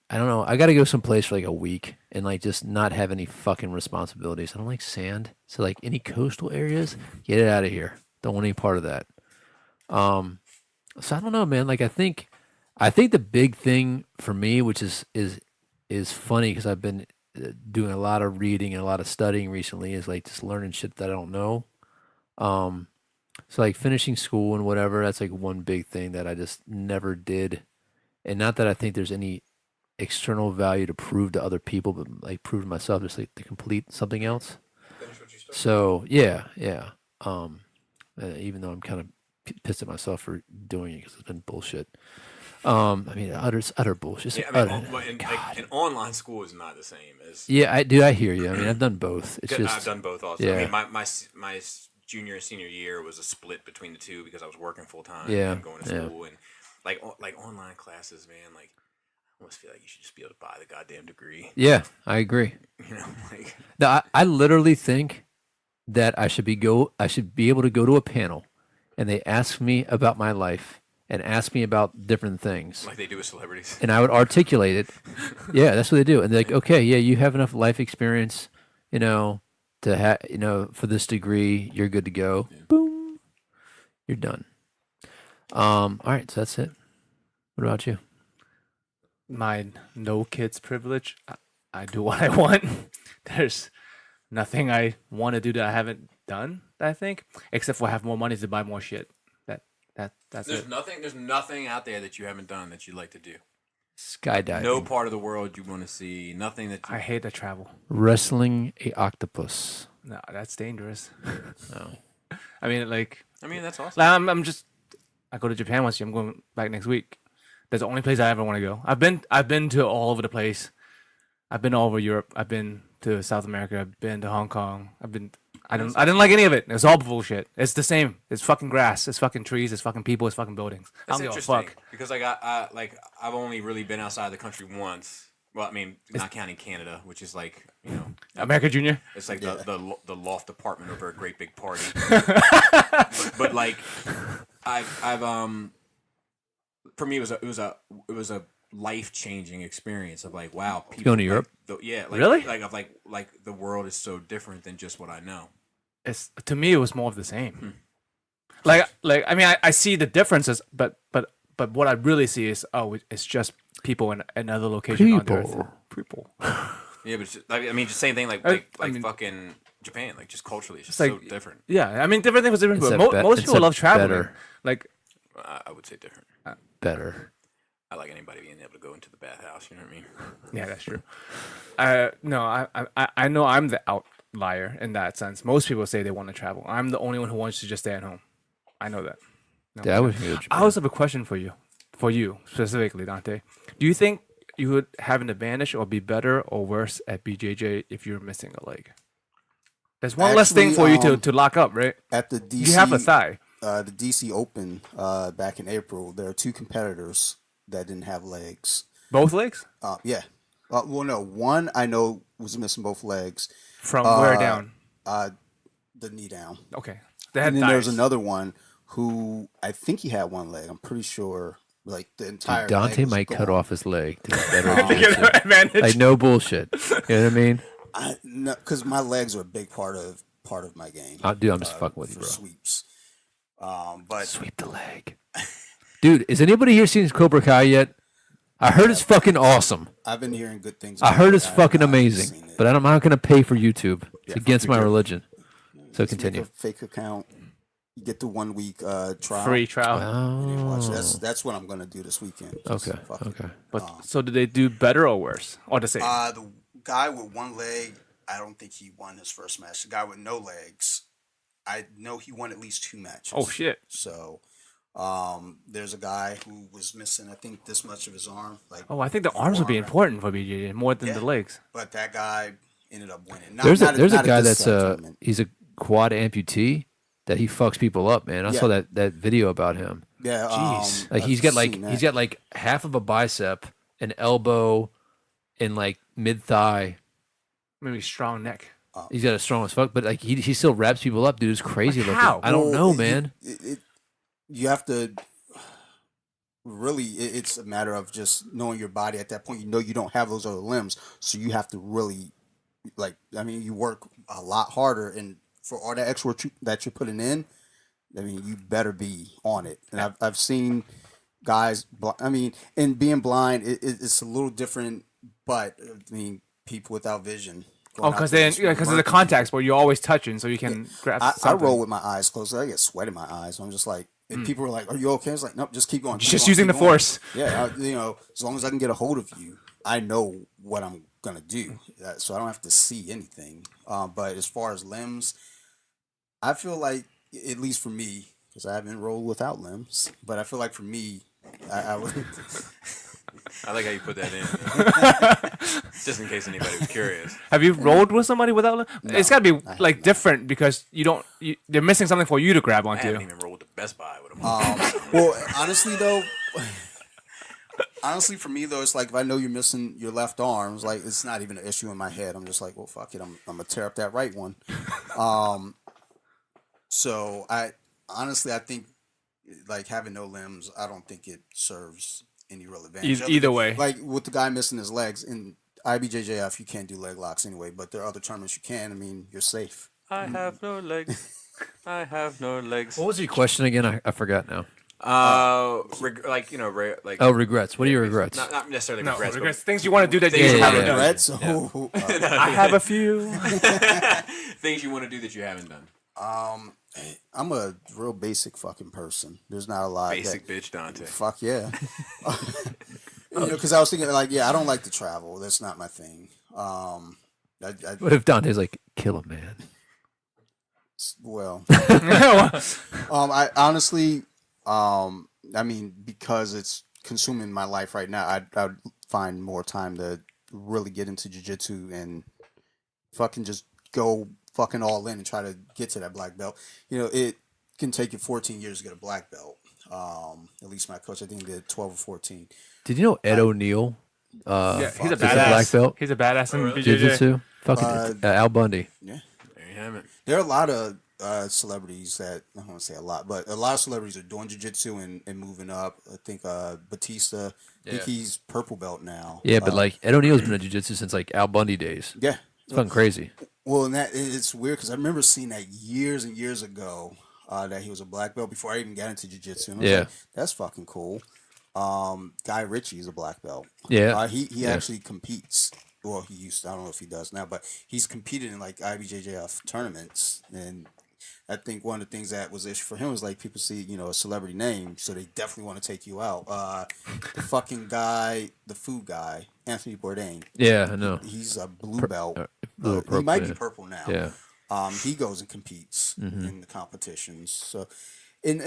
I don't know. I got to go someplace for like a week and like just not have any fucking responsibilities. I don't like sand. So like any coastal areas, get it out of here. Don't want any part of that. So I don't know, man. Like I think the big thing for me, which is funny because I've been doing a lot of reading and a lot of studying recently, is like just learning shit that I don't know. So like finishing school and whatever, that's like one big thing that I just never did. And not that I think there's any external value to prove to other people, but like prove to myself, just like to complete something else. So yeah. Even though I'm kind of pissed at myself for doing it because it's been bullshit. I mean, utter bullshit. Yeah, I mean, an online school is not the same as. Yeah, I hear you. I mean, I've done both. It's just I've done both also. Yeah. I mean, my junior and senior year was a split between the two because I was working full time and going to school and like online classes, man. Like, I almost feel like you should just be able to buy the goddamn degree. Yeah, I agree. Like. No, I literally think that I should be able to go to a panel, and they ask me about my life and ask me about different things, like they do with celebrities, and I would articulate it. Yeah, that's what they do, and they're like, okay, yeah, you have enough life experience, to have, for this degree, you're good to go. Yeah. Boom, you're done. All right, so that's it. What about you? My no kids privilege. I do what I want. There's nothing I want to do that I haven't done. I think, except for have more money to buy more shit. That's There's it. nothing. There's nothing out there that you haven't done that you'd like to do. Skydiving. No part of the world you want to see. Nothing that you... I hate to travel. Wrestling a octopus. No, that's dangerous. No. I mean, that's awesome. like, I'm just. I go to Japan once. I'm going back next week. That's the only place I ever want to go. I've been to all over the place. I've been all over Europe. I've been to South America. I've been to Hong Kong. I didn't like any of it. It's all bullshit. It's the same. It's fucking grass. It's fucking trees. It's fucking people. It's fucking buildings. That's I don't give a interesting fuck. because I've only really been outside the country once. Well, I mean, not counting Canada, which is like America Junior. it's like the loft apartment over a great big party. but like I've for me it was a life-changing experience of like, wow, people Going to Europe? Really? Like the world is so different than just what I know. It's to me it was more of the same. Like I mean I see the differences, but what I really see is it's just people in another location on Earth. People. Yeah, but it's just, I mean, just same thing like fucking Japan, like just culturally, it's just like, so different. Yeah, I mean different things are different, It's but most people love traveling. better. Like I would say different. Better. I like anybody being able to go into the bathhouse. You know what I mean? yeah, that's true. No, I know I'm the outlier in that sense. Most people say they want to travel. I'm the only one who wants to just stay at home. I know that. No, Yeah, I wish we could. I also have a question for you specifically, Dante. Do you think you would have an advantage or be better or worse at BJJ if you're missing a leg? There's one less thing for you to lock up, right? At the DC, You have a thigh. The DC Open back in April, there are two competitors that didn't have legs. Both legs? Yeah. Well, no, one I know was missing both legs. From where down? The knee down. Okay. They had And then there's thighs. another one who I think he had one leg. I'm pretty sure, like the entire. Dante leg was might cut gone. off his leg to get better To get an advantage. Like no bullshit. You know what I mean? No, because my legs are a big part of my game. Dude, I'm just fucking with you, for bro. sweeps. But Sweep the leg. Dude, is anybody here seen Cobra Kai yet? I heard it's fucking awesome. I've been hearing good things. I about heard it. it's I have fucking not amazing. seen it. But I'm not going to pay for YouTube. It's Yeah, against my fuck YouTube. religion. So Just make continue. a fake account. You get the 1 week trial. Free trial. And you watch. Oh. That's what I'm gonna do this weekend. Just Okay. fuck it. Okay. But so did they do better or worse? Or the same? The guy with one leg, I don't think he won his first match. The guy with no legs, I know he won at least 2 matches. Oh shit. So, there's a guy who was missing, I think, this much of his arm. Like, Oh, I think the arms would be forearm. important for BJJ more than Yeah. the legs. But that guy ended up winning. There's a not at guy this that's tournament. he's a quad amputee that he fucks people up, man. I saw Yeah. that video about him. Yeah, Jeez. Like I've he's got seen that. half of a bicep, an elbow, and like mid thigh. Maybe strong neck. He's got a strong as fuck, but like he still wraps people up, dude. It's crazy Like looking. how? I don't Well, know, man. You have to really. It's a matter of just knowing your body at that point. You know you don't have those other limbs, so you have to really, like. I mean, you work a lot harder, and for all that extra work that you're putting in, I mean, you better be on it. And I've seen guys. I mean, and being blind, it's a little different. But I mean, people without vision. Oh, because of the contacts where you're always touching, so you can grab. I something. roll with my eyes closed. I get sweat in my eyes. I'm just like, and people are like, "Are you okay?" I was like, "Nope, just keep going." keep Just going, using keep the going." force. Yeah, as long as I can get a hold of you, I know what I'm gonna do, so I don't have to see anything. But as far as limbs, I feel like, at least for me, because I haven't rolled without limbs, but I feel like for me, I would. I like how you put that in, just in case anybody was curious. Have you rolled with somebody without? It's got to be have like not. different because they're missing something for you to grab I onto. haven't even rolled to Best Buy with them. Well, honestly though, for me though, it's like if I know you're missing your left arm, it's like it's not even an issue in my head. I'm just like, well, fuck it, I'm gonna tear up that right one. So I think like having no limbs, I don't think it serves any real advantage. Either way. Like with the guy missing his legs in IBJJF, you can't do leg locks anyway, but there are other tournaments you can. I mean, you're safe. I have no legs. I have no legs. What was your question again? I forgot now. Like like Oh, regrets. What are your regrets? not necessarily No, regrets, regrets. Things you want to do that Things you you haven't wanna done. Regrets? I have a few. but things you want to do that you haven't done. I'm a real basic fucking person. There's not a lot. Basic bitch, Dante. Fuck yeah. Because I was thinking, like, yeah, I don't like to travel. That's not my thing. What if Dante's like, kill a man? Well, I honestly, I mean, because it's consuming my life right now, I'd find more time to really get into jiu-jitsu and fucking just go fucking all in and try to get to that black belt. It can take you 14 years to get a black belt. At least my coach, I think, did 12 or 14. Did you know Ed O'Neill? Yeah, he's a is a badass. black belt. He's a badass in BJJ. Jiu-jitsu. Fucking Al Bundy. Yeah. There you have it. There are a lot of celebrities that, I don't want to say a lot, but a lot of celebrities are doing jiu-jitsu and moving up. I think Batista, I think he's purple belt now. Yeah, but like Ed O'Neill's been in jiu-jitsu since like Al Bundy days. Yeah. It's fucking crazy. Well, and it's weird because I remember seeing that years and years ago that he was a black belt before I even got into jiu-jitsu. And I was like, that's fucking cool. Guy Ritchie is a black belt. Yeah. He actually competes. Well, he used to. I don't know if he does now, but he's competed in like IBJJF tournaments. And I think one of the things that was issue for him was like people see, a celebrity name, so they definitely want to take you out. The fucking guy, the food guy, Anthony Bourdain. Yeah, I know. He's a blue belt. Purple, he might be purple now. Yeah. He goes and competes in the competitions. So, in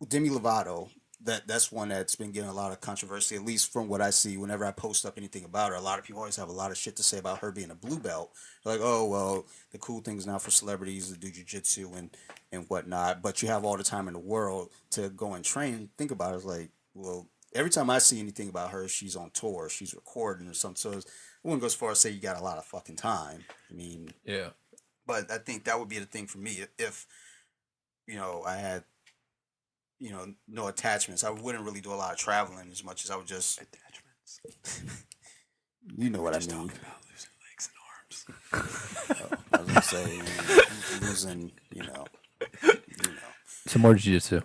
Demi Lovato, that's one that's been getting a lot of controversy, at least from what I see. Whenever I post up anything about her, a lot of people always have a lot of shit to say about her being a blue belt. They're like, oh, well, the cool thing is now for celebrities to do jiu-jitsu and whatnot, but you have all the time in the world to go and train. Think about it, it's like, well, every time I see anything about her, she's on tour, she's recording or something. So I wouldn't go as far as say you got a lot of fucking time. I mean, yeah. But I think that would be the thing for me if I had no attachments. I wouldn't really do a lot of traveling as much as I would just Attachments. You know what I mean. Talking about losing legs and arms. I was gonna say losing, Some more jiu-jitsu.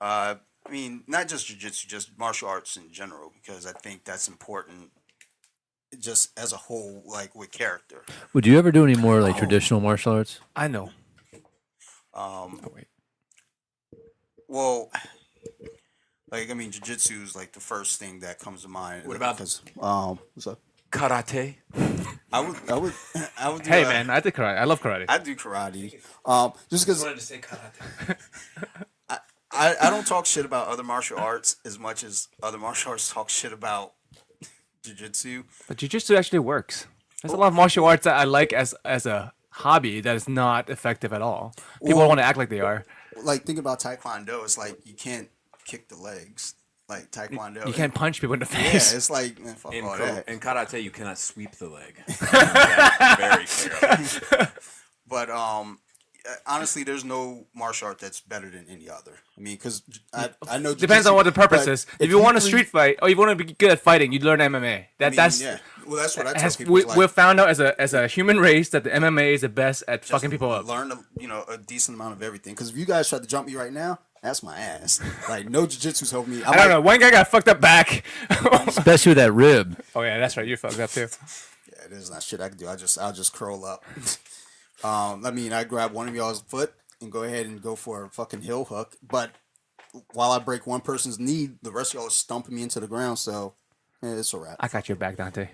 I mean, not just jiu-jitsu, just martial arts in general, because I think that's important just as a whole, like with character. Would you ever do any more like traditional martial arts? I know. Wait. Well, like I mean, jiu-jitsu is like the first thing that comes to mind. What about what's up? Karate. I would. Do, Hey man, I did karate. I love karate. I do karate. Just because wanted to say karate. I don't talk shit about other martial arts as much as other martial arts talk shit about jiu-jitsu. But jiu-jitsu actually works. There's a lot of martial arts that I like as a hobby that is not effective at all. People want to act like they are. Like think about taekwondo. It's like you can't kick the legs. Like taekwondo, You can't punch people in the Yeah, face. it's like man, fuck all that. In karate, you cannot sweep the leg. That's very clear. But honestly, there's no martial art that's better than any other. I mean, because I know Depends on what the purpose is. If you want a street fight, or you want to be good at fighting, you learn MMA. That's yeah. Well, that's what I tell people. we've found out as a human race that the MMA is the best at fucking people up. Learn a decent amount of everything. Because if you guys try to jump me right now, that's my ass. Like no jiu-jitsu's helping me. I don't know. One guy got fucked up back. Especially with that rib. Oh yeah, that's right. You fucked up too. Yeah, there's not shit I can do. I'll just curl up. I mean, I grab one of y'all's foot and go ahead and go for a fucking heel hook. But while I break one person's knee, the rest of y'all are stumping me into the ground. So it's a wrap. I got your back, Dante.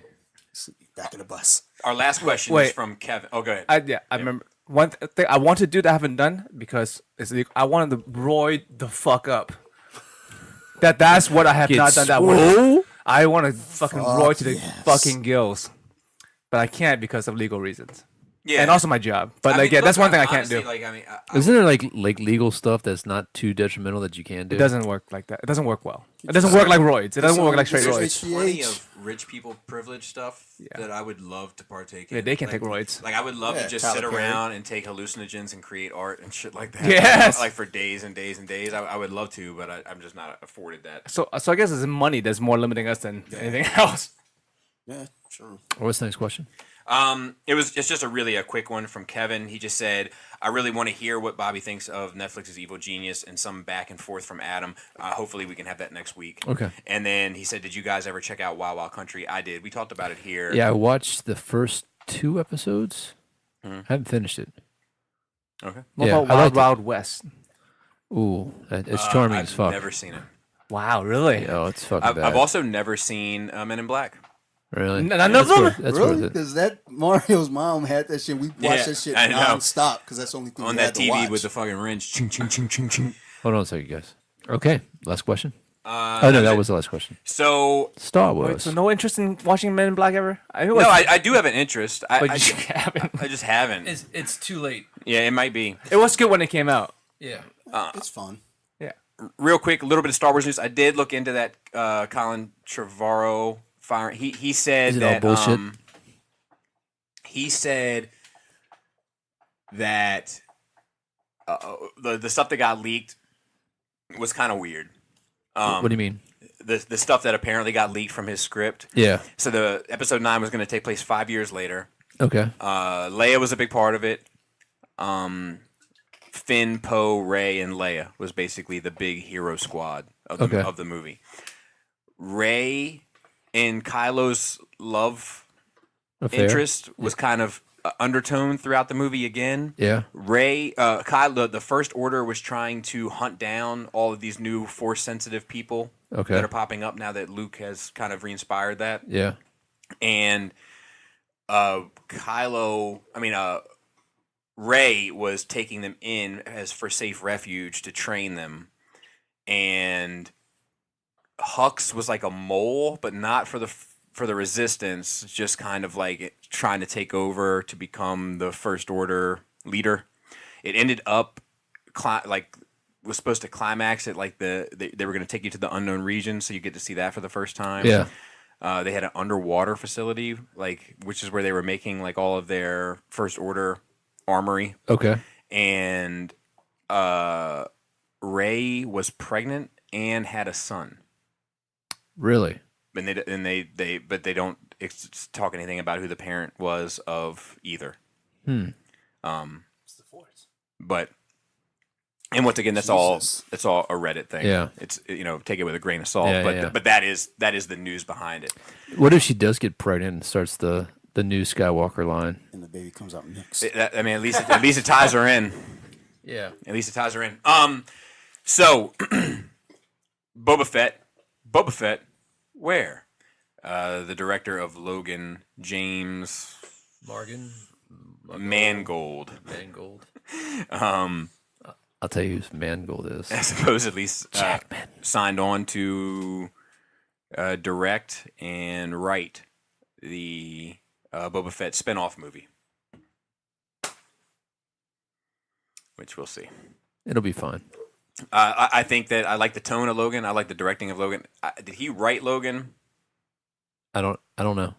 Back in the bus. Our last question is from Kevin. Oh, go ahead. I remember one thing I want to do that I haven't done because I wanted to roid the fuck up. That's what I have not done. That one. I want to fucking roid to the fucking gills, but I can't because of legal reasons. Yeah, and also my job. But that's one thing I can't do. Like, Isn't there like legal stuff that's not too detrimental that you can do? It doesn't work like that. It doesn't work well. It doesn't work like roids. It doesn't work like straight roids. There's plenty of rich people privilege stuff that I would love to partake in. Yeah, they can take roids. Like I would love to just sit around and take hallucinogens and create art and shit like that. Yes. Like for days and days and days. I would love to, but I'm just not afforded that. So I guess it's money that's more limiting us than anything else. Yeah, true. What's the next question? It's just a quick one from Kevin. He just said, I really want to hear what Bobby thinks of Netflix's Evil Genius and some back and forth from Adam. Hopefully we can have that next week. Okay. And then he said, did you guys ever check out Wild Wild Country? I did. We talked about it here. Yeah, I watched the first 2 episodes. I haven't finished it. Okay. What Yeah, about I Wild liked it. Wild West? Ooh, it's charming as fuck. I've never seen it. Wow, really? Oh, it's fucking bad. I've also never seen Men in Black. Really? None That's of them? worth- That's really? worth it. Because that Mario's mom had that shit. We watched that shit I know. non-stop because that's the only thing On we that had to TV watch. with the fucking wrench. Ching, ching, ching, ching, ching. Hold on a second, guys. Okay, last question. Oh, Oh no, that was the last question. So, Star Wait, Wars. so no interest in watching Men in Black ever? I mean, no, I do have an interest. but I you haven't. I just haven't. It's too late. Yeah, it might be. It was good when it came out. Yeah. It's fun. Yeah. Real quick, a little bit of Star Wars news. I did look into that Colin Trevorrow fire. He said Is it all that bullshit? he said that the stuff that got leaked was kind of weird. What do you mean? The stuff that apparently got leaked from his script. Yeah. So the episode 9 was going to take place 5 years later. Okay. Leia was a big part of it. Finn, Poe, Rey, and Leia was basically the big hero squad of the movie. Rey and Kylo's love Affair. interest was kind of undertone throughout the movie again. Yeah. Kylo, the First Order was trying to hunt down all of these new Force-sensitive people Okay. that are popping up now that Luke has kind of re-inspired that. Yeah. And Rey was taking them in as for safe refuge to train them, and Hux was like a mole, but not for the Resistance, just kind of like trying to take over to become the First Order leader. It ended up was supposed to climax at like they were going to take you to the unknown region, so you get to see that for the first time. Yeah. They had an underwater facility, which is where they were making like all of their First Order armory. Okay. And Rey was pregnant and had a son. Really? And they don't talk anything about who the parent was of either. Hmm. It's the Force. But and once again, that's all a Reddit thing. Yeah. It's take it with a grain of salt. Yeah, but yeah. but that is the news behind it. What if she does get pregnant and starts the new Skywalker line? And the baby comes out mixed. At least it ties her in. Yeah. At least it ties her in. So Boba Fett, where? The director of Logan, James Mangold. I'll tell you who Mangold is. Supposedly signed on to direct and write the Boba Fett spinoff movie, which we'll see. It'll be fine. I think that I like the tone of Logan. I like the directing of Logan. Did he write Logan? I don't know.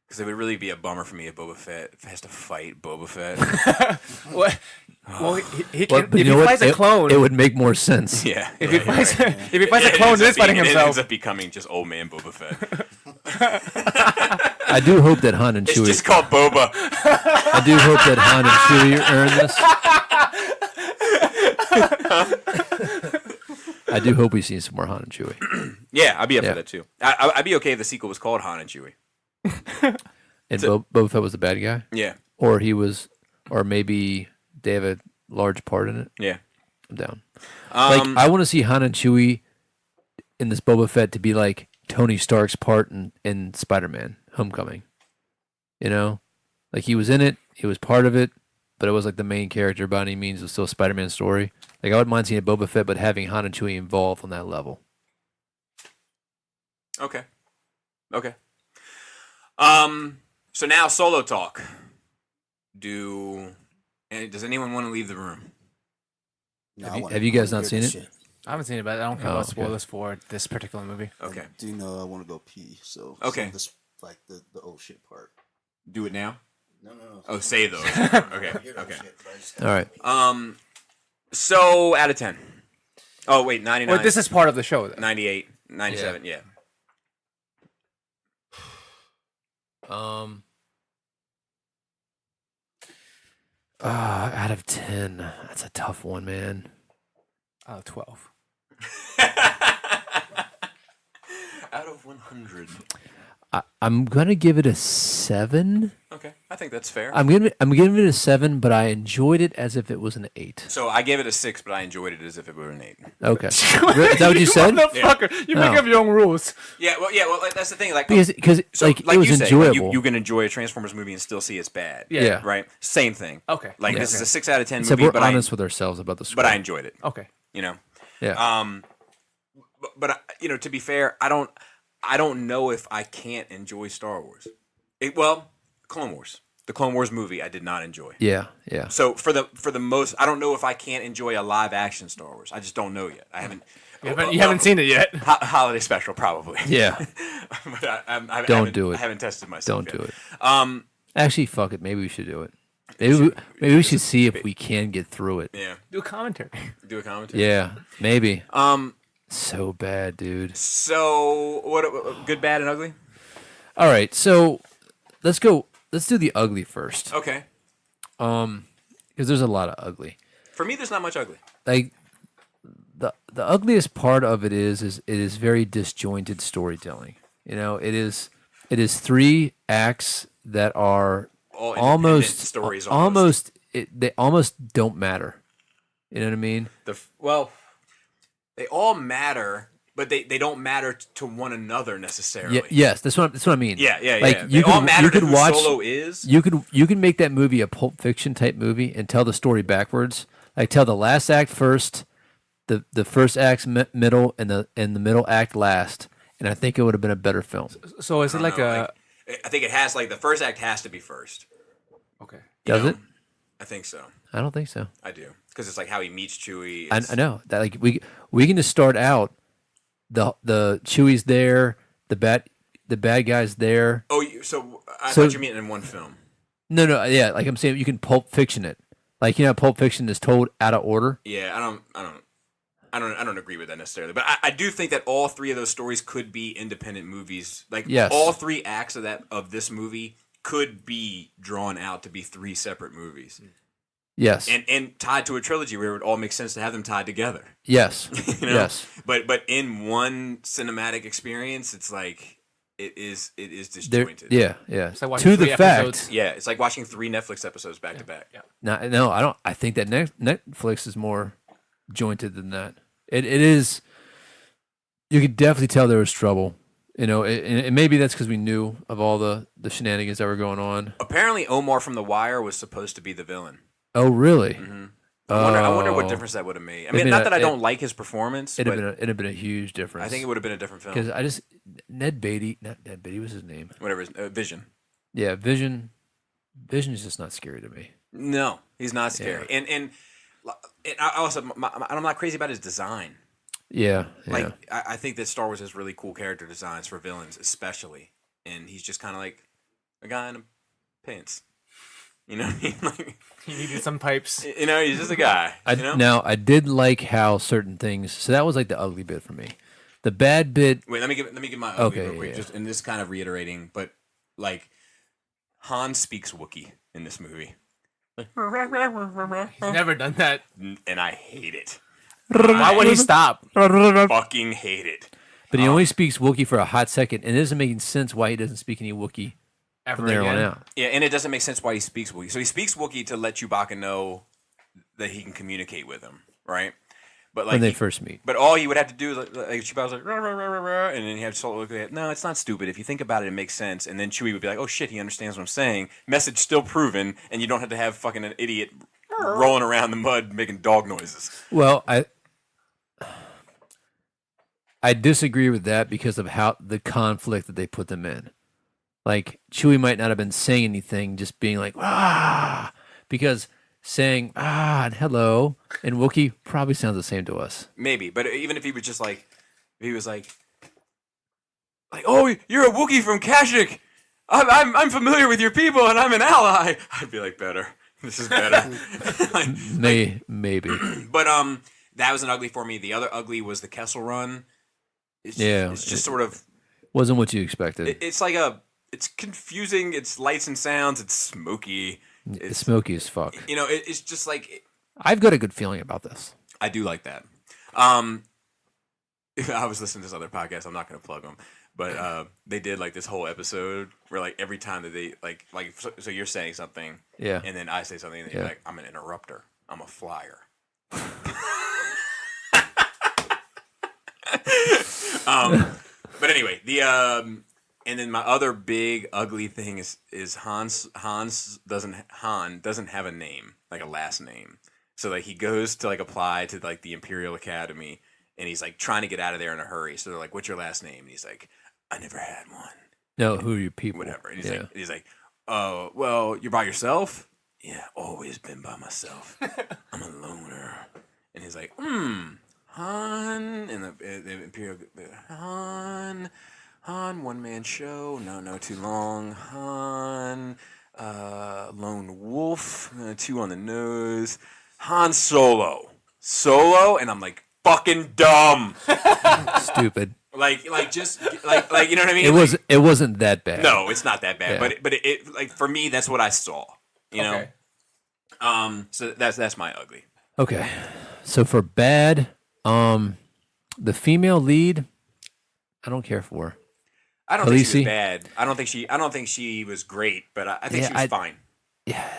Because it would really be a bummer for me if Boba Fett has to fight Boba Fett. What? Well, he Well, can, but if you he know what? fights a clone, It would make more sense. Yeah. if he fights a clone, ends then he's up fighting being- It himself. ends up becoming just old man Boba Fett. I do hope that Han and It's Chewie. just called Boba. I do hope that Han and Chewie earn this. I do hope we see some more Han and Chewie. Yeah, I'd be up Yeah. for that too. I'd be okay if the sequel was called Han and Chewie. And Boba Fett was the bad guy, Yeah. or maybe they have a large part in it. Yeah. I'm down. I want to see Han and Chewie in this Boba Fett to be like Tony Stark's part in Spider-Man: Homecoming. You know, like he was in it, he was part of it, but it was like the main character by any means. It was still a Spider-Man story. Like I wouldn't mind seeing a Boba Fett, but having Han and Chewie involved on that level. Okay. So now solo talk. Does anyone want to leave the room? No, Have you guys not seen it? I haven't seen it, but I don't care Oh, about okay. spoilers for this particular movie. Okay. I do know I want to go pee, so Okay. some of this, like the old shit part. Do it now? No. Oh, say those. Okay. All right. So out of 10. Oh, wait, 99. Well, this is part of the show. Then. 98, 97, yeah. Out of 10, that's a tough one, man. 12. Out of 100. I'm gonna give it a 7. Okay, I think that's fair. I'm giving it a 7, but I enjoyed it as if it was an 8. So I gave it a 6, but I enjoyed it as if it were an 8. Okay, is that what you said? Motherfucker, you make up your own rules. Yeah, well, like, that's the thing. Like, Because so, like like it was you say, enjoyable. you can enjoy a Transformers movie and still see it's bad. Yeah. Right. Same thing. Okay. Like Yeah. this is a 6 out of 10 Except movie, we're but honest with ourselves about the script. but I enjoyed it. Okay. You know. Yeah. But you know, to be fair, I don't know if I can't enjoy Star Wars. Clone Wars. The Clone Wars movie, I did not enjoy. Yeah. So for the most, I don't know if I can't enjoy a live action Star Wars. I just don't know yet. I haven't. You haven't seen it yet. Holiday special, probably. Yeah. But I Don't haven't- do it. I haven't tested myself. Don't do yet. it. Actually, fuck it. Maybe we should do it. Maybe we should see if we can get through it. Yeah. Do a commentary. Do a commentary. Yeah. Maybe. So bad, dude. So what? Good, bad, and ugly. All right. So let's go. Let's do the ugly first. Okay. Because there's a lot of ugly. For me, there's not much ugly. Like the ugliest part of it is it is very disjointed storytelling. You know, it is 3 acts that are All independent stories. they almost don't matter. You know what I mean? They all matter, but they don't matter to one another necessarily. Yeah, yes, that's what I mean. Yeah. Like They all matter to who Solo is. You could make that movie a Pulp Fiction type movie and tell the story backwards. Like tell the last act first, the first act middle, and the middle act last. And I think it would have been a better film. So is it like a? I think it has the first act has to be first. Okay. Does it? I think so. I don't think so. I do because it's like how he meets Chewie. I know that like we can just start out the Chewie's there, the bad guy's there. Oh, so I thought you meant in one film. No, yeah, like I'm saying, you can Pulp Fiction it. Like Pulp Fiction is told out of order. Yeah, I don't agree with that necessarily, but I do think that all 3 of those stories could be independent movies. Like yes. all 3 acts of this movie could be drawn out to be 3 separate movies. Yes. And tied to a trilogy where it would all make sense to have them tied together. Yes. You know? Yes. But in one cinematic experience, it's like it is disjointed. Yeah. It's like To watching the 3 fact. episodes. Yeah, it's like watching 3 Netflix episodes back to back. Yeah. No, I don't. I think that Netflix is more jointed than that. It is. You could definitely tell there was trouble. You know, and maybe that's because we knew of all the shenanigans that were going on. Apparently, Omar from The Wire was supposed to be the villain. Oh, really? Mm-hmm. I wonder what difference that would have made. I mean, not that I don't like his performance. It'd have been a huge difference. I think it would have been a different film. Because Ned Beatty, not Ned Beatty was his name. Whatever, Vision. Yeah, Vision is just not scary to me. No, he's not scary. Yeah. And I also, I'm not crazy about his design. Yeah. Like, I think that Star Wars has really cool character designs for villains, especially. And he's just kind of like a guy in pants. You know what I mean? Like, He needed some pipes. you know, he's just a guy. Now, I did like how certain things. So that was like the ugly bit for me. The bad bit. Wait, let me give my ugly real quick. Yeah. Just and this kind of reiterating, but like Han speaks Wookiee in this movie, He's never done that. and I hate it. Why would he stop? Fucking hate it. But he only speaks Wookiee for a hot second, and it doesn't make sense why he doesn't speak any Wookiee Ever from there on again? out. Yeah, and it doesn't make sense why he speaks Wookiee. So he speaks Wookiee to let Chewbacca know that he can communicate with him, right? But like When they first meet. But all he would have to do is like Chewbacca's like, rah, rah, rah, rah, rah, and then he had Solo look at it. No, it's not stupid. If you think about it, it makes sense. And then Chewie would be like, oh shit, he understands what I'm saying. Message still proven, and you don't have to have fucking an idiot rolling around the mud making dog noises. Well, I disagree with that because of how the conflict that they put them in. Like Chewie might not have been saying anything, just being like ah, because saying ah and hello and Wookiee probably sounds the same to us. Maybe, but even if he was just like, if he was like, oh, you're a Wookiee from Kashyyyk. I'm familiar with your people and I'm an ally. I'd be like, better. This is better. Maybe. But that was an ugly for me. The other ugly was the Kessel Run. It's just sort of wasn't what you expected. It's like it's confusing. It's lights and sounds. It's smoky. It's smoky as fuck. You know, it's just like I've got a good feeling about this. I do like that. I was listening to this other podcast. I'm not going to plug them, but they did like this whole episode where like every time that they like so you're saying something, yeah, and then I say something, and you're like, I'm an interrupter. I'm a flyer. But anyway, and then my other big ugly thing is Han doesn't have a name, like a last name. So like he goes to like apply to like the Imperial Academy, and he's like trying to get out of there in a hurry. So they're like, "What's your last name?" And he's like, "I never had one." No, who are your people? Whatever. And he's like, "Oh, well, you're by yourself." Yeah, always been by myself. I'm a loner. And he's like, Han, and the Imperial Han, one man show. No, too long. Han, lone wolf, 2 on the nose. Han Solo, and I'm like fucking dumb, stupid. Like you know what I mean? It wasn't that bad. No, it's not that bad. Yeah. But it like for me, that's what I saw. You know. So that's my ugly. Okay, so for bad, the female lead, I don't care for. I don't think she was bad. I don't think she was great, but I think she was fine. Yeah.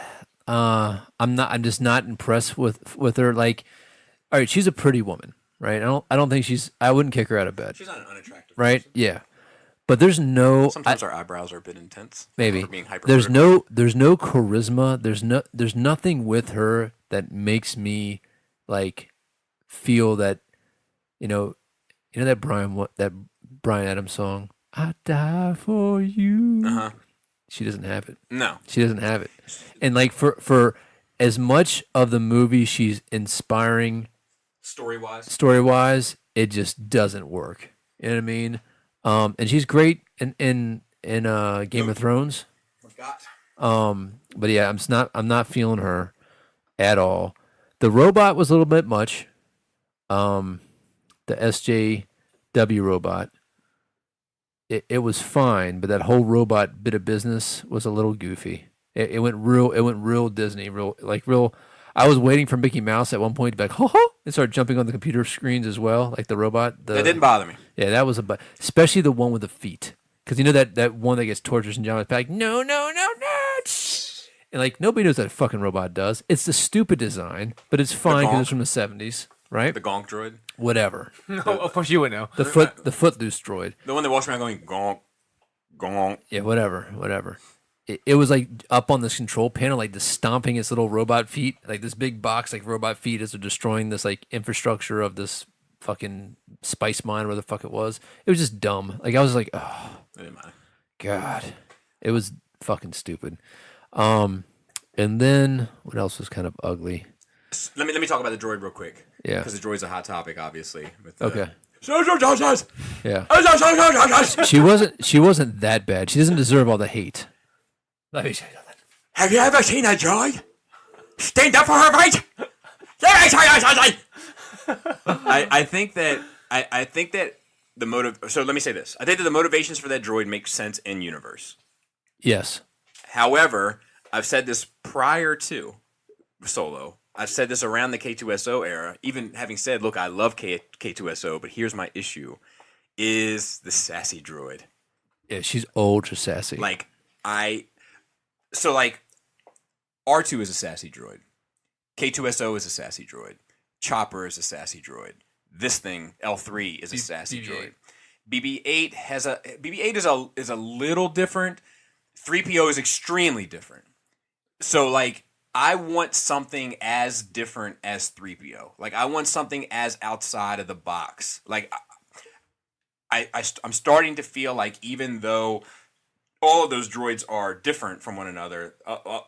I'm just not impressed with her. Like, all right, she's a pretty woman, right? I don't think I wouldn't kick her out of bed. She's not an unattractive right? person. Yeah. But there's no. Sometimes our eyebrows are a bit intense. Maybe there's no charisma. There's nothing with her that makes me like feel that, you know that Bryan Adams song, "I die for you." Uh-huh. She doesn't have it. No, she doesn't have it. And like for as much of the movie she's inspiring, story wise, it just doesn't work. You know what I mean? And she's great in Game of Thrones. But yeah, I'm not feeling her at all. The robot was a little bit much. The SJW robot. It was fine, but that whole robot bit of business was a little goofy. It went real Disney, real. I was waiting for Mickey Mouse at one point to be like, ho ho, and start jumping on the computer screens as well, like the robot. That didn't bother me. Yeah, that was especially the one with the feet, because you know that one that gets tortured and John is like, no, and like nobody knows what that fucking robot does. It's the stupid design, but it's fine because it's from the 70s, right? The gonk droid. Whatever. No, of course you would know. The footloose droid. The one that walks around going gonk, gonk. Yeah, whatever. It was like up on this control panel, like just stomping its little robot feet, like this big box, like robot feet as they're destroying this like infrastructure of this fucking spice mine, where the fuck it was. It was just dumb. Like I was like, oh, God, it was fucking stupid. And then what else was kind of ugly? Let me talk about the droid real quick. Yeah, because the droid's a hot topic, obviously. Okay. Yeah. She wasn't that bad. She doesn't deserve all the hate. Let me say something. Have you ever seen a droid stand up for her right? I think that the motive. So let me say this. I think that the motivations for that droid make sense in universe. Yes. However, I've said this prior to Solo. I've said this around the K2SO era. Even having said, look, I love K2SO, but here's my issue: is the sassy droid. Yeah, she's ultra sassy. So R2 is a sassy droid. K2SO is a sassy droid. Chopper is a sassy droid. This thing, L3, is a sassy droid. BB-8 is a little different. 3PO is extremely different. So I want something as different as 3PO. I want something as outside of the box. I'm starting to feel like even though all of those droids are different from one another,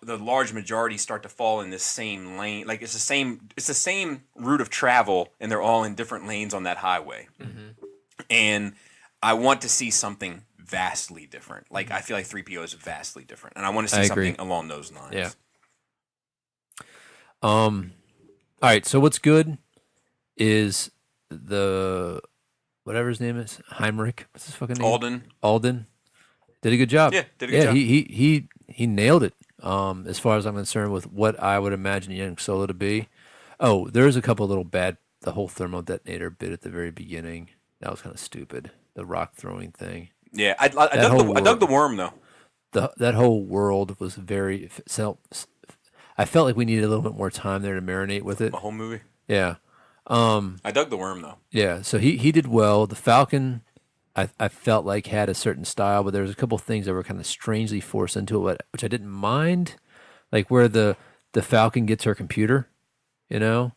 the large majority start to fall in this same lane. It's the same route of travel, and they're all in different lanes on that highway. Mm-hmm. And I want to see something vastly different. I feel like 3PO is vastly different, and I want to see something along those lines. Yeah. All right. So what's good is the whatever his name is, Heinrich. What's his fucking name? Alden. Did a good job. Yeah, did a good job. He nailed it. as far as I'm concerned, with what I would imagine young Solo to be. Oh, there's a couple little bad. The whole thermal detonator bit at the very beginning, that was kind of stupid. The rock throwing thing. Yeah, I dug the worm though. That whole world was very. I felt like we needed a little bit more time there to marinate with it. The whole movie. Yeah. I dug the worm though. Yeah, so he did well. The Falcon, I felt like had a certain style, but there was a couple things that were kind of strangely forced into it, which I didn't mind, like where the Falcon gets her computer, you know.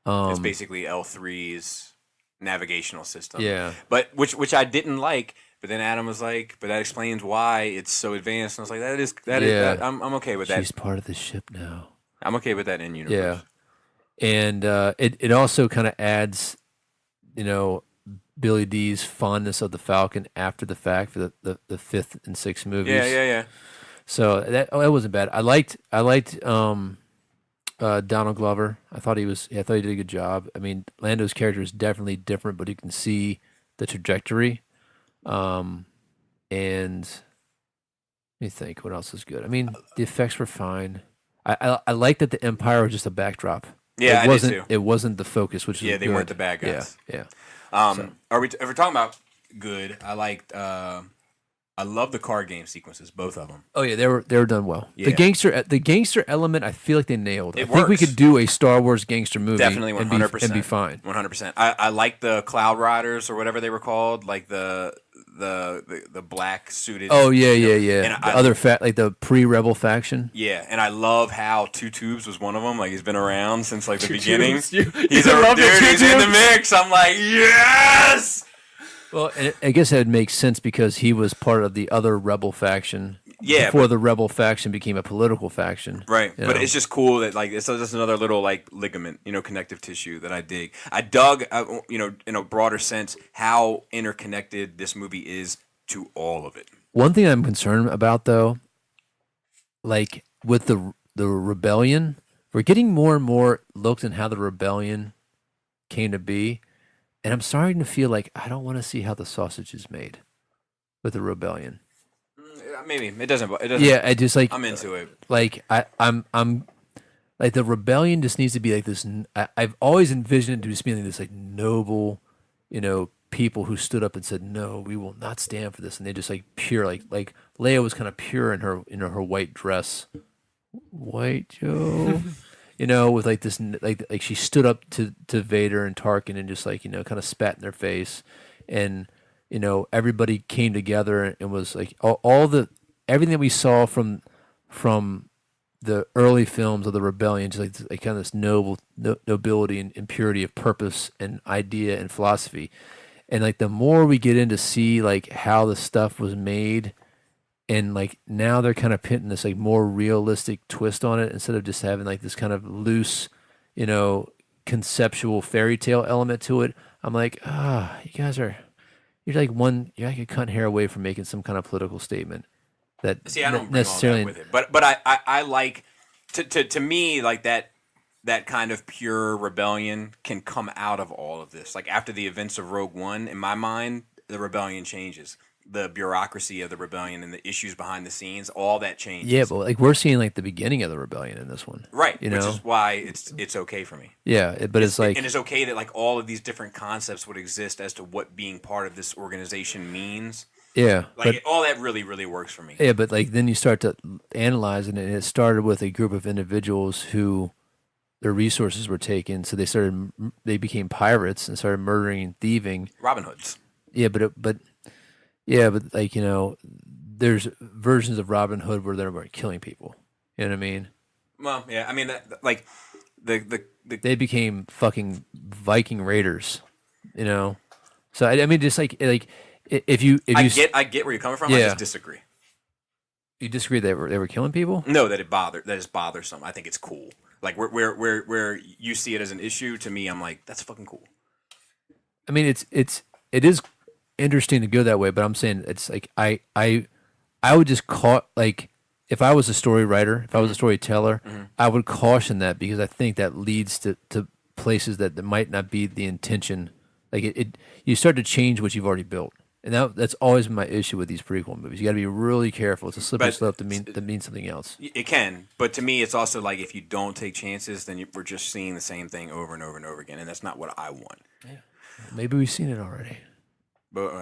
It's basically L3's navigational system. Yeah, but which I didn't like. But then Adam was like, "But that explains why it's so advanced." And I was like, "That is. I'm okay with that." She's part of the ship now. I'm okay with that in universe. Yeah, and it also kind of adds, you know, Billy D's fondness of the Falcon after the fact for the fifth and sixth movies. Yeah. So that wasn't bad. I liked Donald Glover. I thought he did a good job. I mean, Lando's character is definitely different, but you can see the trajectory. And let me think, what else is good? I mean, the effects were fine. I like that the Empire was just a backdrop. Yeah, it wasn't. I did too. It wasn't the focus, which is they good. weren't the bad guys. Yeah. If we're talking about good, I liked. I love the card game sequences, both of them. Oh yeah, they were done well. Yeah. The gangster element, I feel like they nailed. It I think we works. could do a Star Wars gangster movie, Definitely 100%, and be fine. 100%. I like the Cloud Riders or whatever they were called, like the black suited. Oh yeah. And The other like the pre-rebel faction. Yeah, and I love how Two Tubes was one of them. Like he's been around since like the beginning. He's He's in the mix. I'm like, yes. Well, and I guess that would make sense because he was part of the other rebel faction. Yeah, before the rebel faction became a political faction. Right, but know? it's just cool that like it's just another little like ligament, connective tissue that I dig. I dug, in a broader sense, how interconnected this movie is to all of it. One thing I'm concerned about, though, like with the rebellion, we're getting more and more looks at how the rebellion came to be. And I'm starting to feel like I don't want to see how the sausage is made with the rebellion. Maybe it doesn't. Yeah, I just like I'm into it. Like I'm like the rebellion just needs to be like this. I've always envisioned it to just being like this like noble, people who stood up and said, "No, we will not stand for this," and they just like pure like Leia was kind of pure in her white dress, white Joe. With like this, like she stood up to Vader and Tarkin and just like, kind of spat in their face. And, everybody came together and was like everything that we saw from the early films of the rebellion, just like kind of this nobility and purity of purpose and idea and philosophy. And like the more we get in to see like how the stuff was made, and like now they're kind of putting this like more realistic twist on it instead of just having like this kind of loose, conceptual fairy tale element to it. I'm like, you're like a cut hair away from making some kind of political statement. That see, I don't necessarily bring all that with it, but I like to me like that kind of pure rebellion can come out of all of this. Like after the events of Rogue One, in my mind, the rebellion changes. The bureaucracy of the rebellion and the issues behind the scenes, all that changes. Yeah, but like we're seeing like the beginning of the rebellion in this one, right? Which is why it's okay for me. Yeah, but it's like, and it's okay that like all of these different concepts would exist as to what being part of this organization means. Yeah, like all that really, really works for me. Yeah, but like then you start to analyze it, and it started with a group of individuals who their resources were taken, so they became pirates and started murdering and thieving. Robin Hoods. Yeah, but like there's versions of Robin Hood where they're killing people. You know what I mean? Well, yeah, I mean like they became fucking Viking raiders. So I mean, just like if you I get where you're coming from. Yeah. I just disagree. You disagree they were killing people? No, that is bothersome. I think it's cool. Like where you see it as an issue, to me, I'm like, that's fucking cool. I mean, it is interesting to go that way, but I'm saying it's like I would just like if I was a story writer, if I was a storyteller, I would caution that because I think that leads to places that might not be the intention. Like you start to change what you've already built. And that's always been my issue with these prequel movies. You got to be really careful. It's a slippery slope to mean something else. It can, but to me, it's also like if you don't take chances, then we're just seeing the same thing over and over and over again, and that's not what I want. Yeah. Maybe we've seen it already. But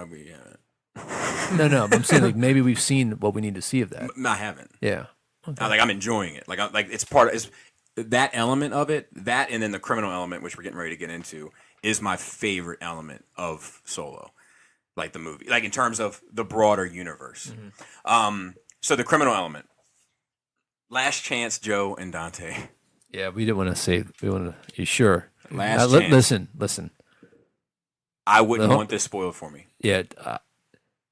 No. I'm saying like maybe we've seen what we need to see of that. I haven't. Yeah. Okay. I'm enjoying it. Like it's part of that element of it. That and then the criminal element, which we're getting ready to get into, is my favorite element of Solo. Like the movie, like in terms of the broader universe. Mm-hmm. So the criminal element. Last chance, Joe and Dante. Yeah, we didn't want to say. We want to. You sure? Last chance. Listen. I wouldn't want this spoiled for me. Yeah,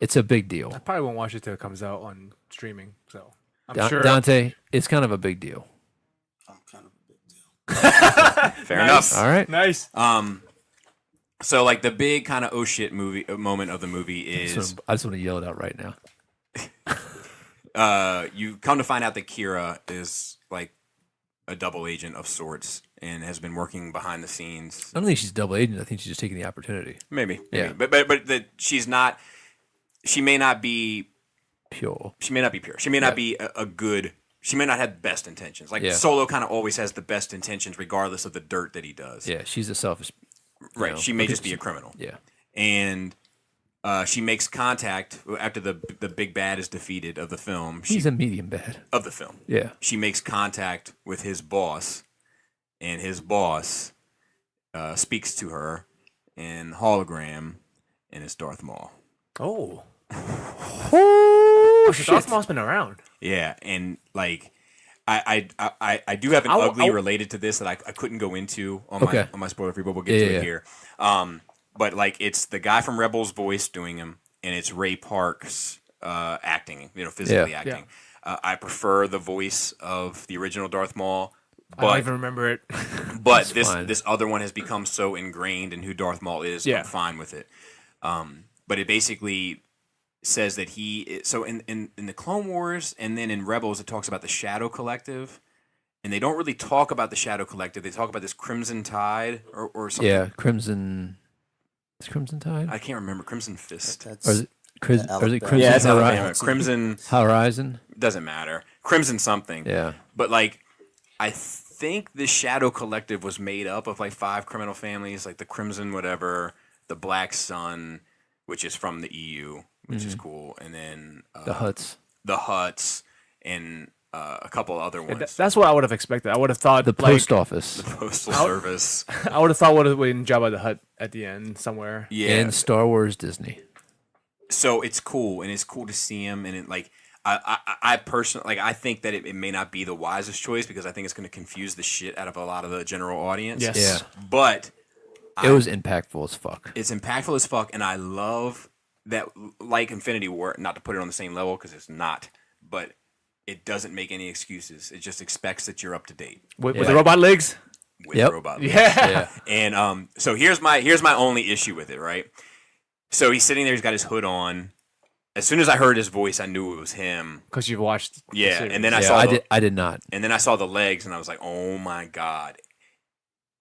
it's a big deal. I probably won't watch it till it comes out on streaming. So I'm sure Dante, it's kind of a big deal. I'm kind of a big deal. Fair enough. All right. Nice. So like the big kind of oh shit moment of the movie is I just want to yell it out right now. You come to find out that Kira is like a double agent of sorts and has been working behind the scenes. I don't think she's double agent. I think she's just taking the opportunity. Maybe. Yeah. But that she's not. She may not be pure. She may not be pure. She may not be a good. She may not have the best intentions. Like Solo kind of always has the best intentions, regardless of the dirt that he does. Yeah, she's a selfish. Right. She may just be a criminal. Yeah. And she makes contact after the big bad is defeated of the film. He's a medium bad of the film. Yeah. She makes contact with his boss, and his boss speaks to her in hologram, and it's Darth Maul. Oh. Shit. Darth Maul's been around. Yeah, and like I do have an ugly related to this that I couldn't go into on my spoiler free, but we'll get to it here. But like it's the guy from Rebels' voice doing him, and it's Ray Park's acting, physically acting. Yeah. I prefer the voice of the original Darth Maul. But, I don't even remember it. But this other one has become so ingrained in who Darth Maul is. I'm fine with it. But it basically says that in the Clone Wars and then in Rebels it talks about the Shadow Collective, and they don't really talk about the Shadow Collective. They talk about this Crimson Tide or something. Yeah, Crimson. Is Crimson Tide? I can't remember. Crimson Fist. Or is it Crimson Horizon? Crimson Horizon? Doesn't matter. Crimson something. Yeah. But like, I think the Shadow Collective was made up of like 5 criminal families, like the Crimson whatever, the Black Sun, which is from the EU, which is cool, and then the Hutts, and a couple other ones. That's what I would have expected. I would have thought the post office, the postal service. I would have thought would have been Jabba the Hutt at the end somewhere. Yeah, in Star Wars Disney. So it's cool, and it's cool to see him, and it like. I personally I think that it may not be the wisest choice because I think it's going to confuse the shit out of a lot of the general audience. Yes. Yeah. But it was impactful as fuck. It's impactful as fuck, and I love that, like Infinity War, not to put it on the same level because it's not, but it doesn't make any excuses. It just expects that you're up to date. With the robot legs? With the robot legs. Yeah. And so here's my only issue with it, right? So he's sitting there, he's got his hood on. As soon as I heard his voice, I knew it was him. Because you've watched the series. And then I did not. And then I saw the legs, and I was like, oh my God.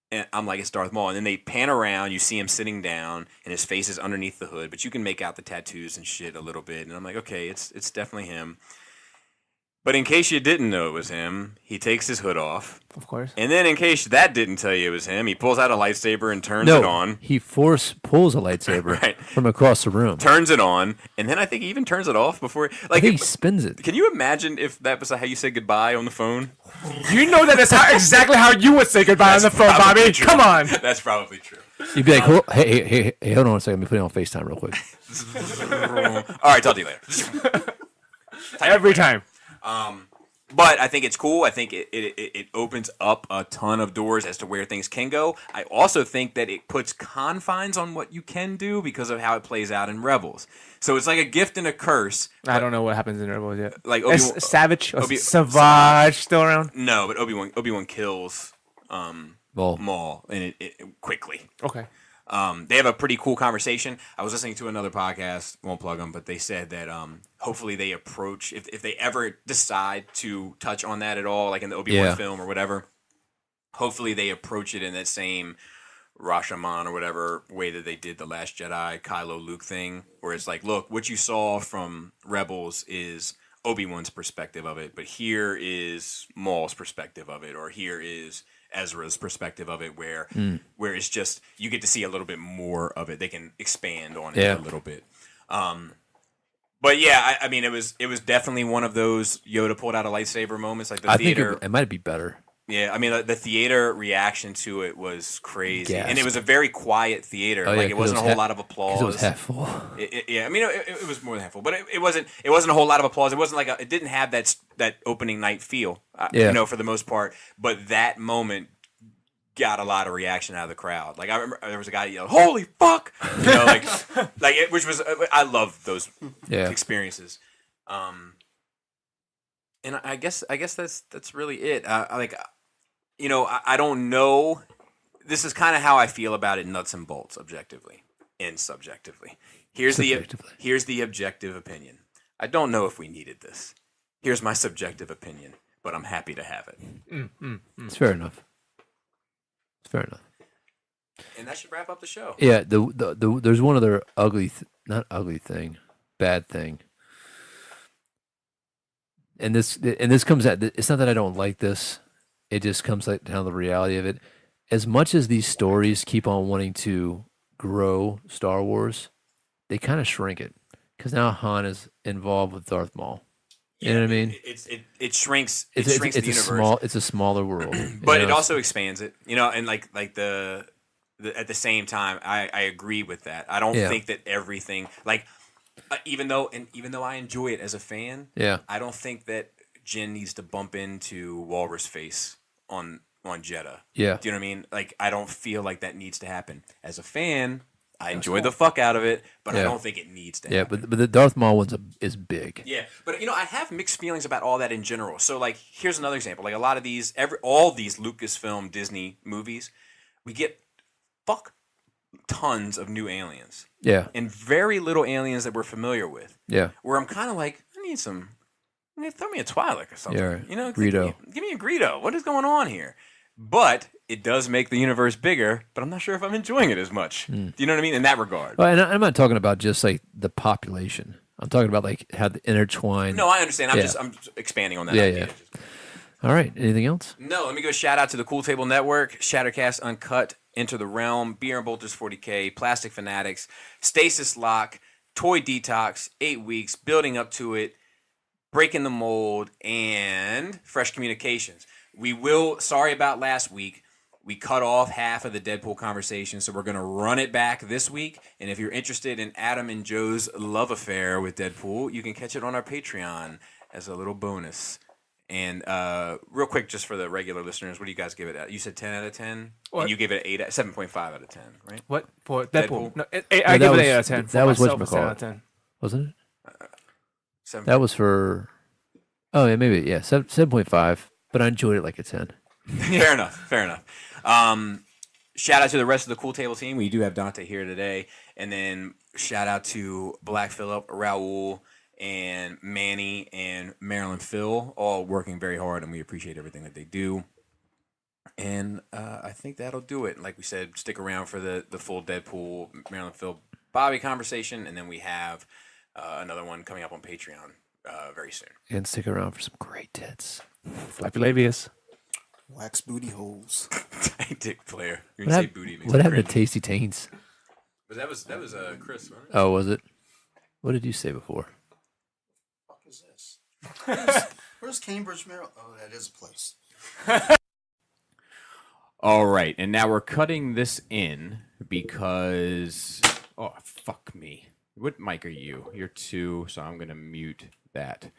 And I'm like, it's Darth Maul. And then they pan around, you see him sitting down, and his face is underneath the hood, but you can make out the tattoos and shit a little bit. And I'm like, okay, it's definitely him. But in case you didn't know it was him, he takes his hood off. Of course. And then in case that didn't tell you it was him, he pulls out a lightsaber and turns it on. He pulls a lightsaber from across the room. Turns it on, and then I think he even turns it off before. Like he spins it. Can you imagine if that was how you said goodbye on the phone? You know that is exactly how you would say goodbye on the phone, Bobby. True. Come on. That's probably true. You'd be like, hey, hold on a second. Let me put it on FaceTime real quick. All right, talk to you later. Every time. But I think it's cool. I think it opens up a ton of doors as to where things can go. I also think that it puts confines on what you can do because of how it plays out in Rebels. So it's like a gift and a curse. I don't know what happens in Rebels yet. Like is Savage or Savage still around? No, but Obi-Wan kills Maul and it quickly. Okay. They have a pretty cool conversation. I was listening to another podcast, won't plug them, but they said that hopefully they approach, if they ever decide to touch on that at all, like in the Obi-Wan film or whatever, hopefully they approach it in that same Rashomon or whatever way that they did the Last Jedi Kylo Luke thing, where it's like, look, what you saw from Rebels is Obi-Wan's perspective of it, but here is Maul's perspective of it, or here is Ezra's perspective of it, where it's just you get to see a little bit more of it. They can expand on it a little bit. But yeah, I mean, it was definitely one of those Yoda pulled out a lightsaber moments, like the theater. Think it might be better. Yeah, I mean, the theater reaction to it was crazy, Gasp. And it was a very quiet theater. Like it wasn't a whole lot of applause. It was half full. Yeah, I mean, it was more than half full, but it wasn't a whole lot of applause. It wasn't like it didn't have that opening night feel, for the most part. But that moment got a lot of reaction out of the crowd. Like I remember there was a guy yelling, "Holy fuck!" Which was I love those experiences. And I guess that's really it. I don't know. This is kind of how I feel about it, nuts and bolts, objectively and subjectively. Here's the objective opinion. I don't know if we needed this. Here's my subjective opinion, but I'm happy to have it. It's fair enough. Fair enough. And that should wrap up the show. Yeah, there's one other bad thing. And this comes at, it's not that I don't like this. It just comes down to the reality of it. As much as these stories keep on wanting to grow Star Wars, they kind of shrink it because now Han is involved with Darth Maul. You know what I mean? It shrinks. It's the universe. It's a smaller world, but it also expands it. And like the at the same time, I agree with that. I don't think that everything even though I enjoy it as a fan, I don't think that Jin needs to bump into Walrus face on Jeddah. Yeah, do you know what I mean? Like I don't feel like that needs to happen. As a fan, I enjoy the fuck out of it, but I don't think it needs to happen. But the Darth Maul one is big. Yeah, but I have mixed feelings about all that in general. So like, here's another example. Like a lot of these, all these Lucasfilm Disney movies, we get tons of new aliens. Yeah, and very little aliens that we're familiar with. Yeah, where I'm kind of like, I need some. Throw me a Twi'lek or something. Yeah, Greedo. Give me a Greedo. What is going on here? But it does make the universe bigger, but I'm not sure if I'm enjoying it as much. Do you know what I mean? In that regard. Well, and I'm not talking about just like the population. I'm talking about like how the intertwined. No, I understand. I'm just expanding on that. Yeah. All right. Anything else? No, let me go shout out to the Cool Table Network, Shattercast Uncut, Enter the Realm, Beer and Bolters 40K, Plastic Fanatics, Stasis Lock, Toy Detox, 8 Weeks, Building Up to It, Breaking the Mold, and Fresh Communications. Sorry about last week. We cut off half of the Deadpool conversation, so we're going to run it back this week. And if you're interested in Adam and Joe's love affair with Deadpool, you can catch it on our Patreon as a little bonus. And real quick, just for the regular listeners, what do you guys give it? You said 10 out of 10? What? And you give it 7.5 out of 10, right? What? For Deadpool? No, I give it 8 out of 10. That was myself, what's 10 out of 10. Wasn't it? That was for... Oh, yeah, maybe. Yeah, 7.5. But I enjoyed it like a 10. Fair enough. Shout out to the rest of the Cool Table team. We do have Dante here today. And then shout out to Black Phillip, Raul, and Manny, and Marilyn Phil, all working very hard, and we appreciate everything that they do. And I think that'll do it. Like we said, stick around for the full Deadpool, Marilyn Phil, Bobby conversation, and then we have another one coming up on Patreon very soon. And stick around for some great tits. Flappy Labius. Wax booty holes. Dick player. What happened to Tasty Taints? But that was Chris, right? Oh, was it? What did you say before? What the fuck is this? Where's Cambridge, Maryland? Oh, that is a place. All right, and now we're cutting this in because... Oh, fuck me. What mic are you? You're 2, so I'm going to mute that.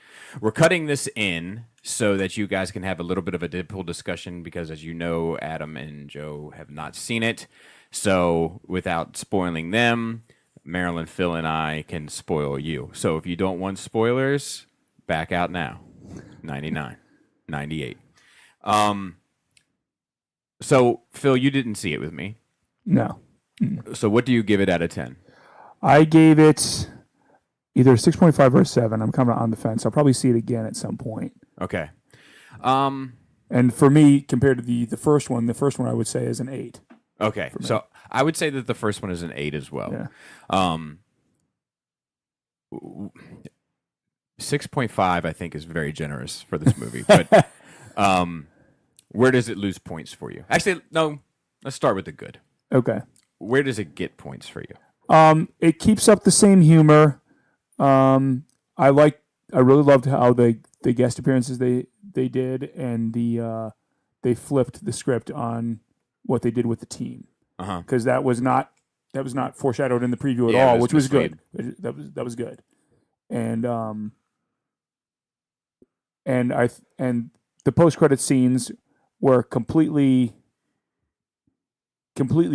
We're cutting this in so that you guys can have a little bit of a Deadpool discussion because, as you know, Adam and Joe have not seen it. So without spoiling them, Marilyn, Phil, and I can spoil you. So if you don't want spoilers, back out now. 99, 98. So, Phil, you didn't see it with me. No. So what do you give it out of 10? I gave it either 6.5 or a 7. I'm kind of on the fence. I'll probably see it again at some point. Okay. And for me, compared to the first one I would say is an 8. Okay, so I would say that the first one is an 8 as well. Yeah. 6.5, I think, is very generous for this movie. But where does it lose points for you? Actually, no. Let's start with the good. Okay. Where does it get points for you? It keeps up the same humor. I really loved how the guest appearances they did, and they flipped the script on what they did with the team, because that was not foreshadowed in the preview at all, which was good. That was good, and the post credit scenes were completely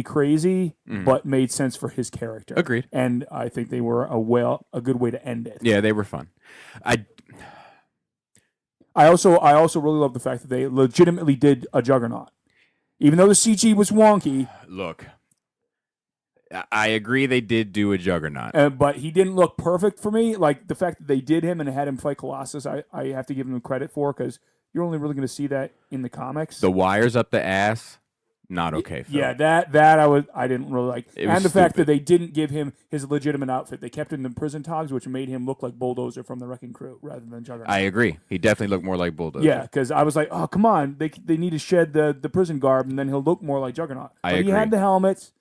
crazy, but made sense for his character. Agreed. And I think they were a good way to end it. Yeah, they were fun. I also really love the fact that they legitimately did a Juggernaut. Even though the CG was wonky. Look, I agree they did do a Juggernaut. But he didn't look perfect for me. Like, the fact that they did him and had him fight Colossus, I have to give him credit for, because you're only really going to see that in the comics. The wires up the ass, not okay, Phil. Yeah, that I didn't really like. And the fact that they didn't give him his legitimate outfit. They kept him in prison togs, which made him look like Bulldozer from the Wrecking Crew rather than Juggernaut. I agree. He definitely looked more like Bulldozer. Yeah, because I was like, oh, come on. They need to shed the prison garb, and then he'll look more like Juggernaut. I agree. agree. He had the helmet,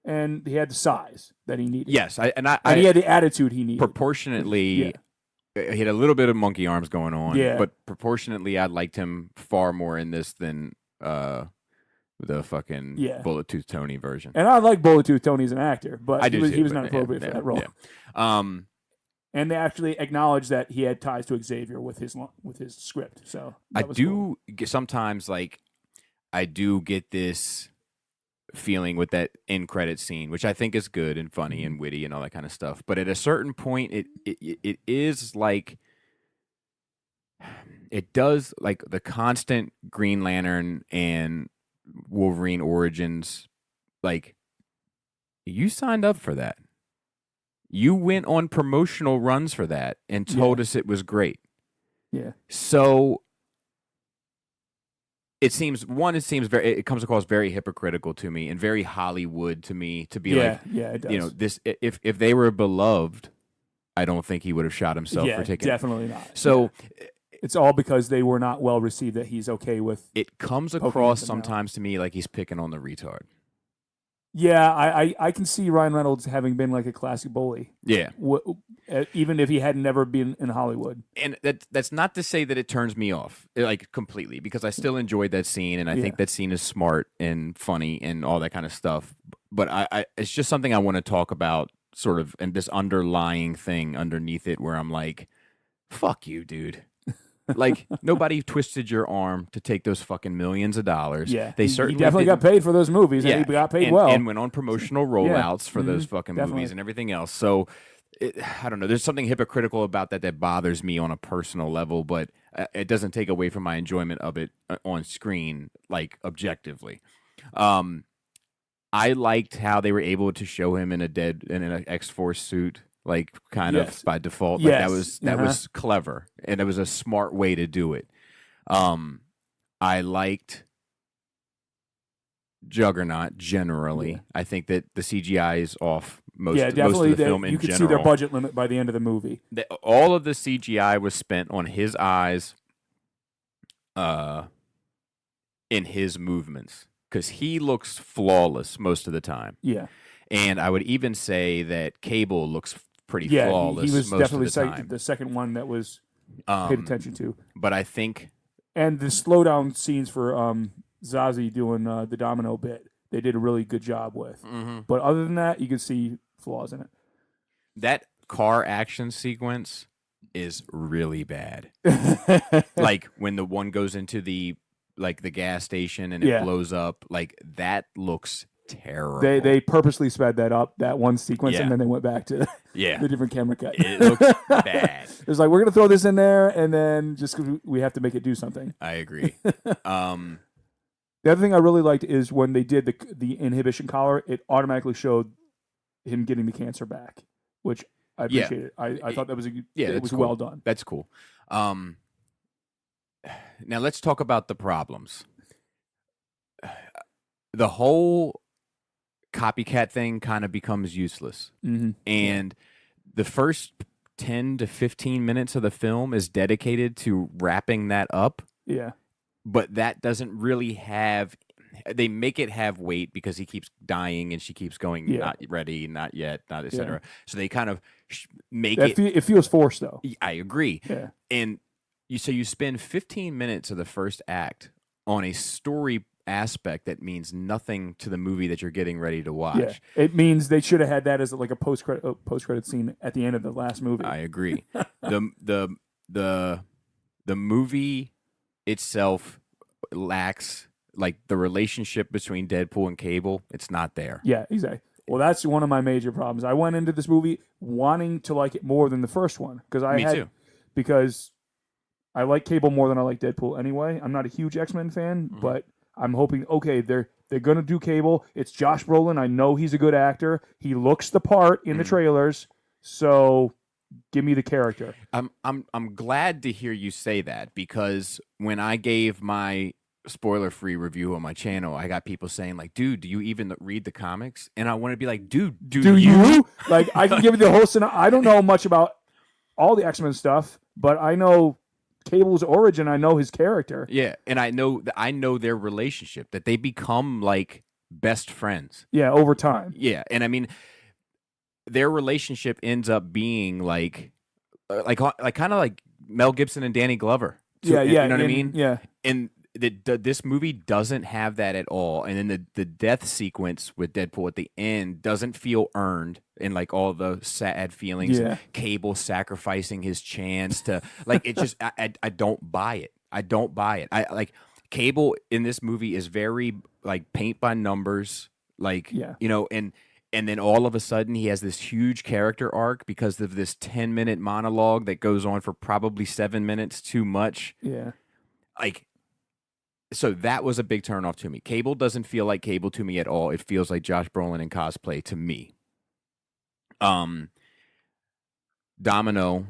and he had the size that he needed. Yes, and he had the attitude he needed. Proportionately, he had a little bit of monkey arms going on. Yeah. But proportionately, I liked him far more in this than the fucking Bullet Tooth Tony version. And I like Bullet Tooth Tony as an actor, but he was not but appropriate for that role. Yeah. And they actually acknowledged that he had ties to Xavier with his script. So I do sometimes, like, I do get this feeling with that end credit scene, which I think is good and funny and witty and all that kind of stuff. But at a certain point, it is like, it does, like, the constant Green Lantern and Wolverine origins, like, you signed up for that. You went on promotional runs for that and told us it was great. Yeah. So it comes across very hypocritical to me and very Hollywood to me to be like, it does. you know, this, if they were beloved, I don't think he would have shot himself for taking definitely not. So it's all because they were not well received that he's okay with. It comes across sometimes to me like he's picking on the retard. Yeah, I can see Ryan Reynolds having been like a classic bully. Yeah. Even if he had never been in Hollywood. And that's not to say that it turns me off, like, completely, because I still enjoyed that scene, and I think that scene is smart and funny and all that kind of stuff. But I it's just something I want to talk about, sort of, and this underlying thing underneath it where I'm like, fuck you, dude. Like, nobody twisted your arm to take those fucking millions of dollars. Yeah, they certainly he definitely got paid for those movies. Yeah, and he got paid well, and went on promotional rollouts for those fucking definitely. movies and everything else. So, I don't know. There's something hypocritical about that bothers me on a personal level, but it doesn't take away from my enjoyment of it on screen, like, objectively. I liked how they were able to show him in an X-Force suit. Like, kind of by default. Like, that was clever, and it was a smart way to do it. I liked Juggernaut generally. I think that the CGI is off most of the film in general. You could see their budget limit by the end of the movie. All of the CGI was spent on his eyes, in his movements, because he looks flawless most of the time. Yeah. And I would even say that Cable looks pretty Yeah, flawless. he was most definitely of the time. the second one that was paid attention to. But I think, and the slowdown scenes for Zazie doing the domino bit, they did a really good job with. Mm-hmm. But other than that, you could see flaws in it. That car action sequence is really bad. Like, when the one goes into the gas station and it blows up, like, that looks terrible. They purposely sped that up, that one sequence, and then they went back to the different camera cut. It looks bad. It was like, we're gonna throw this in there, and then just 'cause we have to make it do something. I agree. The other thing I really liked is when they did the inhibition collar, it automatically showed him getting the cancer back, which I appreciated. I thought that was it was cool. well done. That's cool. Now let's talk about the problems. The whole copycat thing kind of becomes useless. And the first 10 to 15 minutes of the film is dedicated to wrapping that up. Yeah. But that doesn't really have, they make it have weight because he keeps dying and she keeps going, not ready, not yet, not etc. So they kind of make it feels forced though. I agree. Yeah. And you spend 15 minutes of the first act on a story aspect that means nothing to the movie that you're getting ready to watch. Yeah. It means they should have had that as like a post credit scene at the end of the last movie. I agree. the movie itself lacks like the relationship between Deadpool and Cable. It's not there. Yeah, exactly. Well, that's one of my major problems. I went into this movie wanting to like it more than the first one because I like Cable more than I like Deadpool anyway. I'm not a huge X-Men fan, but I'm hoping, okay, they're going to do Cable. It's Josh Brolin. I know he's a good actor. He looks the part in the trailers. So give me the character. I'm glad to hear you say that, because when I gave my spoiler-free review on my channel, I got people saying like, dude, do you even read the comics? And I want to be like, dude, do you? Like, I can give you the whole scenario. I don't know much about all the X-Men stuff, but I know Cable's origin. I know his character. Yeah, and I know their relationship, that they become like best friends. Yeah, over time. Yeah, and I mean, their relationship ends up being like kind of like Mel Gibson and Danny Glover. You know what I mean? Yeah. And this movie doesn't have that at all. And then the death sequence with Deadpool at the end doesn't feel earned, and like all the sad feelings. Yeah. Cable sacrificing his chance to like it just I don't buy it. I don't buy it. I like Cable in this movie is very like paint by numbers, like you know, and then all of a sudden he has this huge character arc because of this 10-minute monologue that goes on for probably 7 minutes too much. Yeah. Like, so that was a big turnoff to me. Cable doesn't feel like Cable to me at all. It feels like Josh Brolin in cosplay to me. Domino.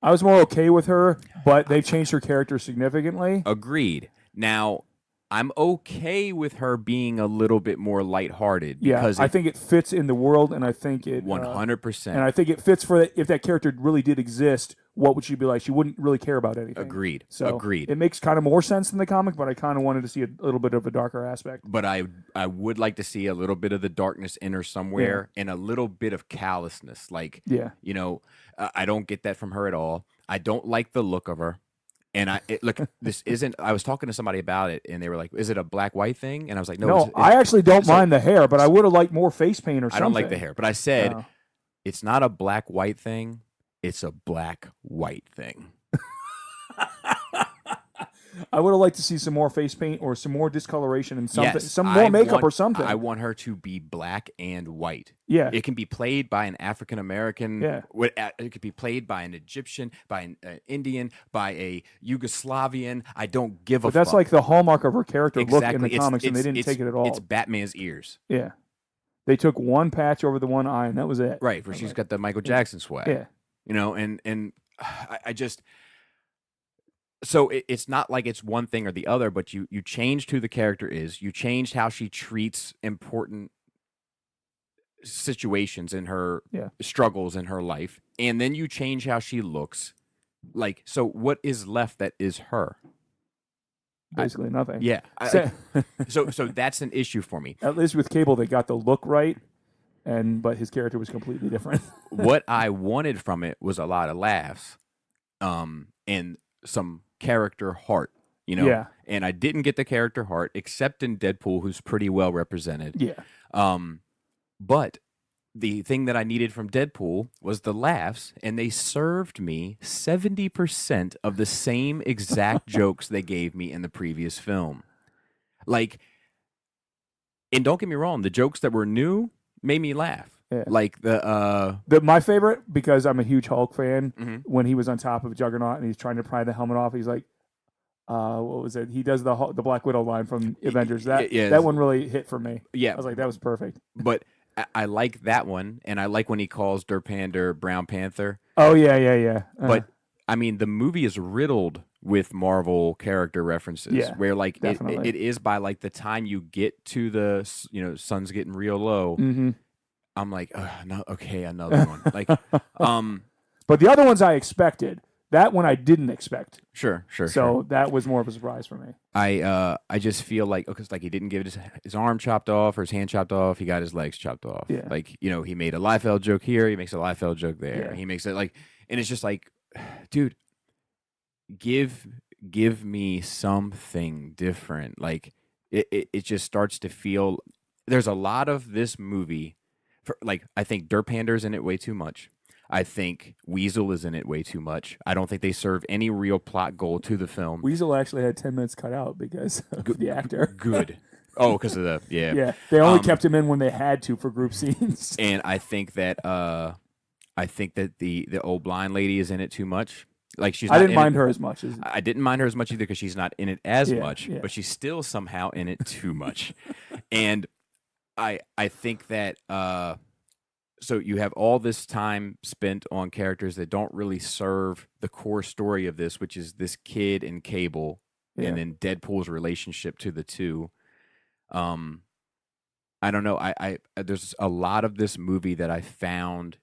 I was more okay with her, but they've changed her character significantly. Agreed. Now, I'm okay with her being a little bit more lighthearted. Yeah, because I think it fits in the world, and I think it 100%. And I think it fits for if that character really did exist. What would she be like? She wouldn't really care about anything. Agreed. So Agreed. It makes kind of more sense in the comic, but I kind of wanted to see a little bit of a darker aspect. But I would like to see a little bit of the darkness in her somewhere, and a little bit of callousness. Like, you know, I don't get that from her at all. I don't like the look of her. And look, this isn't. I was talking to somebody about it, and they were like, "Is it a black-white thing?" And I was like, "No, I actually don't mind the hair, but I would have liked more face paint or something." I don't like the hair, but I said it's not a black-white thing; it's a black-white thing. I would have liked to see some more face paint or some more discoloration and something, some more makeup or something. I want her to be black and white. Yeah, it can be played by an African American. Yeah, it could be played by an Egyptian, by an Indian, by a Yugoslavian. I don't give a fuck. But that's like the hallmark of her character look in the It's- comics, and they it's- didn't take it at all. It's Batman's ears. Yeah, they took one patch over the one eye, and that was it. Right, where she's got the Michael Jackson swag. Yeah, you know, and I just. So it's not like it's one thing or the other, but you changed who the character is. You changed how she treats important situations in her struggles in her life, and then you change how she looks. Like, so what is left that is her? Basically nothing. Yeah. So that's an issue for me. At least with Cable, they got the look right, but his character was completely different. What I wanted from it was a lot of laughs, and some character heart, you know. Yeah. And I didn't get the character heart except in Deadpool, who's pretty well represented. Yeah. But the thing that I needed from Deadpool was the laughs, and they served me 70% of the same exact jokes they gave me in the previous film. Like, and don't get me wrong, the jokes that were new made me laugh. Yeah. Like my favorite, because I'm a huge Hulk fan, when he was on top of Juggernaut and he's trying to pry the helmet off, he's like, what was it? He does the Black Widow line from Avengers. That one really hit for me. Yeah. I was like, that was perfect. But I like that one, and I like when he calls Durpander Brown Panther. Oh, yeah. But, I mean, the movie is riddled with Marvel character references, Yeah, where like definitely. it is by like the time you get to the sun's getting real low. Mm-hmm. I'm like, no, okay, another one. Like, But the other ones I expected. That one I didn't expect. sure. So that was more of a surprise for me. I just feel like, because like he didn't get his arm chopped off or his hand chopped off. He got his legs chopped off. Yeah. Like, he made a Liefeld joke here. He makes a Liefeld joke there. Yeah. He makes it like, and it's just like, dude, give me something different. Like it just starts to feel, there's a lot of this movie like, I think Derp Pander's in it way too much. I think Weasel is in it way too much. I don't think they serve any real plot goal to the film. Weasel actually had 10 minutes cut out because of the actor. Good. Oh, because of the Yeah, they only kept him in when they had to for group scenes. And I think that the old blind lady is in it too much. Like, she's. I didn't mind her as much. I didn't mind her as much either, because she's not in it as much, yeah. but she's still somehow in it too much. And I think that so you have all this time spent on characters that don't really serve the core story of this, which is this kid and Cable, and then Deadpool's relationship to the two. I don't know. I there's a lot of this movie that I found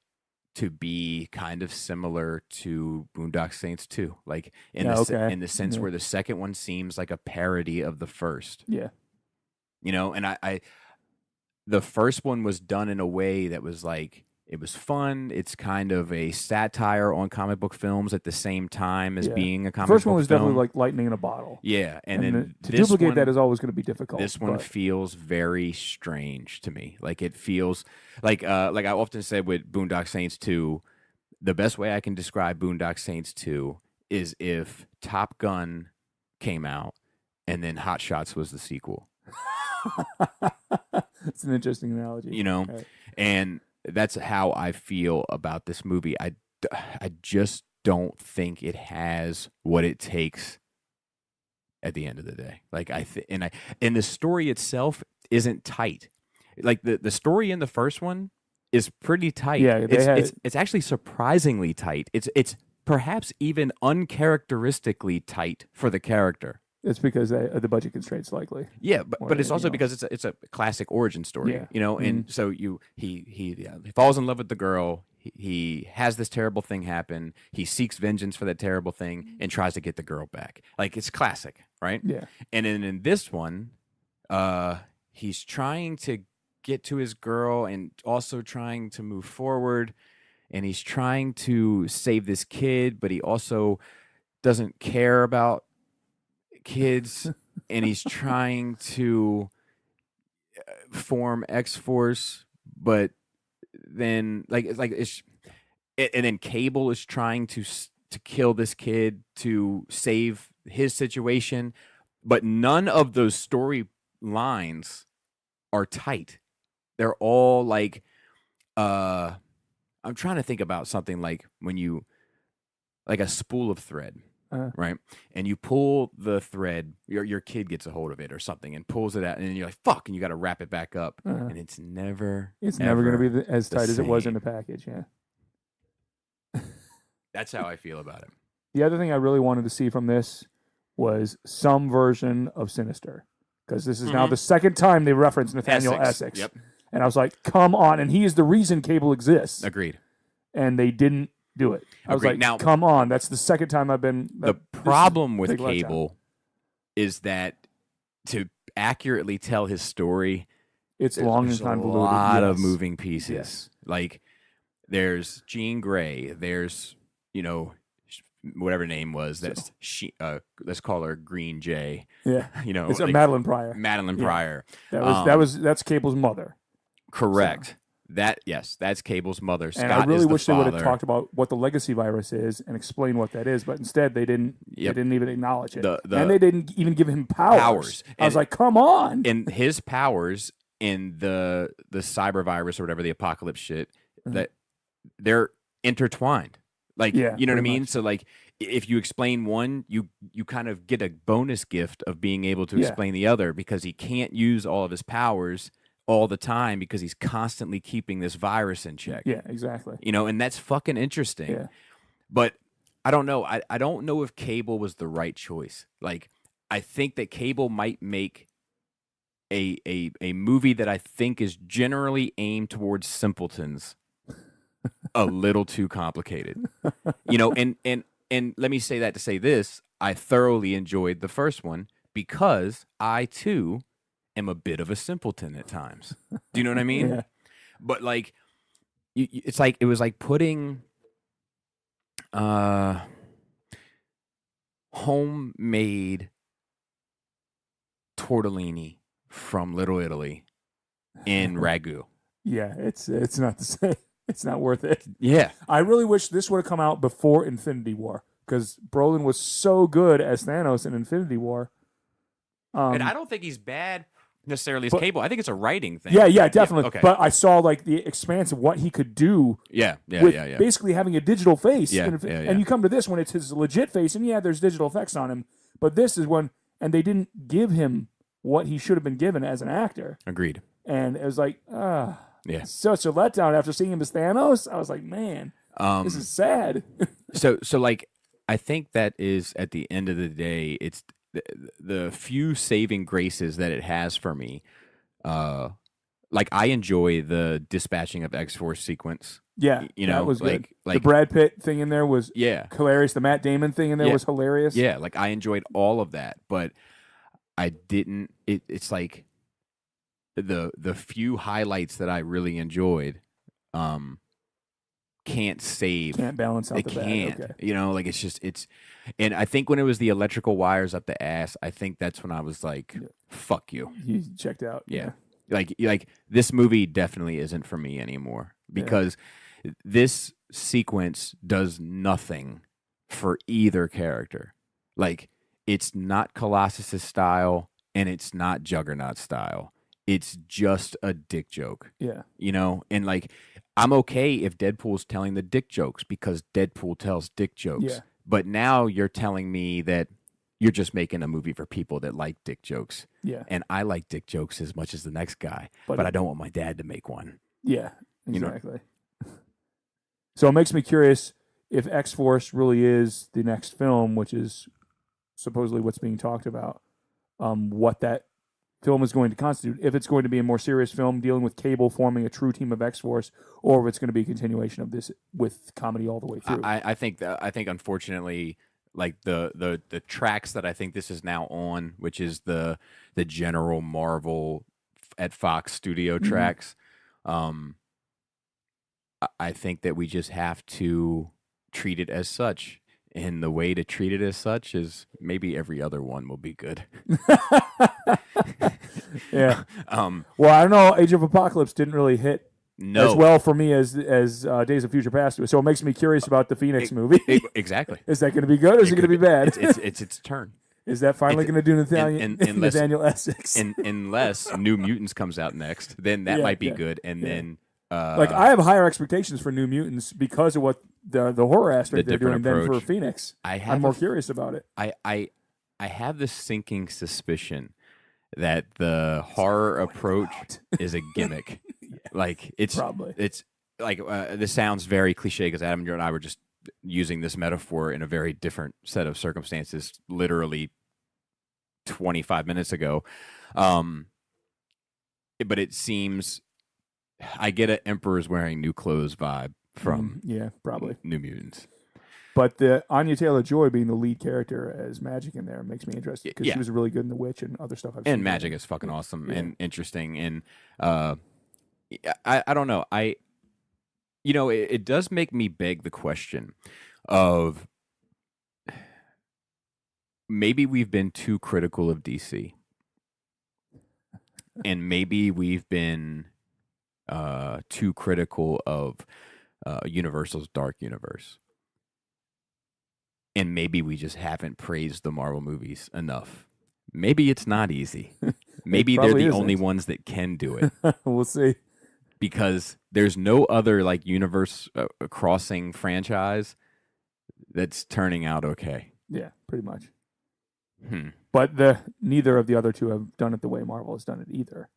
to be kind of similar to Boondock Saints 2, like in the sense where the second one seems like a parody of the first. Yeah. And I the first one was done in a way that was like, it was fun. It's kind of a satire on comic book films at the same time as being a comic book film. First one was definitely like lightning in a bottle. Yeah, and then to duplicate that is always going to be difficult. This one feels very strange to me. Like, it feels like I often said with Boondock Saints 2, the best way I can describe Boondock Saints 2 is if Top Gun came out and then Hot Shots was the sequel. It's an interesting analogy. Right. And that's how I feel about this movie. I just don't think it has what it takes at the end of the day. Like, and the story itself isn't tight. Like, the story in the first one is pretty tight. Yeah, it's actually surprisingly tight. It's perhaps even uncharacteristically tight for the character. It's because the budget constraints, likely. Yeah, but it's also because it's a classic origin story, and so he falls in love with the girl. He has this terrible thing happen. He seeks vengeance for that terrible thing and tries to get the girl back. Like, it's classic, right? Yeah. And then in this one, he's trying to get to his girl and also trying to move forward, and he's trying to save this kid, but he also doesn't care about kids, and he's trying to form X-Force, but then and then Cable is trying to kill this kid to save his situation, but none of those story lines are tight. They're all like, I'm trying to think about something like when you, like a spool of thread. Right, and you pull the thread, your kid gets a hold of it or something and pulls it out, and then you're like, fuck, and you got to wrap it back up, and it's never going to be as tight as it was in the package. Yeah. That's how I feel about it. The other thing I really wanted to see from this was some version of Sinister, because this is now the second time they reference Nathaniel Essex. Yep. And I was like, come on, and he is the reason Cable exists. Agreed. And they didn't do it. I was like, now, come on. That's the second time I've been... The problem with Cable is that to accurately tell his story, it's long and convoluted. A lot of moving pieces. Yes. Like, there's Jean Grey. There's, whatever name was. That's let's call her Green Jay. Yeah. It's like Madeline Pryor. Madeline Pryor. That's Cable's mother. Correct. So. That's Cable's mother. And Scott I really wish they would have talked about what the legacy virus is and explain what that is, but instead they didn't. Yep. They didn't even acknowledge it, and they didn't even give him powers. I was like, come on! And his powers in the cyber virus or whatever, the apocalypse shit, that they're intertwined. Like, you know what I mean? Much. So like, if you explain one, you kind of get a bonus gift of being able to explain the other, because he can't use all of his powers all the time because he's constantly keeping this virus in check. Yeah, exactly. And that's fucking interesting. Yeah. But I don't know. I don't know if Cable was the right choice. Like, I think that Cable might make a movie that I think is generally aimed towards simpletons a little too complicated. And let me say that to say this, I thoroughly enjoyed the first one because I too am a bit of a simpleton at times. Do you know what I mean? Yeah. But like it was like putting homemade tortellini from Little Italy in ragu. Yeah, it's not the same. It's not worth it. Yeah. I really wish this would have come out before Infinity War because Brolin was so good as Thanos in Infinity War. And I don't think he's bad necessarily as Cable. I think it's a writing thing. Yeah, definitely. Yeah, okay. But I saw like the expanse of what he could do. Yeah. Basically having a digital face. Yeah, And you come to this when it's his legit face, and there's digital effects on him. But this is when, and they didn't give him what he should have been given as an actor. Agreed. And it was like, yeah, such a letdown after seeing him as Thanos. I was like, man, this is sad. so like, I think that is at the end of the day, it's the few saving graces that it has for me. Like I enjoy the dispatching of X-Force sequence. Yeah, that was good. Like the Brad Pitt thing in there was hilarious. The Matt Damon thing in there was hilarious. Yeah, like I enjoyed all of that, but I didn't. It's like the few highlights that I really enjoyed can't balance out it the can't bad. Okay. Like it's and I think when it was the electrical wires up the ass, I think that's when I was like, fuck you. You checked out. Yeah. Like this movie definitely isn't for me anymore because this sequence does nothing for either character. Like it's not Colossus's style and it's not Juggernaut style. It's just a dick joke. Yeah. And like I'm okay if Deadpool's telling the dick jokes because Deadpool tells dick jokes. Yeah. But now you're telling me that you're just making a movie for people that like dick jokes. Yeah. And I like dick jokes as much as the next guy, but I don't want my dad to make one. Yeah, exactly. So it makes me curious if X-Force really is the next film, which is supposedly what's being talked about, what that film is going to constitute. If it's going to be a more serious film dealing with Cable forming a true team of X-Force, or if it's going to be a continuation of this with comedy all the way through. I think unfortunately, like the tracks that I think this is now on, which is the general Marvel at Fox Studio tracks, I think that we just have to treat it as such. And the way to treat it as such is maybe every other one will be good. Yeah. Well, I don't know. Age of Apocalypse didn't really hit as well for me as Days of Future Past. So it makes me curious about the Phoenix movie. Exactly. Is that going to be good or is it going to be bad? It's its turn. Is that finally going to do Nathaniel Essex? Unless New Mutants comes out next, then that might be good. And then... like I have higher expectations for New Mutants because of what the horror aspect they're doing than for Phoenix. I'm more curious about it. I have this sinking suspicion that the horror approach is a gimmick. Like it's like this sounds very cliche because Adam and I were just using this metaphor in a very different set of circumstances, literally 25 minutes ago. But it seems. I get an Emperor's wearing new clothes vibe from probably New Mutants. But the Anya Taylor-Joy being the lead character as Magic in there makes me interested because she was really good in The Witch and other stuff I've seen. And Magic is fucking awesome and interesting. And I don't know. It does make me beg the question of maybe we've been too critical of DC. And maybe we've been... too critical of Universal's Dark Universe. And maybe we just haven't praised the Marvel movies enough. Maybe it's not easy. Maybe they're the only ones that can do it. We'll see. Because there's no other like universe crossing franchise that's turning out okay. Yeah, pretty much. But neither of the other two have done it the way Marvel has done it either.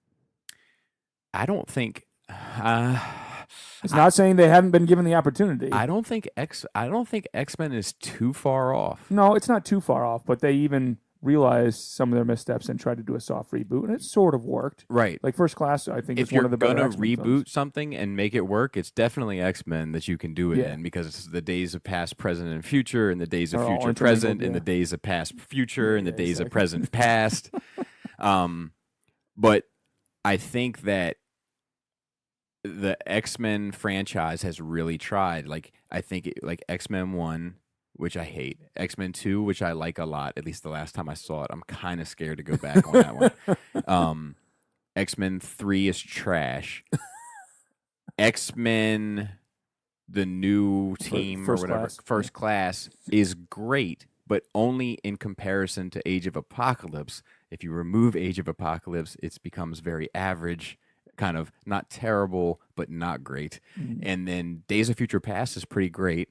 I don't think... It's not saying they haven't been given the opportunity. I don't think X-Men is too far off. No, it's not too far off, but they even realized some of their missteps and tried to do a soft reboot, and it sort of worked. Right. Like First Class, I think, If is you're one of the better gonna X-Men reboot films. something and make it work, it's definitely X-Men that you can do it Yeah. in, because it's the days of past, present, and future, and the days of Are all future, intermingled, present, and yeah. the days of past, future, and the Yeah, days of exactly. present, past. But I think that the X-Men franchise has really tried. Like, I think like X-Men 1, which I hate, X-Men 2, which I like a lot, at least the last time I saw it. I'm kind of scared to go back on that one. X-Men 3 is trash. X-Men, the new team First or whatever, Class. First Class, is great, but only in comparison to Age of Apocalypse. If you remove Age of Apocalypse, it becomes very average, kind of not terrible, but not great. And then Days of Future Past is pretty great.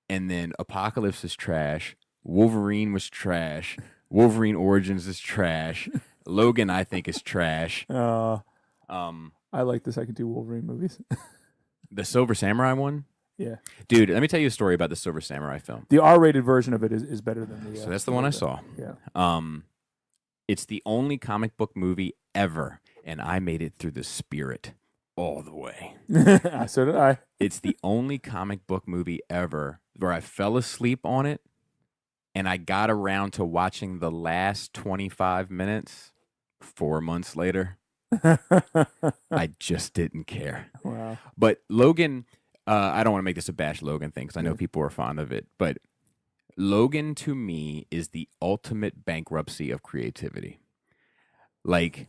And then Apocalypse is trash. Wolverine was trash. Wolverine Origins is trash. Logan, I think, is trash. I like the second two Wolverine movies. The Silver Samurai one? Yeah. Dude, let me tell you a story about the Silver Samurai film. The R-rated version of it is better than the... So that's the one I saw. Yeah. It's the only comic book movie ever, and I made it through the spirit all the way. So did I. It's the only comic book movie ever where I fell asleep on it, and I got around to watching the last 25 minutes 4 months later. I just didn't care. Wow. But Logan, I don't want to make this a bash Logan thing, because I know people are fond of it, but Logan, to me, is the ultimate bankruptcy of creativity. Like,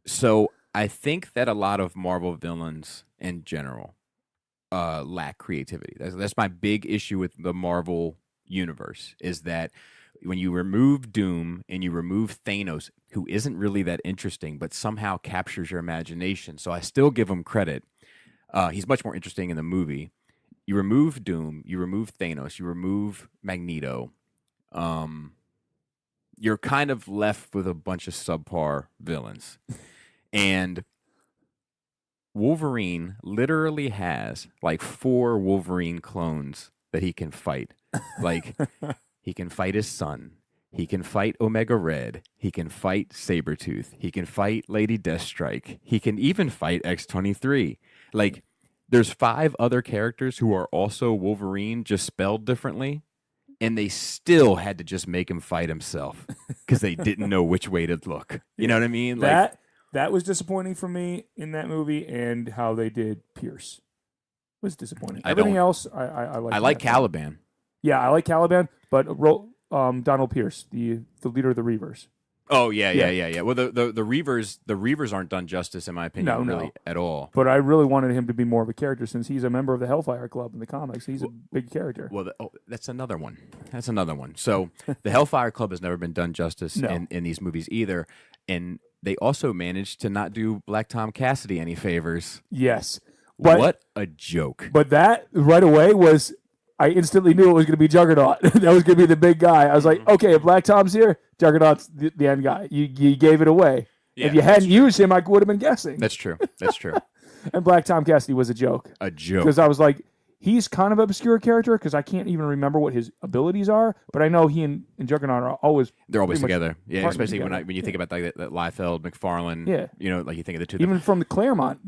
so I think that a lot of Marvel villains in general lack creativity. That's my big issue with the Marvel universe, is that when you remove Doom and you remove Thanos, who isn't really that interesting, but somehow captures your imagination. So I still give him credit. He's much more interesting in the movie. You remove Doom, you remove Thanos, you remove Magneto. You're kind of left with a bunch of subpar villains. And Wolverine literally has like 4 Wolverine clones that he can fight. Like, he can fight his son. He can fight Omega Red. He can fight Sabretooth. He can fight Lady Deathstrike. He can even fight X-23. Like, there's 5 other characters who are also Wolverine, just spelled differently, and they still had to just make him fight himself because they didn't know which way to look. You know what I mean? Like, That was disappointing for me in that movie, and how they did Pierce was disappointing. Everything else, I like. I like Caliban. Yeah, I like Caliban, but Donald Pierce, the leader of the Reavers. Oh yeah. Well, the Reavers aren't done justice, in my opinion, really at all. But I really wanted him to be more of a character, since he's a member of the Hellfire Club in the comics. He's a big character. Well, that's another one. So the Hellfire Club has never been done justice in these movies either, and they also managed to not do Black Tom Cassidy any favors. Yes. But, what a joke. But that right away was, I instantly knew it was going to be Juggernaut. That was going to be the big guy. I was like, okay, if Black Tom's here, Juggernaut's the end guy. You gave it away. Yeah, if you hadn't used him, I would have been guessing. That's true. And Black Tom Cassidy was a joke. Because I was like, he's kind of an obscure character, because I can't even remember what his abilities are, but I know he and Juggernaut are always... They're always together. Yeah, especially together. when you think about like that Liefeld, McFarlane, like you think of the two. Even from the Claremont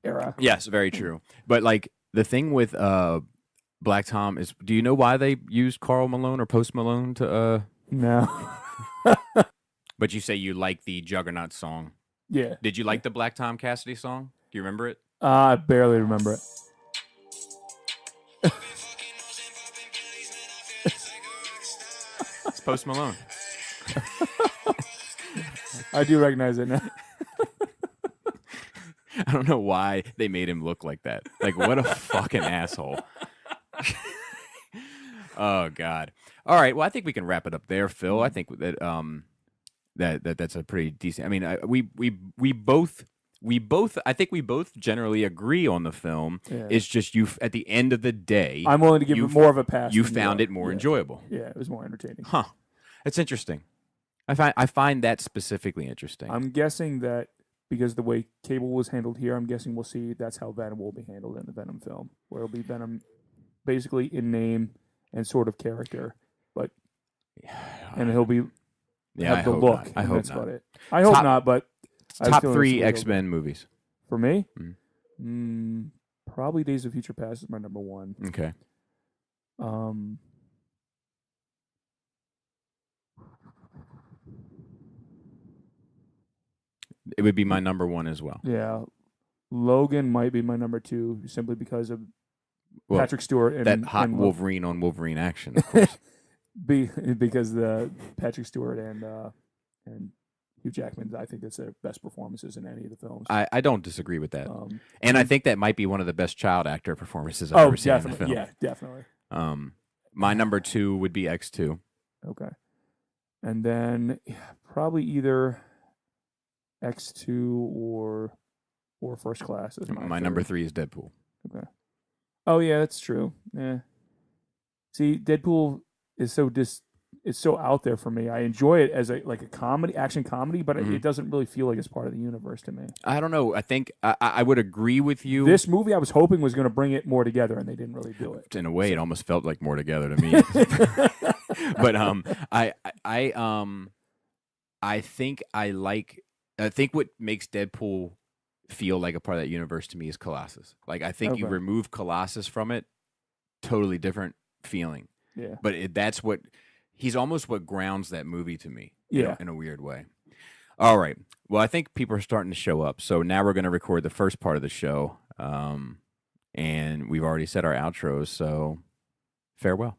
era. Yes, very true. But like the thing with Black Tom is, do you know why they used Karl Malone or Post Malone to... No. But you say you like the Juggernaut song. Yeah. Did you like the Black Tom Cassidy song? Do you remember it? I barely remember it. It's Post Malone. I do recognize it now. I don't know why they made him look like that. Like, what a fucking asshole. Oh, God. All right. Well, I think we can wrap it up there, Phil. I think that that's a pretty decent... I mean, we both... I think we both generally agree on the film. Yeah. It's just at the end of the day, I'm willing to give it more of a pass. You found it more enjoyable. Yeah, it was more entertaining. Huh. That's interesting. I find that specifically interesting. I'm guessing that because the way Cable was handled here, I'm guessing we'll see that's how Venom will be handled in the Venom film, where it'll be Venom basically in name and sort of character, but and he'll be have the look. Not. I hope that's not. about it. I hope not, but top 3 X-Men movies for me. Probably Days of Future Past is my number 1. Okay. It would be my number 1 as well. Yeah, Logan might be my number 2 simply because of Patrick Stewart and that hot and Wolverine on Wolverine action. Of course. because the Patrick Stewart and Hugh Jackman, I think that's their best performances in any of the films. I don't disagree with that, and I think that might be one of the best child actor performances I've ever seen in a film. Yeah, definitely. My number 2 would be X2. Okay, and then probably either X2 or First Class is my number 3 is Deadpool. Okay. Oh yeah, that's true. Yeah. See, Deadpool is it's so out there for me. I enjoy it as a comedy, action comedy, but it doesn't really feel like it's part of the universe to me. I don't know. I think I would agree with you. This movie, I was hoping was going to bring it more together, and they didn't really do it. In a way, it almost felt like more together to me. But I think what makes Deadpool feel like a part of that universe to me is Colossus. Like, I think you remove Colossus from it, totally different feeling. Yeah. But that's what he's almost what grounds that movie to me. Yeah. In a weird way. All right. Well, I think people are starting to show up. So now we're going to record the first part of the show. And we've already said our outros. So farewell.